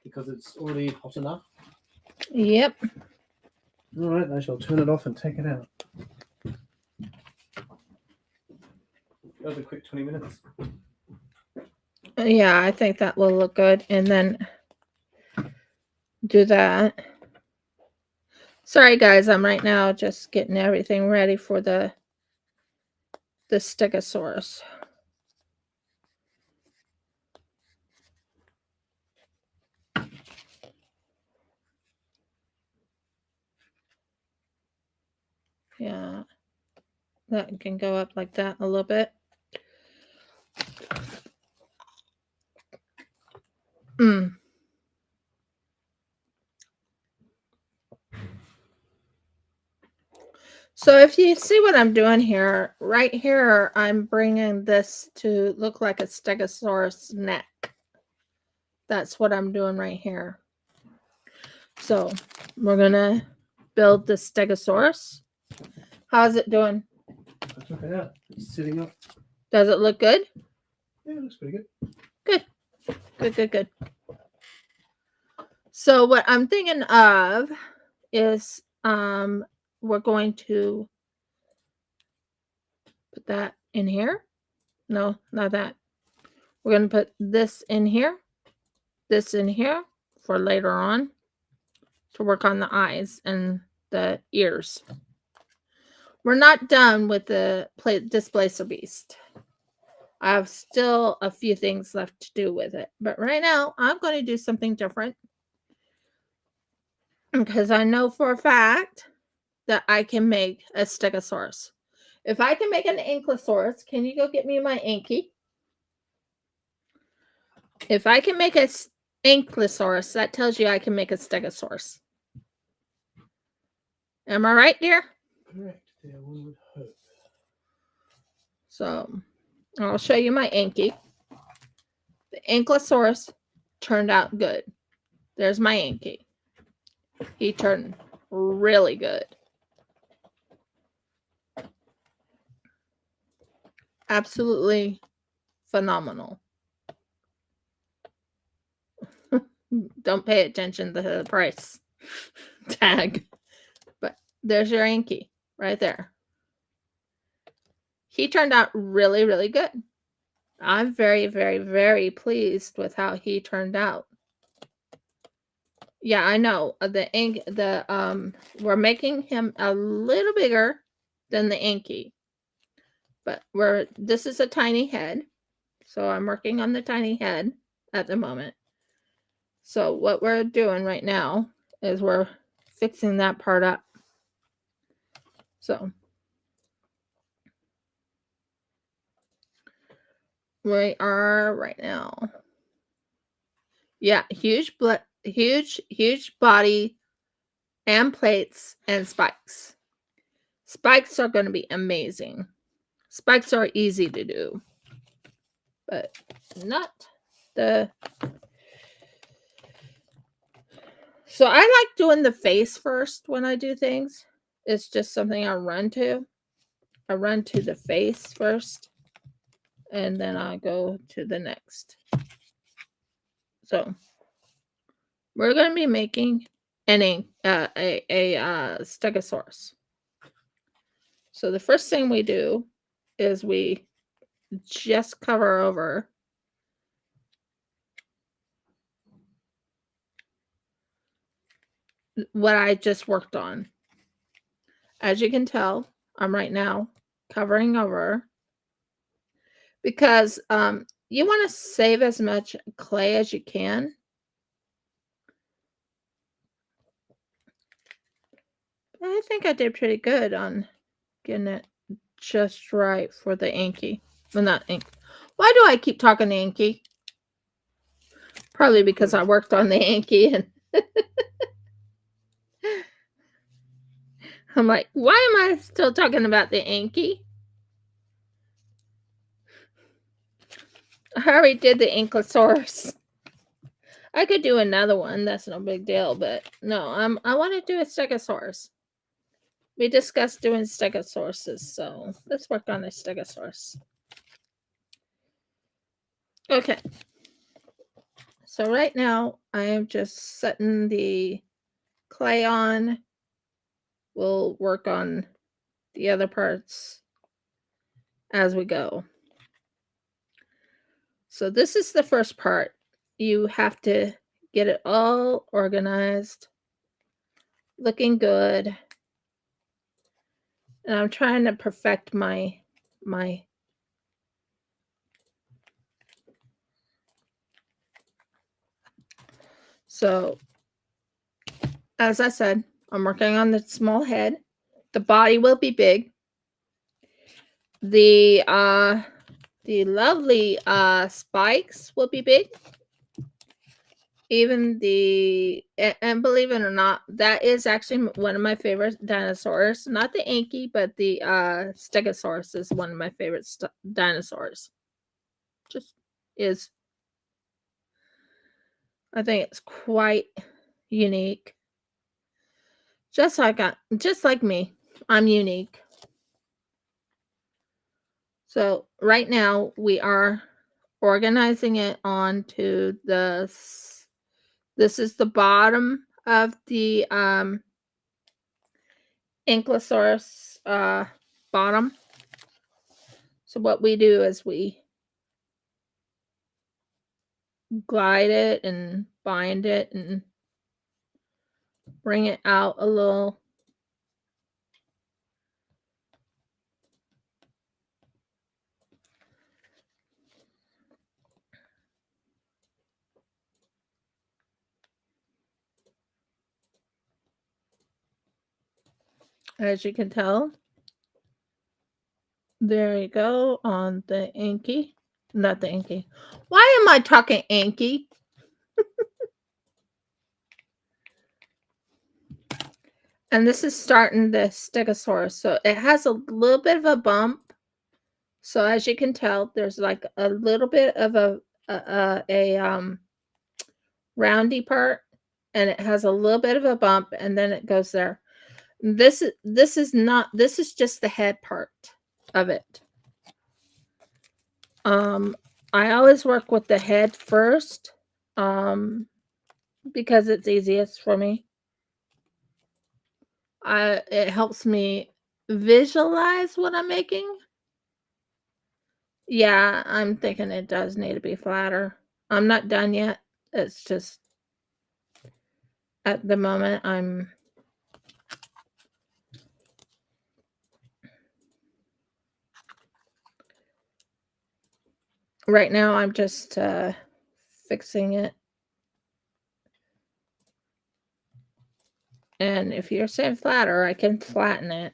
Because it's already hot enough? Yep. Alright, I shall turn it off and take it out. That was a quick 20 minutes. Yeah, I think that will look good. And then do that. Sorry guys, I'm right now just getting everything ready for the Stegosaurus. Yeah. That can go up like that a little bit. So if you see what I'm doing here, right here, I'm bringing this to look like a Stegosaurus neck. That's what I'm doing right here. So we're going to build the Stegosaurus. How's it doing? I took it out. It's sitting up. Does it look good? Yeah, it looks pretty good. Good. So what I'm thinking of is we're going to put that in here. No, not that. We're going to put this in here for later on to work on the eyes and the ears. we're not done with the Displacer Beast. I have still a few things left to do with it. But right now, I'm going to do something different. Because I know for a fact that I can make a Stegosaurus. If I can make an Ankylosaurus, can you go get me my Anky? If I can make a Ankylosaurus, that tells you I can make a Stegosaurus. Am I right, dear? Correct, dear. One would hope. So, I'll show you my Anky. The Ankylosaurus turned out good. There's my Anky. He turned really good. Absolutely phenomenal. Don't pay attention to the price tag. But there's your Anky right there. He turned out really, really good. I'm very, very, very pleased with how he turned out. Yeah, I know. We're making him a little bigger than the Anky. But this is a tiny head. So I'm working on the tiny head at the moment. So what we're doing right now is we're fixing that part up. So we are right now. Yeah, huge body and plates and spikes. Spikes are going to be amazing. Spikes are easy to do, but not the... So I like doing the face first when I do things. It's just something I run to. I run to the face first, and then I go to the next. So we're going to be making a Stegosaurus. So the first thing we do is we just cover over what I just worked on. As you can tell, I'm right now covering over because you want to save as much clay as you can. I think I did pretty good on getting it just right for the Anky. Well, not Anky. Why do I keep talking to Anky? Probably because I worked on the Anky and I'm like, why am I still talking about the Anky? I already did the Ankylosaurus. I could do another one. That's no big deal. But no, I want to do a Stegosaurus. We discussed doing Stegosauruses, so let's work on the Stegosaurus. Okay. So right now, I am just setting the clay on. We'll work on the other parts as we go. So this is the first part. You have to get it all organized, looking good. And I'm trying to perfect my So as I said, I'm working on the small head. The body will be big. The lovely spikes will be big. Even and believe it or not, that is actually one of my favorite dinosaurs. Not the Anky, but the Stegosaurus is one of my favorite dinosaurs. Just is. I think it's quite unique. Just like me, I'm unique. So right now we are organizing it onto this is the bottom of the Ankylosaurus bottom. So what we do is we glide it and bind it and bring it out a little. as you can tell. There you go on the inky. Not the inky. Why am I talking inky? And this is starting the stegosaurus. So it has a little bit of a bump. So as you can tell, there's like a little bit of a roundy part, and it has a little bit of a bump, and then it goes there. This is just the head part of it. I always work with the head first, because it's easiest for me. It helps me visualize what I'm making. Yeah, I'm thinking it does need to be flatter. I'm not done yet. It's just at the moment right now I'm just fixing it. And if you're saying flatter, I can flatten it.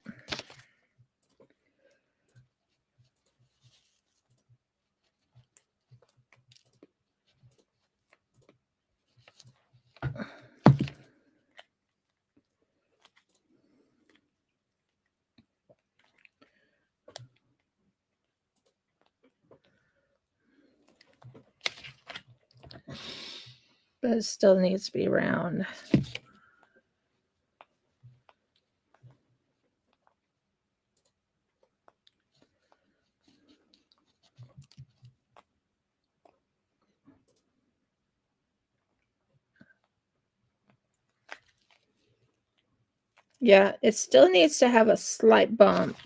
But it still needs to be round. Yeah, it still needs to have a slight bump.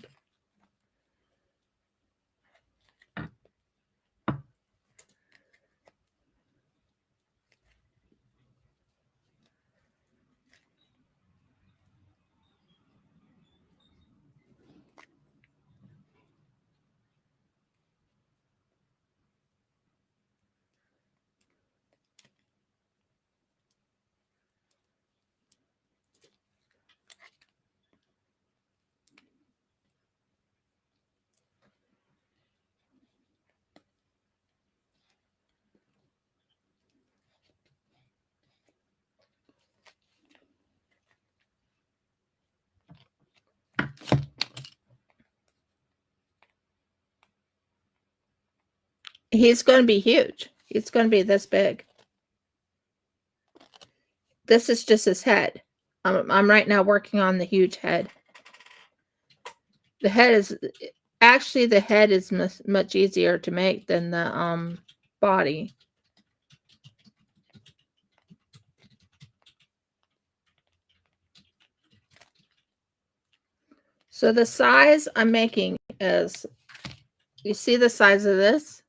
He's going to be huge. He's going to be this big. This is just his head. I'm right now working on the huge head. The head is actually much easier to make than the body. So the size I'm making is, you see the size of this?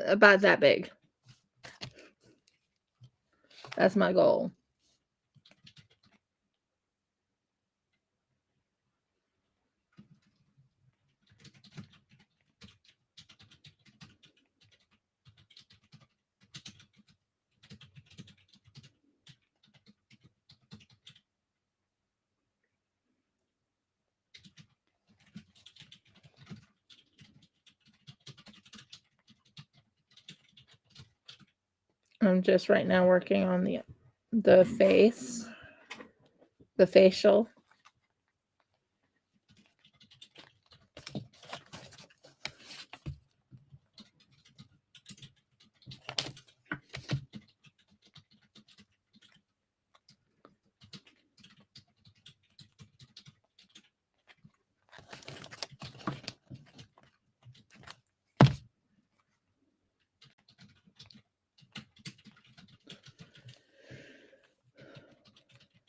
About that big. That's my goal. I'm just right now working on the face, the facial.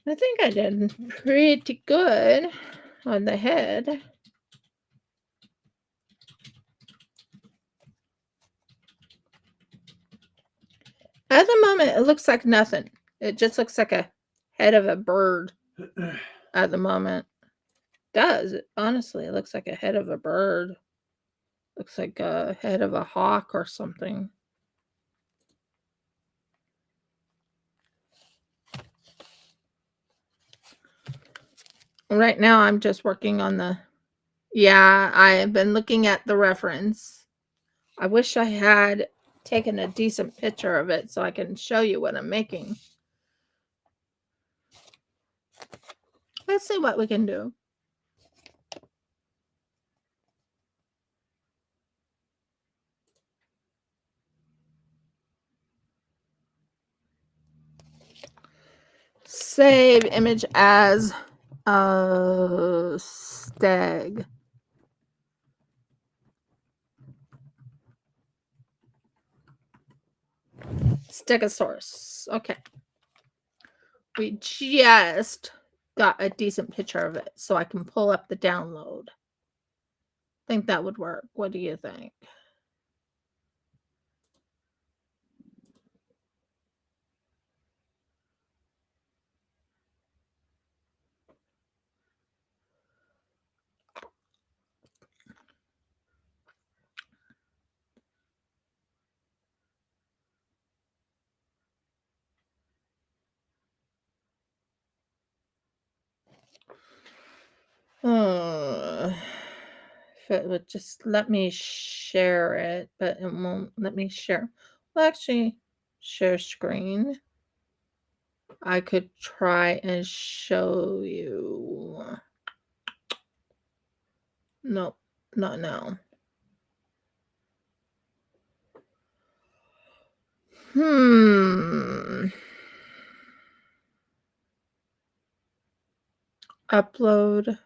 I think I did pretty good on the head. At the moment, it looks like nothing. It just looks like a head of a bird at the moment. It does. Honestly, it looks like a head of a bird. Looks like a head of a hawk or something. Right now, I'm just working on the. Yeah, I have been looking at the reference. I wish I had taken a decent picture of it so I can show you what I'm making. Let's see what we can do. Save image as a steg. Stegosaurus. Okay. We just got a decent picture of it so I can pull up the download. Think that would work. What do you think? If it would just let me share it, but it won't let me share. Well, actually, share screen. I could try and show you. Nope, not now. Upload.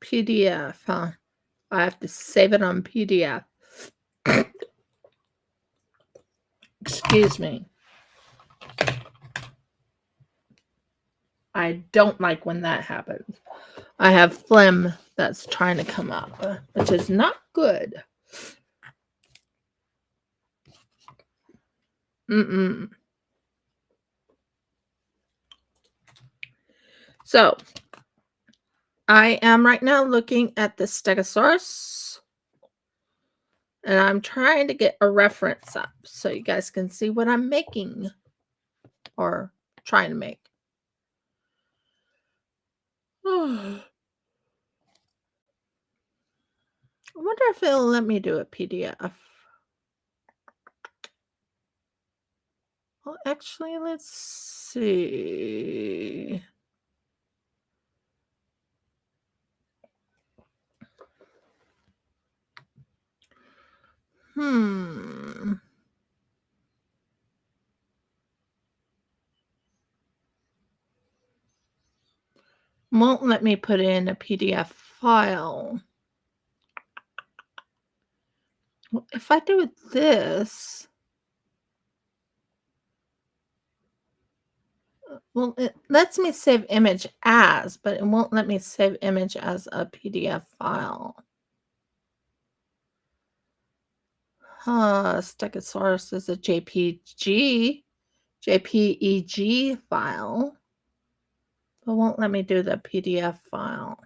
PDF, huh? I have to save it on PDF. Excuse me. I don't like when that happens. I have phlegm that's trying to come up, which is not good. So, I am right now looking at the Stegosaurus, and I'm trying to get a reference up so you guys can see what I'm making or trying to make. I wonder if it'll let me do a PDF. Well, actually, let's see. Won't let me put in a PDF file. Well, if I do this, well, it lets me save image as, but it won't let me save image as a PDF file. Stegosaurus is a JPG file, but won't let me do the PDF file.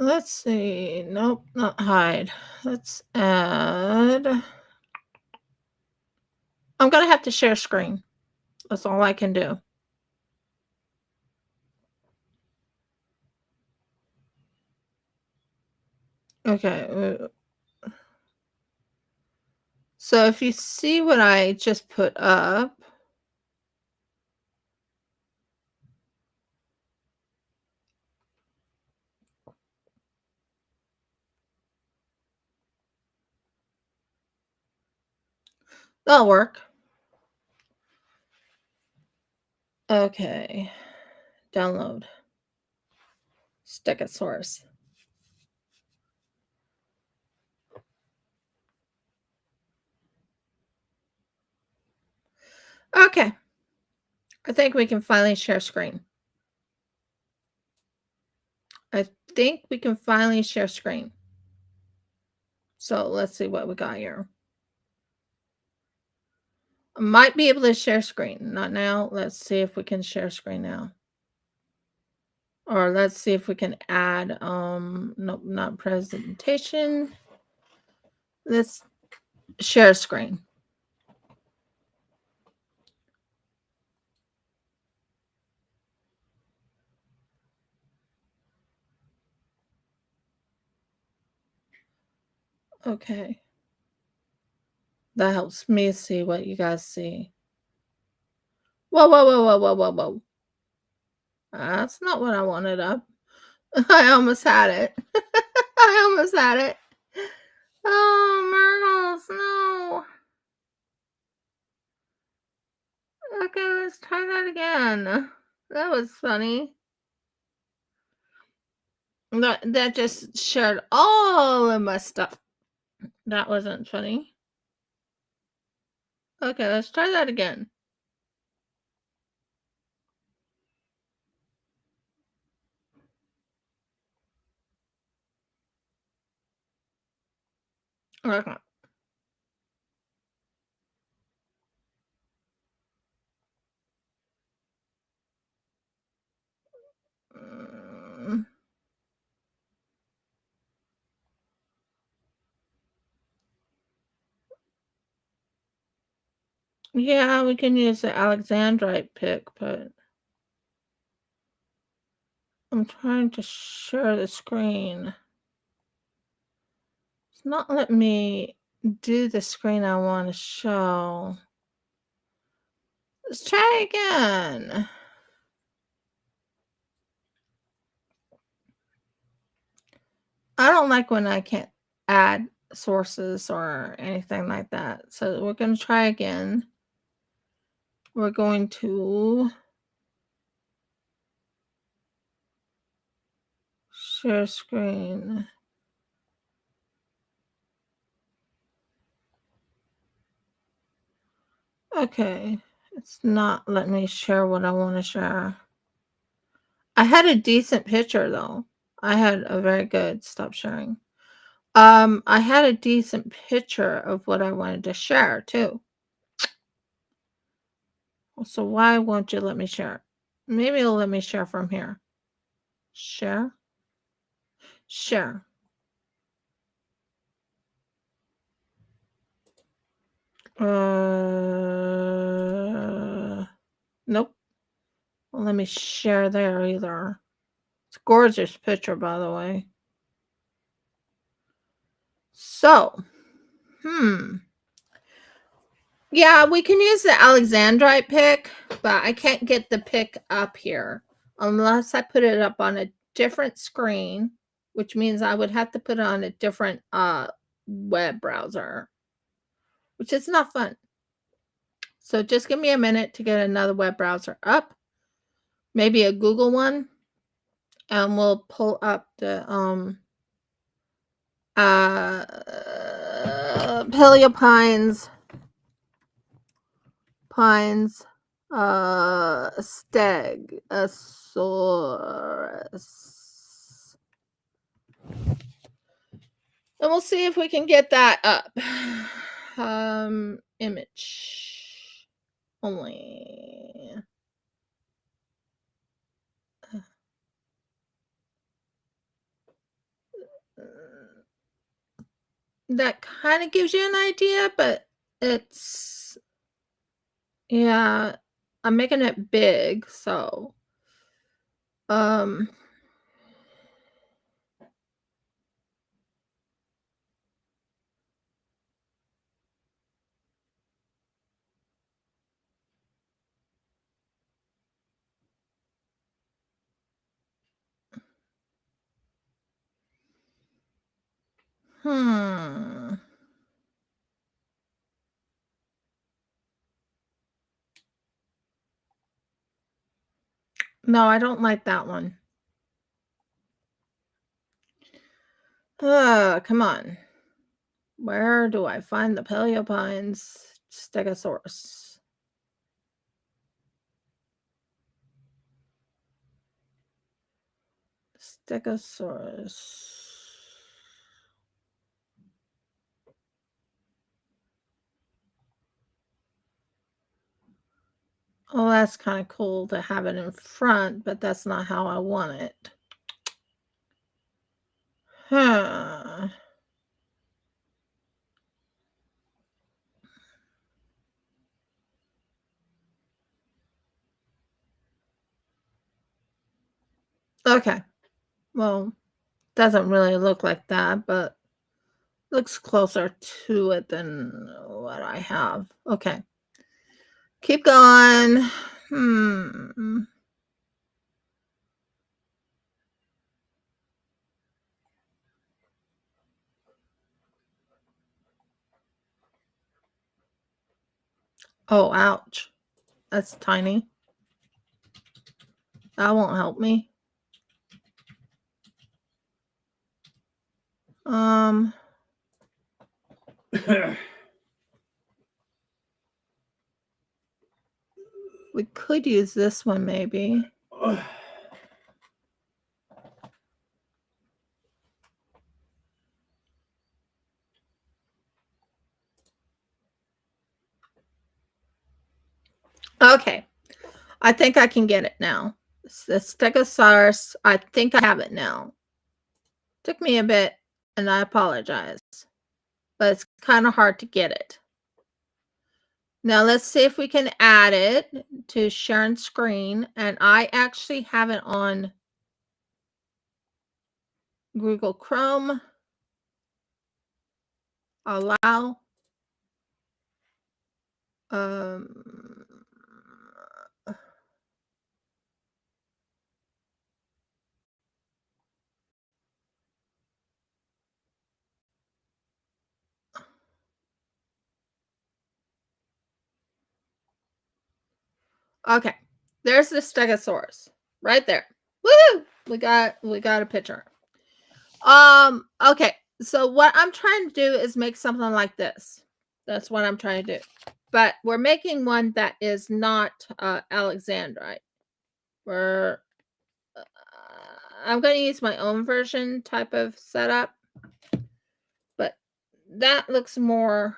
Let's see. Nope, not hide. Let's add. I'm going to have to share screen. That's all I can do. Okay. So if you see what I just put up, that'll work. Okay. Download. Stegosaurus. Okay. I think we can finally share screen. I think we can finally share screen. So let's see what we got here. I might be able to share screen. Not now. Let's see if we can share screen now. Or let's see if we can add nope, not presentation. Let's share screen. Okay. That helps me see what you guys see. Whoa, whoa, whoa, whoa, whoa, whoa, whoa. That's not what I wanted up. I almost had it. I almost had it. Oh, Myrtles, no. Okay, let's try that again. That was funny. That just shared all of my stuff. That wasn't funny. Okay, let's try that again. Okay. Mm, yeah, we can use the Alexandrite pick, but I'm trying to share the screen. It's not letting me do the screen I want to show. Let's try again. I don't like when I can't add sources or anything like that. So we're going to try again. We're going to share screen. Okay. It's not letting me share what I want to share. I had a decent picture though. I had a very good stop sharing. I had a decent picture of what I wanted to share too. So why won't you let me share? Maybe it'll let me share from here. Share? Share. Nope. Well, let me share there either. It's a gorgeous picture, by the way. So, yeah, we can use the Alexandrite pick, but I can't get the pick up here unless I put it up on a different screen, which means I would have to put it on a different web browser, which is not fun. So just give me a minute to get another web browser up, maybe a Google one, and we'll pull up the Paleopines Stegosaurus. And we'll see if we can get that up. Image only. That kind of gives you an idea, but it's, yeah, I'm making it big, so um hmm. No, I don't like that one. Come on. Where do I find the Paleopines Stegosaurus? Stegosaurus. Oh, that's kind of cool to have it in front, but that's not how I want it. Huh. Okay. Well, doesn't really look like that, but looks closer to it than what I have. Okay. Keep going. Oh, ouch. That's tiny. That won't help me. We could use this one maybe. Okay. I think I can get it now. It's the Stegosaurus. I think I have it now. Took me a bit, and I apologize. But it's kind of hard to get it. Now let's see if we can add it to sharing screen. And I actually have it on Google Chrome. Allow. Okay, there's the Stegosaurus right there. Woo! We got a picture. Okay, so what I'm trying to do is make something like this. That's what I'm trying to do. But we're making one that is not Alexandrite. I'm going to use my own version type of setup. But that looks more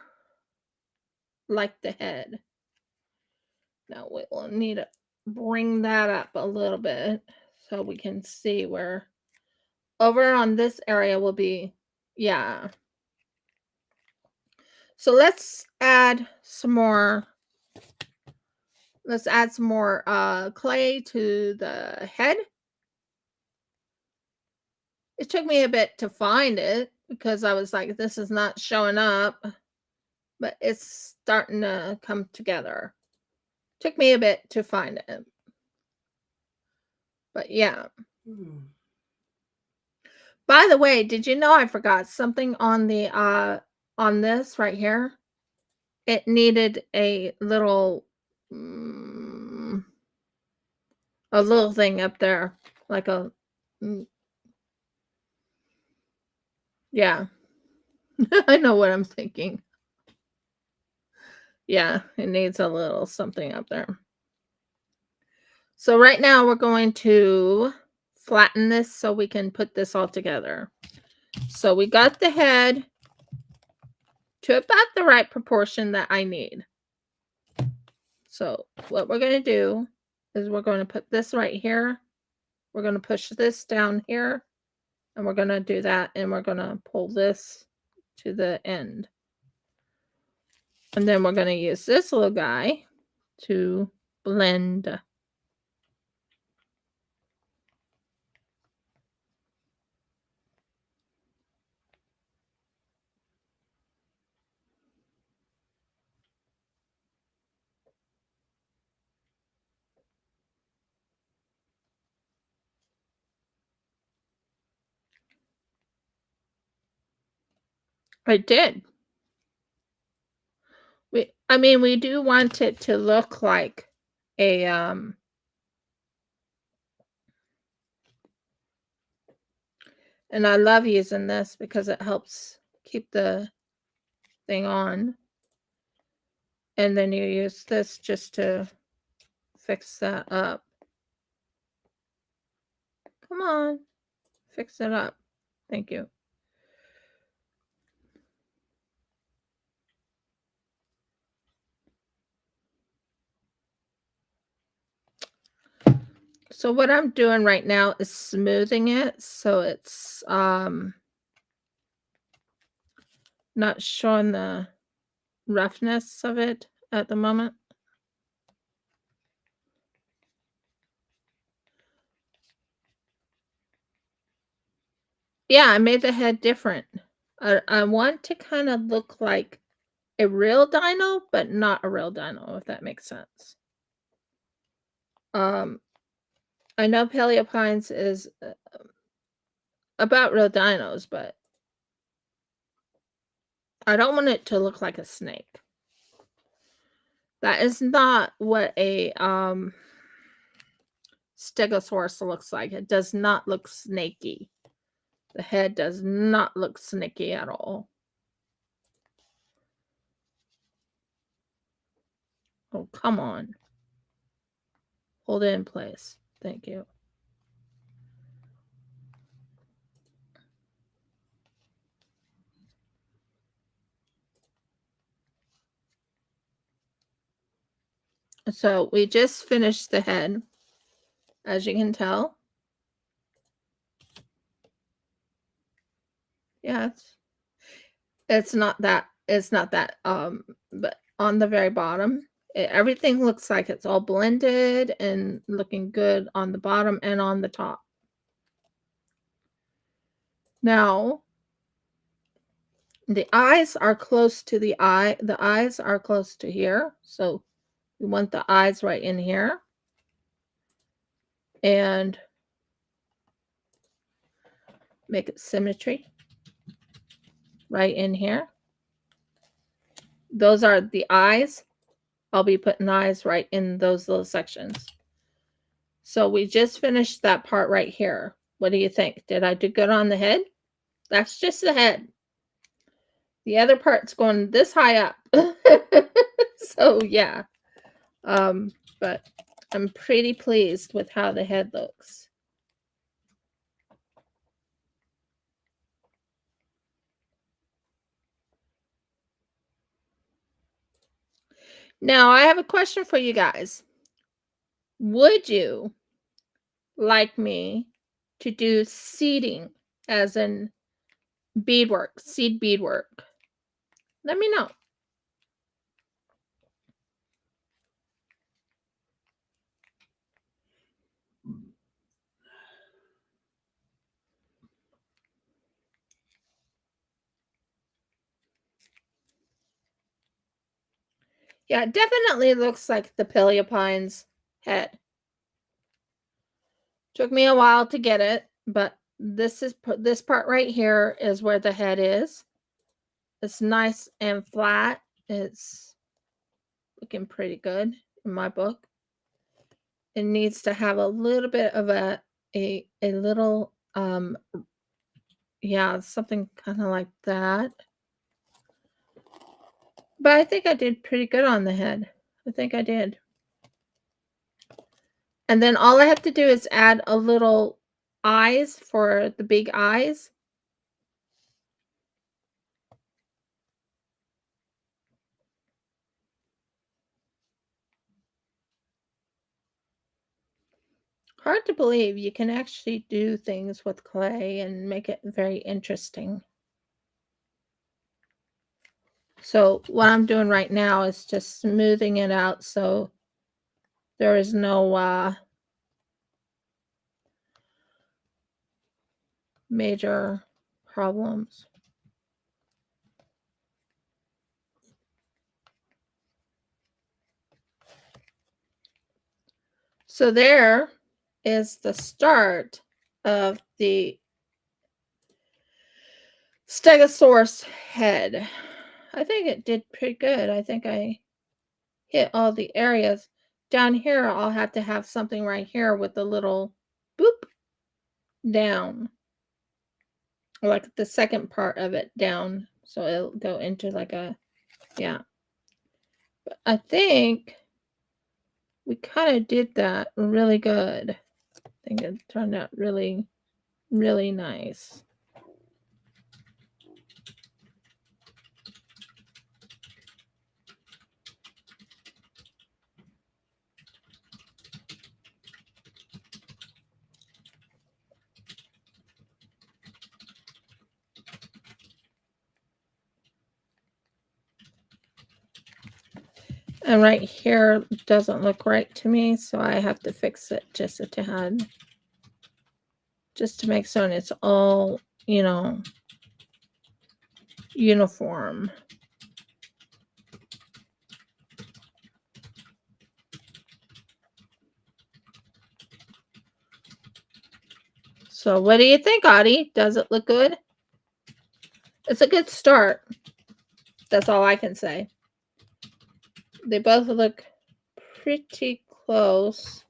like the head. Now we will need to bring that up a little bit so we can see where over on this area will be, yeah. So let's add some more. Let's add some more clay to the head. It took me a bit to find it because I was like, this is not showing up, but it's starting to come together. Took me a bit to find it. But yeah. By the way, did you know I forgot something on the on this right here? It needed a little thing up there, like a yeah. I know what I'm thinking. Yeah, it needs a little something up there. So right now we're going to flatten this so we can put this all together. So we got the head to about the right proportion that I need. So what we're going to do is we're going to put this right here. We're going to push this down here. And we're going to do that. And we're going to pull this to the end. And then we're going to use this little guy to blend. I did. We do want it to look like a and I love using this because it helps keep the thing on. And then you use this just to fix that up. Come on. fix it up. Thank you. So what I'm doing right now is smoothing it so it's not showing the roughness of it at the moment. Yeah, I made the head different. I want to kind of look like a real dino, but not a real dino, if that makes sense. I know Paleopines is about real dinos, but I don't want it to look like a snake. That is not what a Stegosaurus looks like. It does not look snaky. The head does not look snaky at all. Oh, come on. Hold it in place. Thank you. So we just finished the head, as you can tell. Yeah, it's not that, but on the very bottom, everything looks like it's all blended and looking good on the bottom and on the top. Now, the eyes are close to the eyes are close to here. So we want the eyes right in here. And make it symmetry right in here. Those are the eyes. I'll be putting eyes right in those little sections. So we just finished that part right here. What do you think? Did I do good on the head? That's just the head. The other part's going this high up. So yeah. But I'm pretty pleased with how the head looks. Now, I have a question for you guys. Would you like me to do seeding, as in beadwork, seed beadwork? Let me know. Yeah, it definitely looks like the Paleopine's head. Took me a while to get it, but this part right here is where the head is. It's nice and flat. It's looking pretty good in my book. It needs to have a little bit of a little yeah, something kind of like that. But I think I did pretty good on the head. I think I did. And then all I have to do is add a little eyes for the big eyes. Hard to believe you can actually do things with clay and make it very interesting. So what I'm doing right now is just smoothing it out so there is no major problems. So there is the start of the Stegosaurus head. I think it did pretty good. I think I hit all the areas. Down here, I'll have to have something right here with a little boop down. Like the second part of it down. So it'll go into like a, yeah. But I think we kind of did that really good. I think it turned out really Really nice. And right here doesn't look right to me, so I have to fix it just a tad. Just to make certain it's all, uniform. So what do you think, Audie? Does it look good? It's a good start. That's all I can say. They both look pretty close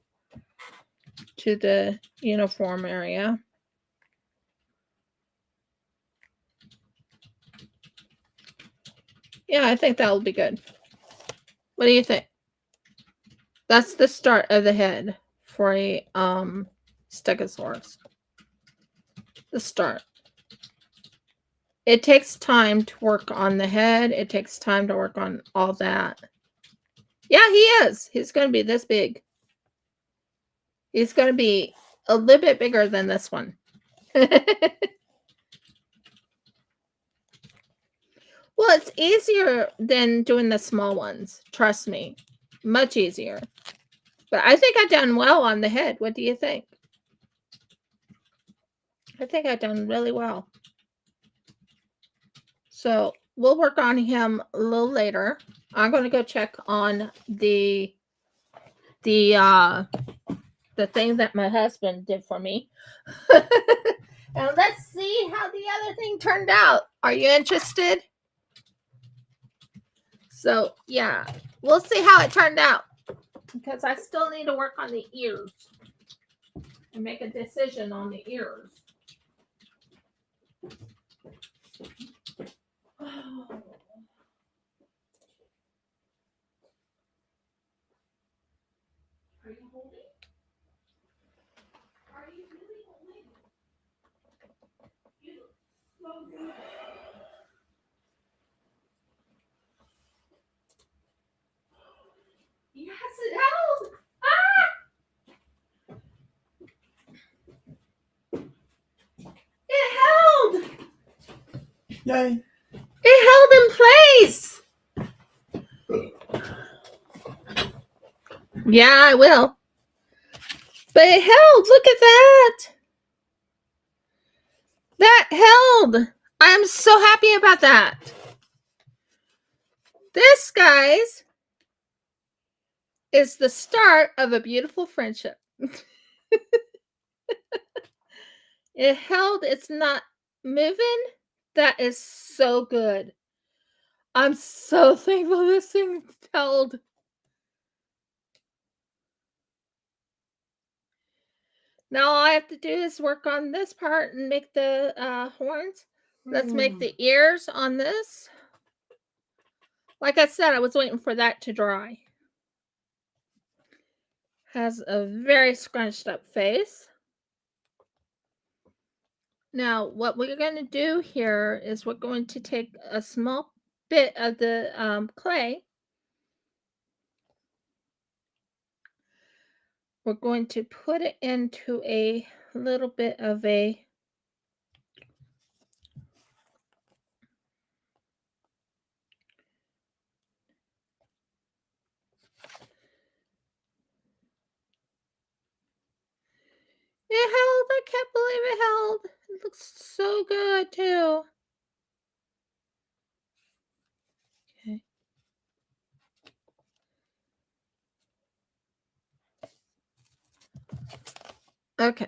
to the uniform area. Yeah, I think that will be good. What do you think? That's the start of the head for a stegosaurus. The start. It takes time to work on the head. It takes time to work on all that. Yeah, he is. He's going to be this big. He's going to be a little bit bigger than this one. Well, it's easier than doing the small ones. Trust me. Much easier. But I think I've done well on the head. What do you think? I think I've done really well. So we'll work on him a little later. I'm going to go check on the thing that my husband did for me. And let's see how the other thing turned out. Are you interested? So yeah, we'll see how it turned out, because I still need to work on the ears and make a decision on the ears. Oh. Are you holding? Are you really holding? You look so good. Yes, it held. It held. Yay! It held in place. Yeah, I will. But it held. Look at that. That held. I'm so happy about that. This, guys, is the start of a beautiful friendship. It held. It's not moving. That is so good. I'm so thankful this thing held. Now all I have to do is work on this part and make the horns. Let's make the ears on this. Like I said, I was waiting for that to dry. Has a very scrunched up face. Now, what we're going to do here is we're going to take a small bit of the clay. We're going to put it into a little bit of a It held. I can't believe it held. It looks so good too. Okay. Okay.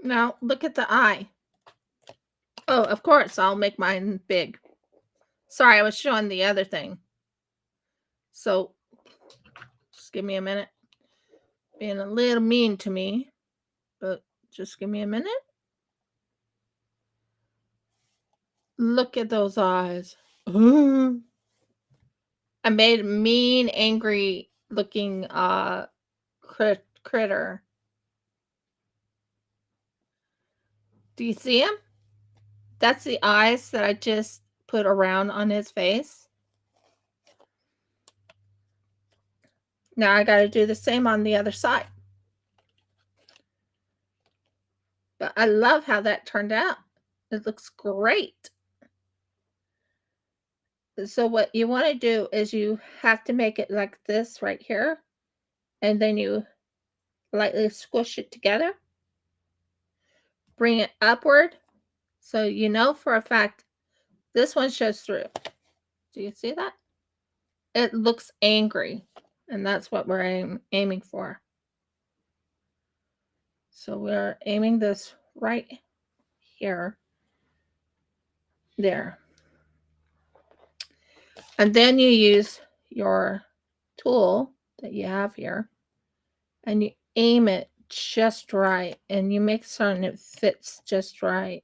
Now look at the eye. Oh, of course, I'll make mine big. Sorry, I was showing the other thing. So just give me a minute. Being a little mean to me, but just give me a minute. Look at those eyes. I made a mean, angry looking critter. Do you see him? That's the eyes that I just put around on his face. Now I got to do the same on the other side. But I love how that turned out. It looks great. So what you want to do is you have to make it like this right here. And then you lightly squish it together. Bring it upward. So you know for a fact this one shows through. Do you see that? It looks angry. And that's what we're aiming for. So we're aiming this right here. There. And then you use your tool that you have here and you aim it just right and you make certain it fits just right.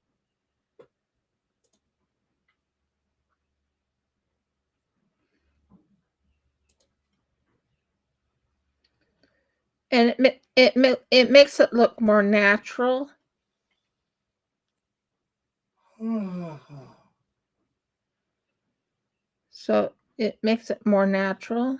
And it makes it look more natural. So it makes it more natural.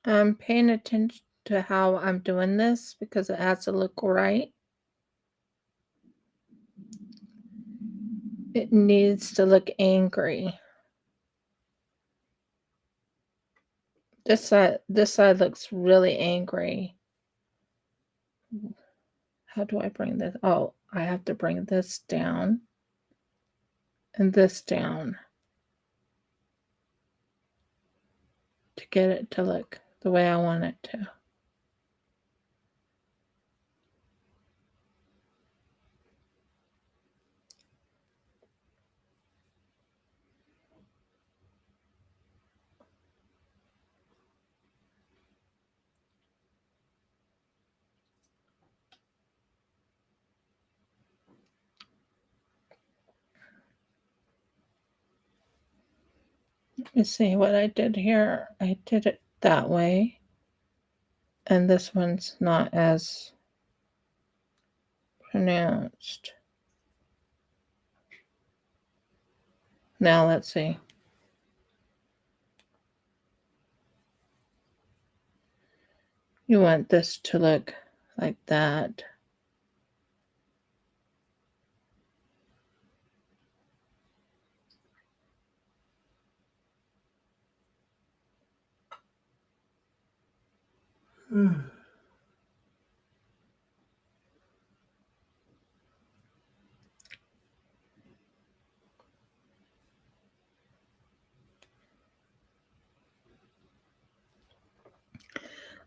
I'm paying attention to how I'm doing this because it has to look right. It needs to look angry. This side looks really angry. How do I bring this? Oh, I have to bring this down and this down to get it to look the way I want it to. Let me see what I did here. I did it that way. And this one's not as pronounced. Now let's see. You want this to look like that.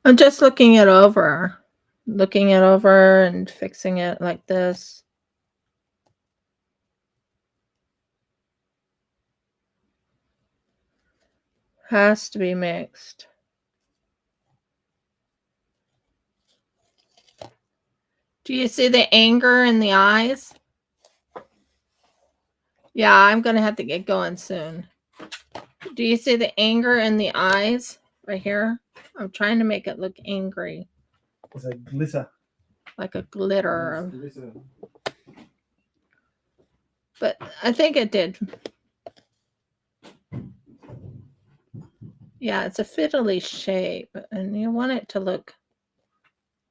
I'm just looking it over and fixing it like this. Has to be mixed. Do you see the anger in the eyes? Yeah, I'm going to have to get going soon. Do you see the anger in the eyes right here? I'm trying to make it look angry. It's a glitter. Like a glitter. Yes, glitter. But I think it did. Yeah, it's a fiddly shape, and you want it to look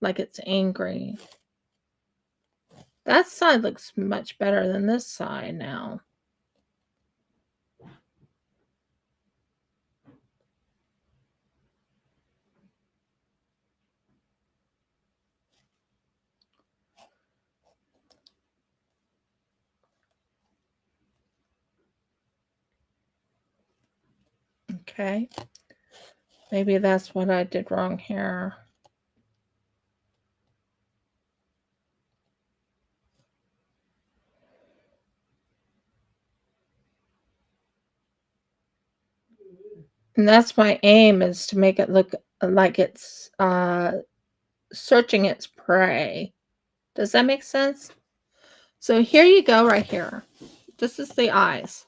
like it's angry. That side looks much better than this side now. Okay. Maybe that's what I did wrong here. And that's my aim, is to make it look like it's searching its prey. Does that make sense? So here you go right here. This is the eyes.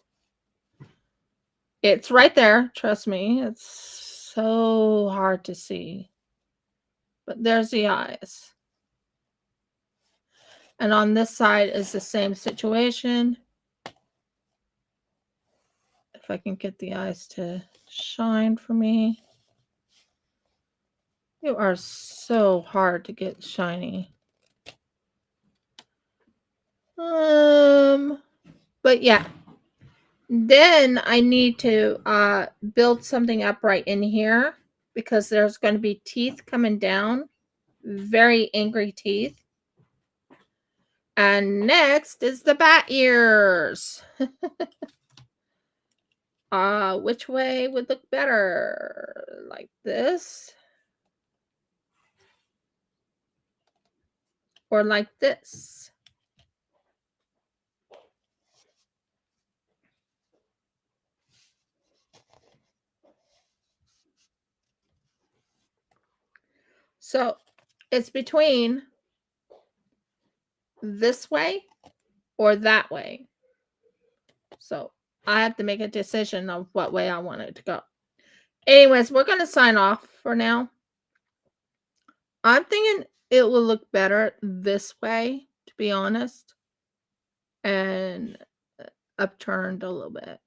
It's right there. Trust me. It's so hard to see. But there's the eyes. And on this side is the same situation. If I can get the eyes to shine for me. You are so hard to get shiny. But yeah. Then I need to build something up right in here, because there's going to be teeth coming down. Very angry teeth. And next is the bat ears. Which way would look better? Like this? Or like this? So it's between this way or that way. So I have to make a decision of what way I want it to go. Anyways, we're going to sign off for now. I'm thinking it will look better this way, to be honest. And upturned a little bit.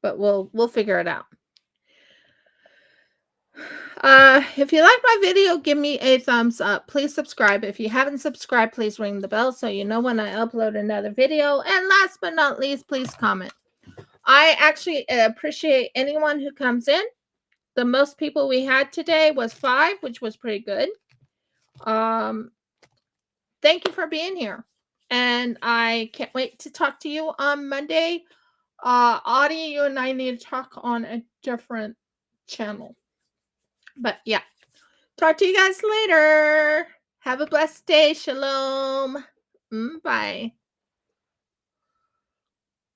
But we'll figure it out. If you like my video, give me a thumbs up. Please subscribe. If you haven't subscribed, please ring the bell so you know when I upload another video. And last but not least, please comment. I actually appreciate anyone who comes in. The most people we had today was 5, which was pretty good. Thank you for being here. And I can't wait to talk to you on Monday. Audie, you and I need to talk on a different channel. But yeah, talk to you guys later. Have a blessed day. Shalom. Bye.